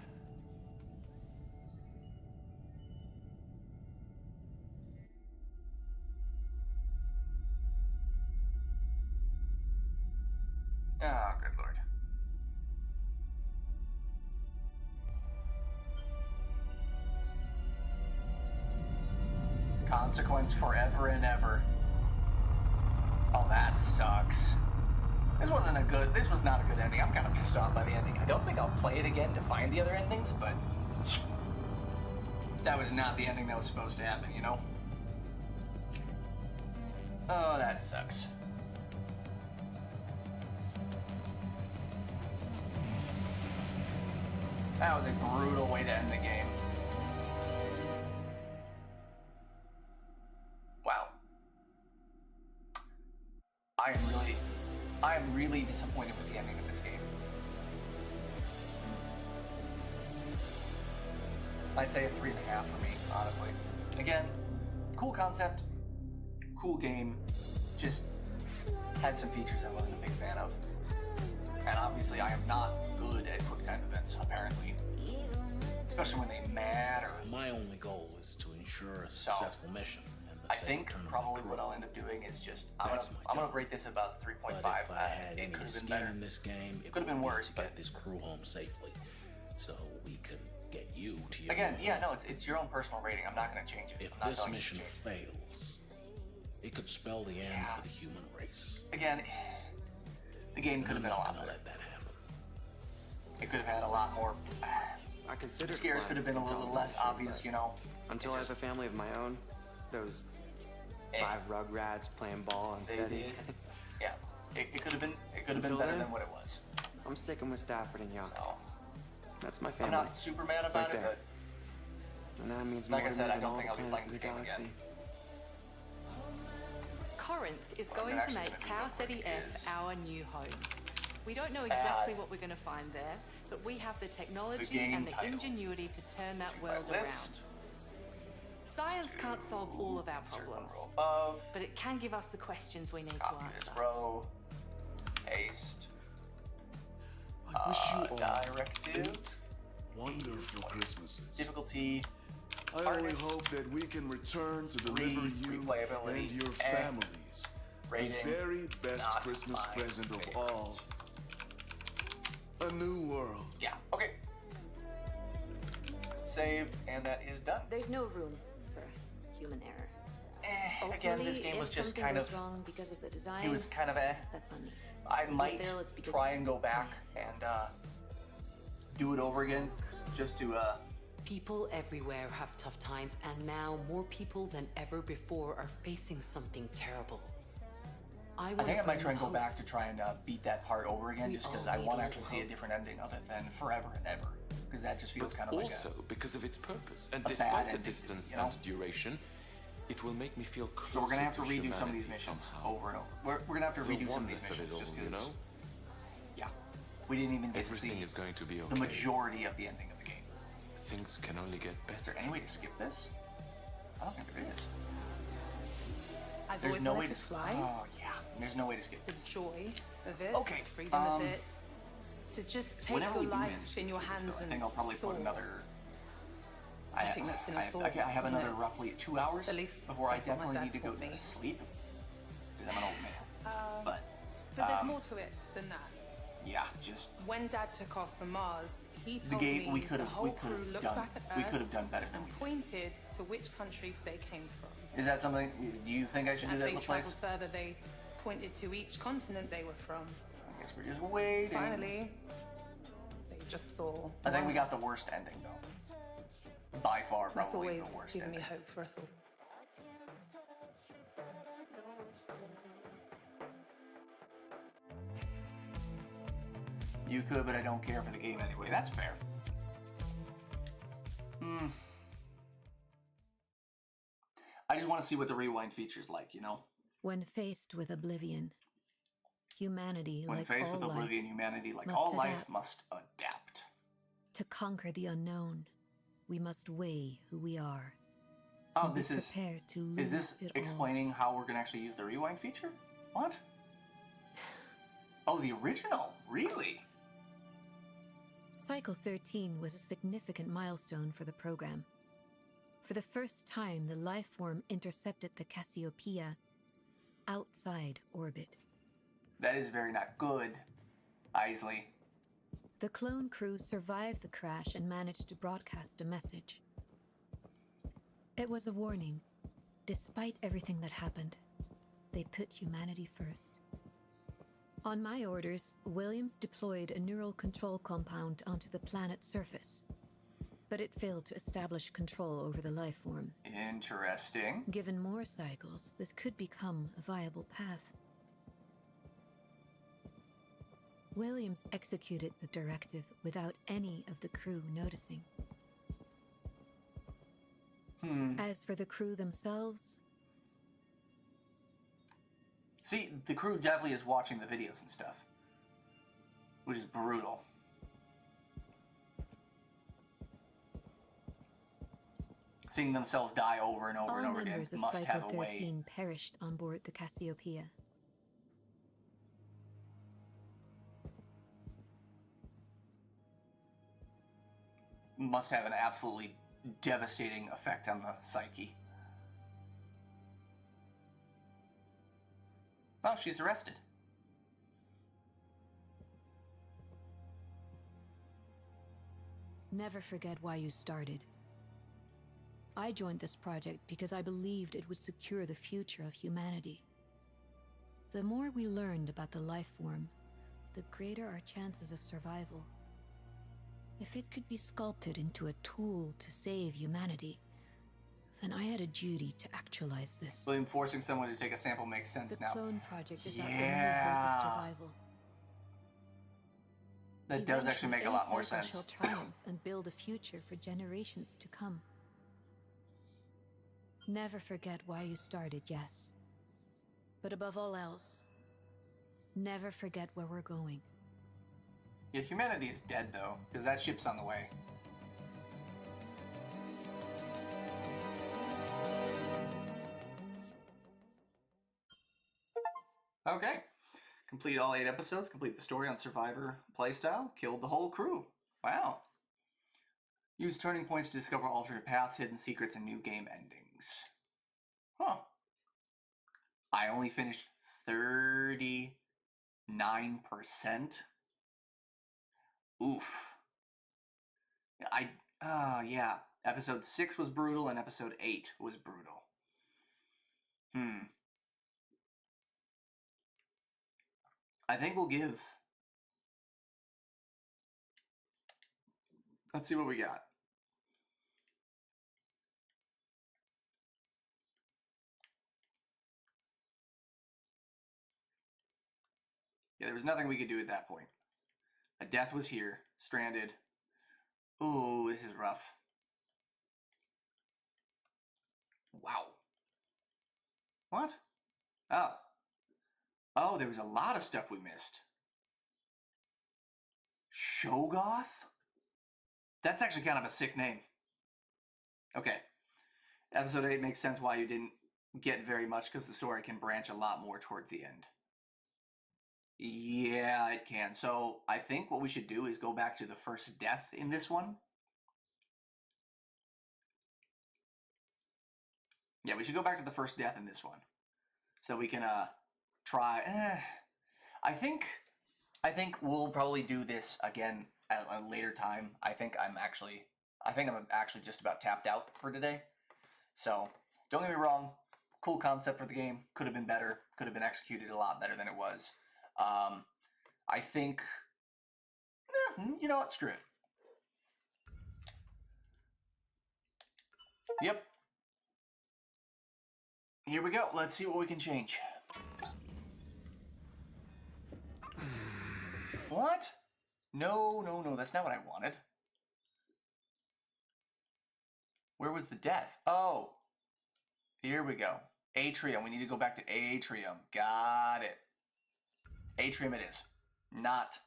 Oh, good lord. Consequence forever and ever. Oh, that sucks. This was not a good ending. I'm kind of pissed off by the ending. I don't think I'll play it again to find the other endings, but that was not the ending that was supposed to happen, you know? Oh, that sucks. That was a brutal way to end the game. Wow. I am really disappointed with the ending of this game. I'd say a 3.5 for me, honestly. Again, cool concept, cool game, just had some features I wasn't a big fan of. And obviously I am not good at quick time events, apparently. Especially when they matter. My only goal is to ensure a successful mission. I think probably what I'll end up doing is just I'm gonna rate this about 3.5. But if I had It any could have been skin better. in this game, it Could have been would be worse, to but get this crew home safely, so we can get you to your again, new yeah, home. no, it's your own personal rating. I'm not gonna change it. If I'm not this telling you to mission change it. fails, it could spell the end for the human race. Again, the game could have been a lot better. Let that happen. It could have had a lot more. I considered Scares could have been a little less obvious, you know. Until I have a family of my own, those 5 rugrats playing ball on They steady. did. Yeah, it could have been. It could have been Until better then, than what it was. I'm sticking with Stafford and Young. So, That's my I'm family. not super mad about Right it, there. but And that means like more I to said, me I than don't all think the I'll be planets playing in this the game galaxy. again. Corinth is What I'm going to actually make gonna do Tau real City quick F is our new home. We don't know exactly what we're going to find there, but we have the technology game and the title ingenuity to turn that my world around. list. Science can't solve all of our problems, Above. but it can give us the questions we need Copy to this answer. row. Paste. I wish you all Directive. wonderful Christmases. Difficulty. I only hardness, hope that we can return to deliver you replayability, and your and families rating, the very best not Christmas my present of favorite. all. A new world. Yeah, okay. Saved, and that is done. There's no room for human error. Again, this Ultimately, game was if just something kind goes of. wrong because of the design, It was kind of a. that's on me. I If we might fail, it's because try and go back and do it over again, just to People everywhere have tough times, and now more people than ever before are facing something terrible. I I think I might try and go hope. back to try and beat that part over again, We just because all I need want a to little actually see a hope. different ending other than forever and ever, because that just feels But kind of like also because of its purpose, and a bad despite the ending, distance you know? and duration, it will make me feel closer So we're gonna have to to redo some of these humanity missions somehow. over and over. We're gonna have to The redo some of these oneness of it missions just all, you because. know? Yeah, we didn't even get to Everything see is going to be okay. the majority of the ending of the game. Things can only get Is better. there any way to skip this? I don't think there is. I've There's always no way wanted to to fly. Oh yeah, there's no way to skip The this. joy of it, Okay, the freedom of um, it. To just take Whenever your we do life manage in your to do this, hands though, I and think I'll probably soar. put another. I think that's in a soul, I have isn't another it? roughly 2 hours At least before I that's what my definitely dad need to go told me. to sleep because I'm an old man. But there's um, more to it than that. yeah, just When Dad took off for Mars, he the told game me we could the have whole crew looked done. back at We Earth could have done better than and we did. pointed to which countries they came from. Is that something? Do you think I should do As that they in the place? traveled further, they pointed to each continent they were from. I guess we're just waiting. Finally, they just saw. I think we one. got the worst ending though. By far, That's probably always the worst given me ending. hope for us all. You could, but I don't care for the game anyway. That's fair. I just want to see what the rewind feature's like, you know? When faced with oblivion, humanity, When like faced all with life, oblivion, humanity, like must all life, adapt. must adapt. To conquer the unknown, we must weigh who we are. Oh, and be this is... prepared to Is lose this it explaining how we're going to actually use the rewind feature? What? Oh, the original? Really? Cycle 13 was a significant milestone for the program. For the first time, the life form intercepted the Cassiopeia outside orbit. That is very not good, Isley. The clone crew survived the crash and managed to broadcast a message. It was a warning. Despite everything that happened, they put humanity first. On my orders, Williams deployed a neural control compound onto the planet's surface, but it failed to establish control over the life form. Interesting. Given more cycles, this could become a viable path. Williams executed the directive without any of the crew noticing. As for the crew themselves... See, the crew definitely is watching the videos and stuff, which is brutal. Seeing themselves die over and over and over again All must members of have Cycle a way. 13 perished on board the Cassiopeia. Must have an absolutely devastating effect on the psyche. Well, she's arrested. Never forget why you started. I joined this project because I believed it would secure the future of humanity. The more we learned about the life form, the greater our chances of survival. If it could be sculpted into a tool to save humanity, then I had a duty to actualize this. William, forcing someone to take a sample makes sense now. The clone project is our only hope of survival. That does actually make a lot more sense. Shall triumph and build a future for generations to come. Never forget why you started, yes. But above all else, never forget where we're going. Yeah, humanity is dead though, because that ship's on the way. Okay. Complete all 8 episodes, complete the story on Survivor playstyle, killed the whole crew. Wow. Use turning points to discover alternate paths, hidden secrets, and new game endings. Huh. I only finished 39%. Oof. Yeah. Episode 6 was brutal and episode 8 was brutal. I think we'll give... Let's see what we got. Yeah, there was nothing we could do at that point. A death was here, stranded. Ooh, this is rough. Wow. What? Oh. Oh, there was a lot of stuff we missed. Shoggoth? That's actually kind of a sick name. Okay. Episode 8 makes sense why you didn't get very much, because the story can branch a lot more towards the end. Yeah, it can. So I think what we should do is go back to the first death in this one. Yeah, we should go back to the first death in this one. So we can try... I think we'll probably do this again at a later time. I think I'm actually just about tapped out for today. So don't get me wrong, cool concept for the game. Could have been better. Could have been executed a lot better than it was. I think, you know what? Screw it. Yep. Here we go. Let's see what we can change. What? No, that's not what I wanted. Where was the death? Oh. Here we go. Atrium. We need to go back to Atrium. Got it. Atrium it is. Not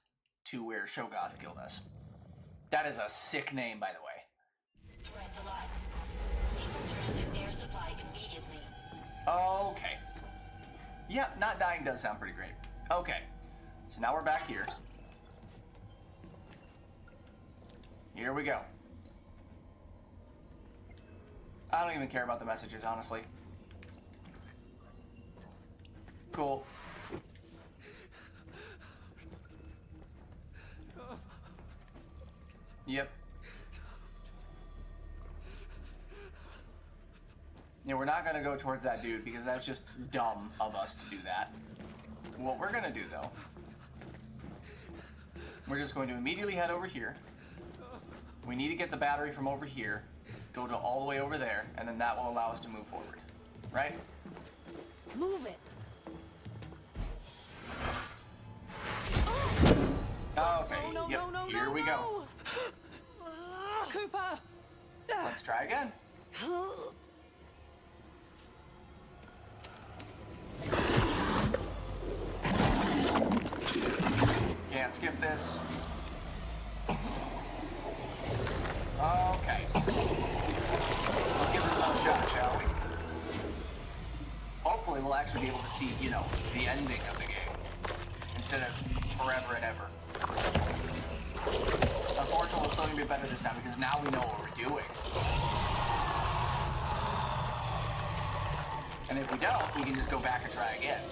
to where Shoggoth killed us. That is a sick name, by the way. Threats alive. Seek alternative air supply immediately. Okay. Yeah, not dying does sound pretty great. Okay. So now we're back here. Here we go. I don't even care about the messages, honestly. Cool. Yep. Yeah, we're not gonna go towards that dude because that's just dumb of us to do that. What we're gonna do, though, we're just going to immediately head over here. We need to get the battery from over here, go to all the way over there, and then that will allow us to move forward. Right? Move it. Okay, No, yep, no, here we go. Cooper! Let's try again. Can't skip this. Okay. Let's give this another shot, shall we? Hopefully we'll actually be able to see, you know, the ending of the game. Instead of forever and ever. Unfortunately, it's still gonna be better this time because now we know what we're doing. And if we don't, we can just go back and try again.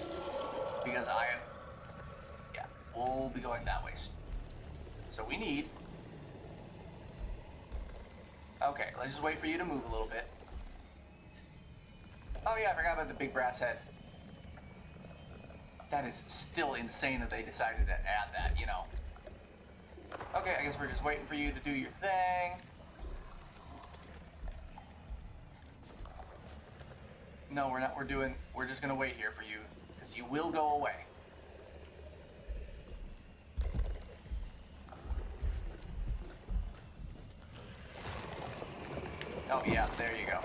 Because yeah, we'll be going that way. So we need... Okay, let's just wait for you to move a little bit. Oh yeah, I forgot about the big brass head. That is still insane that they decided to add that, you know. Okay, I guess we're just waiting for you to do your thing. No, we're not. We're just gonna wait here for you, because you will go away. Oh yeah, there you go.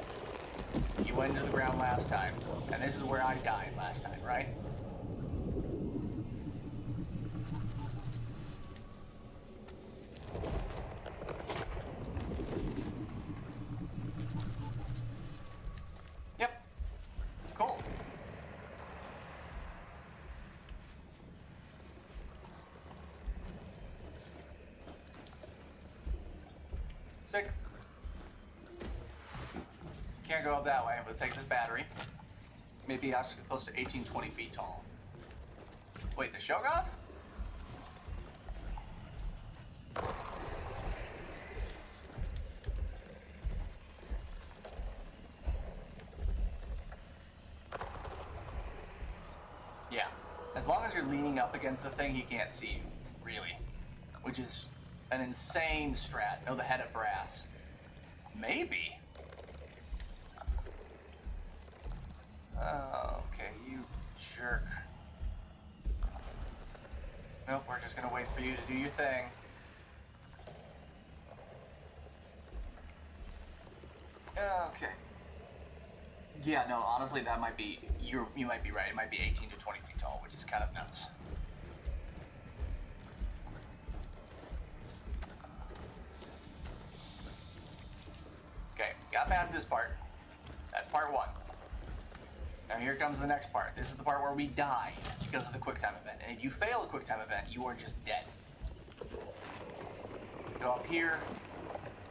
You went into the ground last time, and this is where I died last time, right? Yep. Cool. Sick. Can't go up that way, but take this battery. Maybe actually close to 18-20 feet tall. Wait, the Shoggoth? Yeah. As long as you're leaning up against the thing, he can't see you. Really. Which is an insane strat. No, the head of brass. Maybe. Okay, you jerk. Nope, we're just gonna wait for you to do your thing. Okay. Yeah, no, honestly, that might be, you might be right. It might be 18 to 20 feet tall, which is kind of nuts. Okay, got past this part. That's part one. Now here comes the next part. This is the part where we die because of the QuickTime event. And if you fail a QuickTime event, you are just dead. Go up here.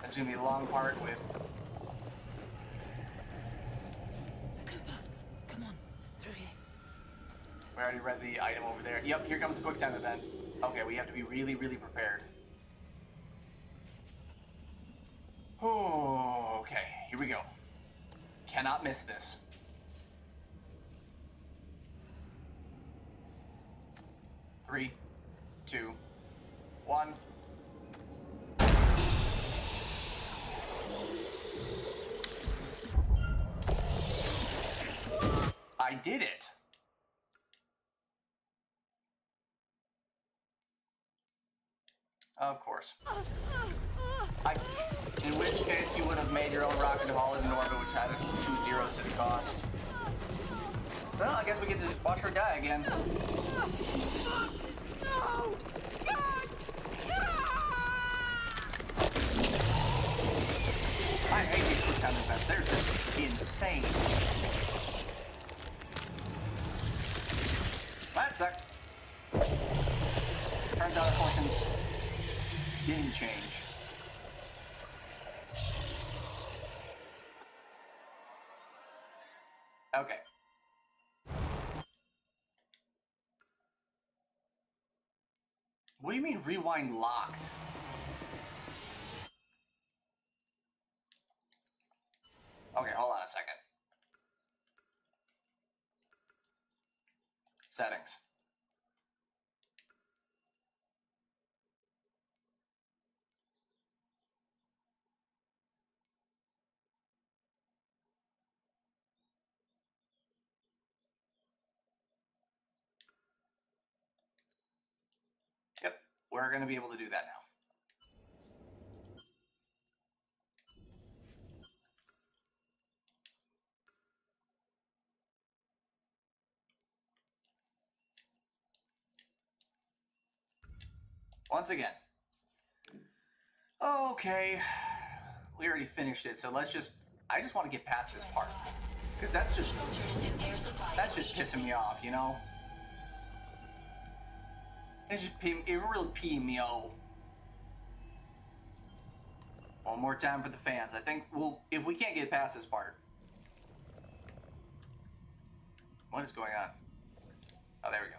That's gonna be a long part with... Cooper, come on, through here. We already read the item over there. Yep, here comes the QuickTime event. Okay, we have to be really, really prepared. Oh, okay, here we go. Cannot miss this. Three, 2, 1. I did it. Of course. In which case you would have made your own rocket haul in orbit, which had 2 zeros to the cost. Well, I guess we get to watch her die again. No! God! turns out our fortunes didn't change. Okay. What do you mean rewind locked? Okay, hold on a second. Settings. Yep, we're going to be able to do that now. Once again. Okay, we already finished it, so let's just, I just want to get past this part. Because that's just pissing me off, you know? It's just, it really peeing me off. One more time for the fans. I think we'll, if we can't get past this part. What is going on? Oh, there we go.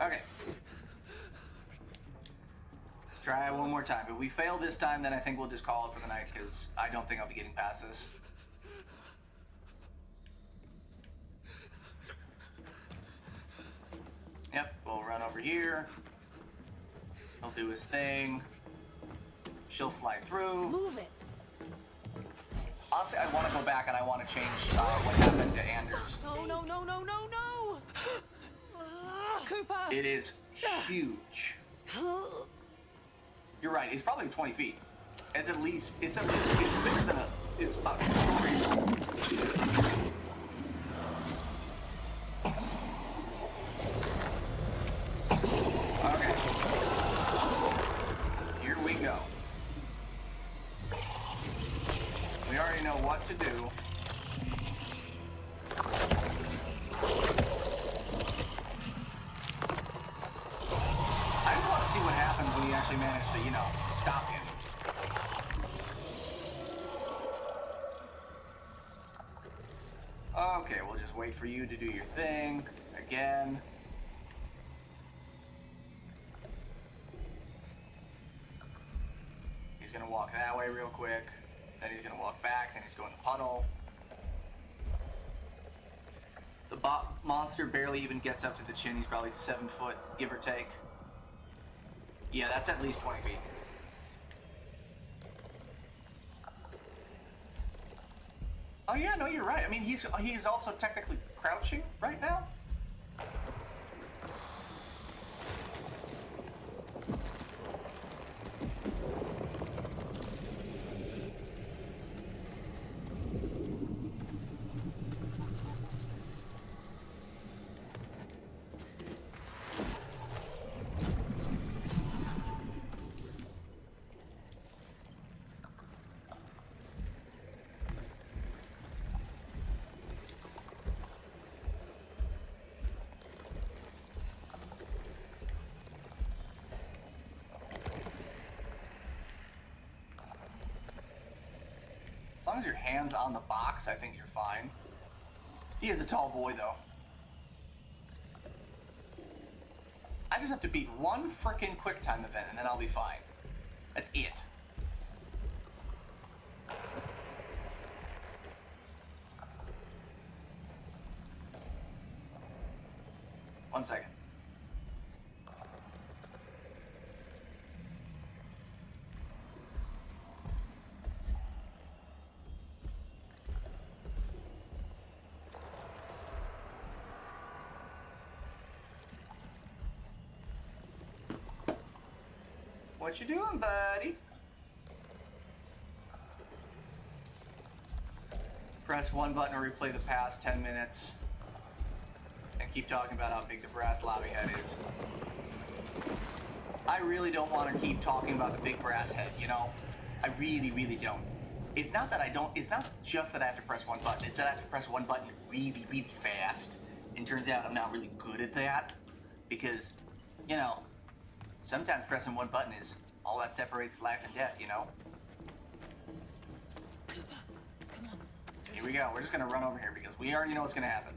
Okay. Let's try it one more time. If we fail this time, then I think we'll just call it for the night, because I don't think I'll be getting past this. Yep, we'll run over here. He'll do his thing. She'll slide through. Move it. Honestly, I want to go back and I want to change what happened to Anders. No, no, no, no, no, no! Cooper! It is huge. You're right, it's probably 20 feet. It's at least, it's bigger than it's about 2 stories. Okay. Here we go. We already know what to do. I just want to see what happens when you actually manage to, you know, stop him. Okay, we'll just wait for you to do your thing again. He's gonna walk that way real quick. Then he's gonna walk back. Then he's going to puddle. The monster barely even gets up to the chin. He's probably 7 foot, give or take. Yeah, that's at least 20 feet. Oh yeah, no, you're right. I mean, he's also technically crouching right now. As long as your hand's on the box, I think you're fine. He is a tall boy, though. I just have to beat one frickin' QuickTime event, and then I'll be fine. That's it. One second. What you doing, buddy? Press one button to replay the past 10 minutes. And keep talking about how big the brass lobby head is. I really don't want to keep talking about the big brass head, you know? I really, really don't. it's not that I don't, it's not just that I have to press one button, it's that I have to press one button really, really fast. And turns out I'm not really good at that because, you know, sometimes pressing one button is all that separates life and death, you know? Come on. Here we go. We're just gonna run over here because we already know what's gonna happen.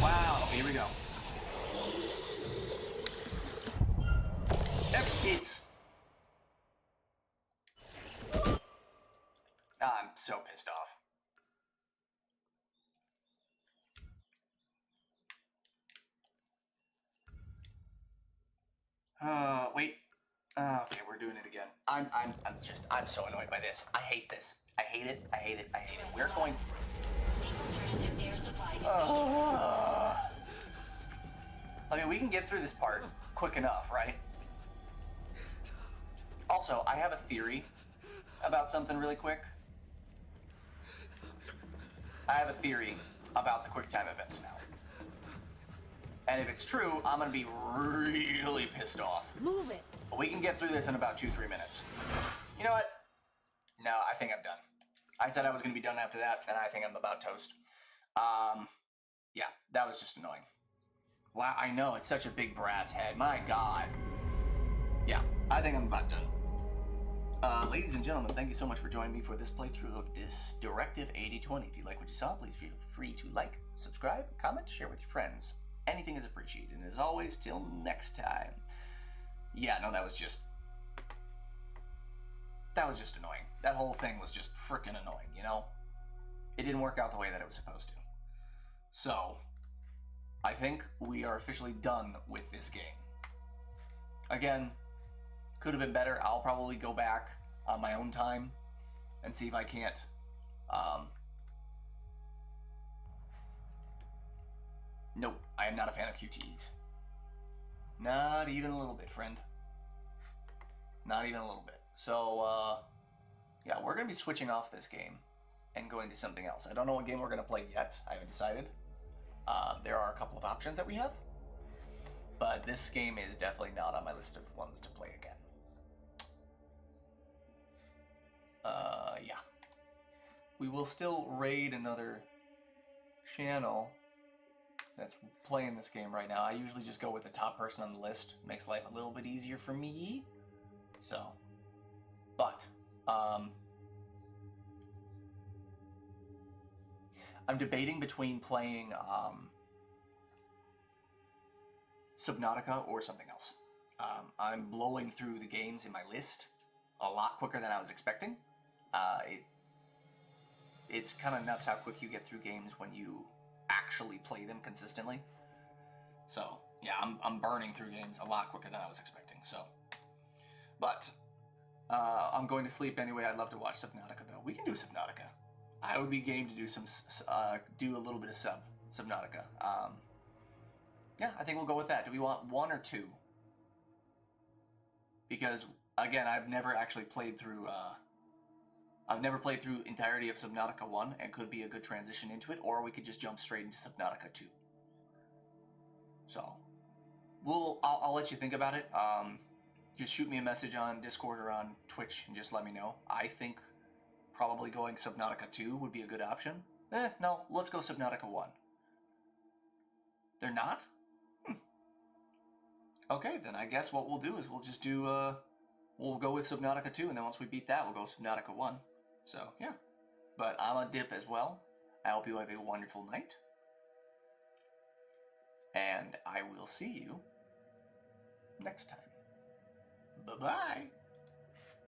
Wow, here we go. It's... I'm so pissed off. Wait. Okay, we're doing it again. I'm so annoyed by this. I hate this. I hate it. I hate it. I hate it. We're going... I mean, we can get through this part quick enough, right? Also, I have a theory about something really quick. I have a theory about the QuickTime events now. And if it's true, I'm gonna be really pissed off. Move it. But we can get through this in about 2-3 minutes. You know what? No, I think I'm done. I said I was gonna be done after that, and I think I'm about toast. Yeah, that was just annoying. Wow, I know, it's such a big brass head. My God. Yeah, I think I'm about done. Ladies and gentlemen, thank you so much for joining me for this playthrough of this Directive 8020. If you like what you saw, please feel free to like, subscribe, comment, share with your friends. Anything is appreciated. And as always, till next time. Yeah, no, that was just annoying. That whole thing was just freaking annoying, you know? It didn't work out the way that it was supposed to. So, I think we are officially done with this game. Again, could have been better. I'll probably go back on my own time and see if I can't nope, I am not a fan of QTEs. Not even a little bit, friend. Not even a little bit. So, yeah, we're going to be switching off this game and going to something else. I don't know what game we're going to play yet. I haven't decided. There are a couple of options that we have. But this game is definitely not on my list of ones to play again. Yeah. We will still raid another channel that's playing this game right now. I usually just go with the top person on the list. Makes life a little bit easier for me. So, but, I'm debating between playing, Subnautica or something else. I'm blowing through the games in my list a lot quicker than I was expecting. It's kind of nuts how quick you get through games when you actually play them consistently. So, yeah, I'm burning through games a lot quicker than I was expecting, so. But, I'm going to sleep anyway. I'd love to watch Subnautica, though. We can do Subnautica. I would be game to do do a little bit of Subnautica. Yeah, I think we'll go with that. Do we want 1 or 2? Because, again, I've never actually played through, I've never played through entirety of Subnautica 1, and could be a good transition into it, or we could just jump straight into Subnautica 2. So, I'll let you think about it. Just shoot me a message on Discord or on Twitch and just let me know. I think probably going Subnautica 2 would be a good option. No, let's go Subnautica 1. They're not? Okay, then I guess what we'll do is we'll just do, we'll go with Subnautica 2, and then once we beat that, we'll go Subnautica 1. So, yeah. But I'm a dip as well. I hope you have a wonderful night. And I will see you next time. Bye-bye.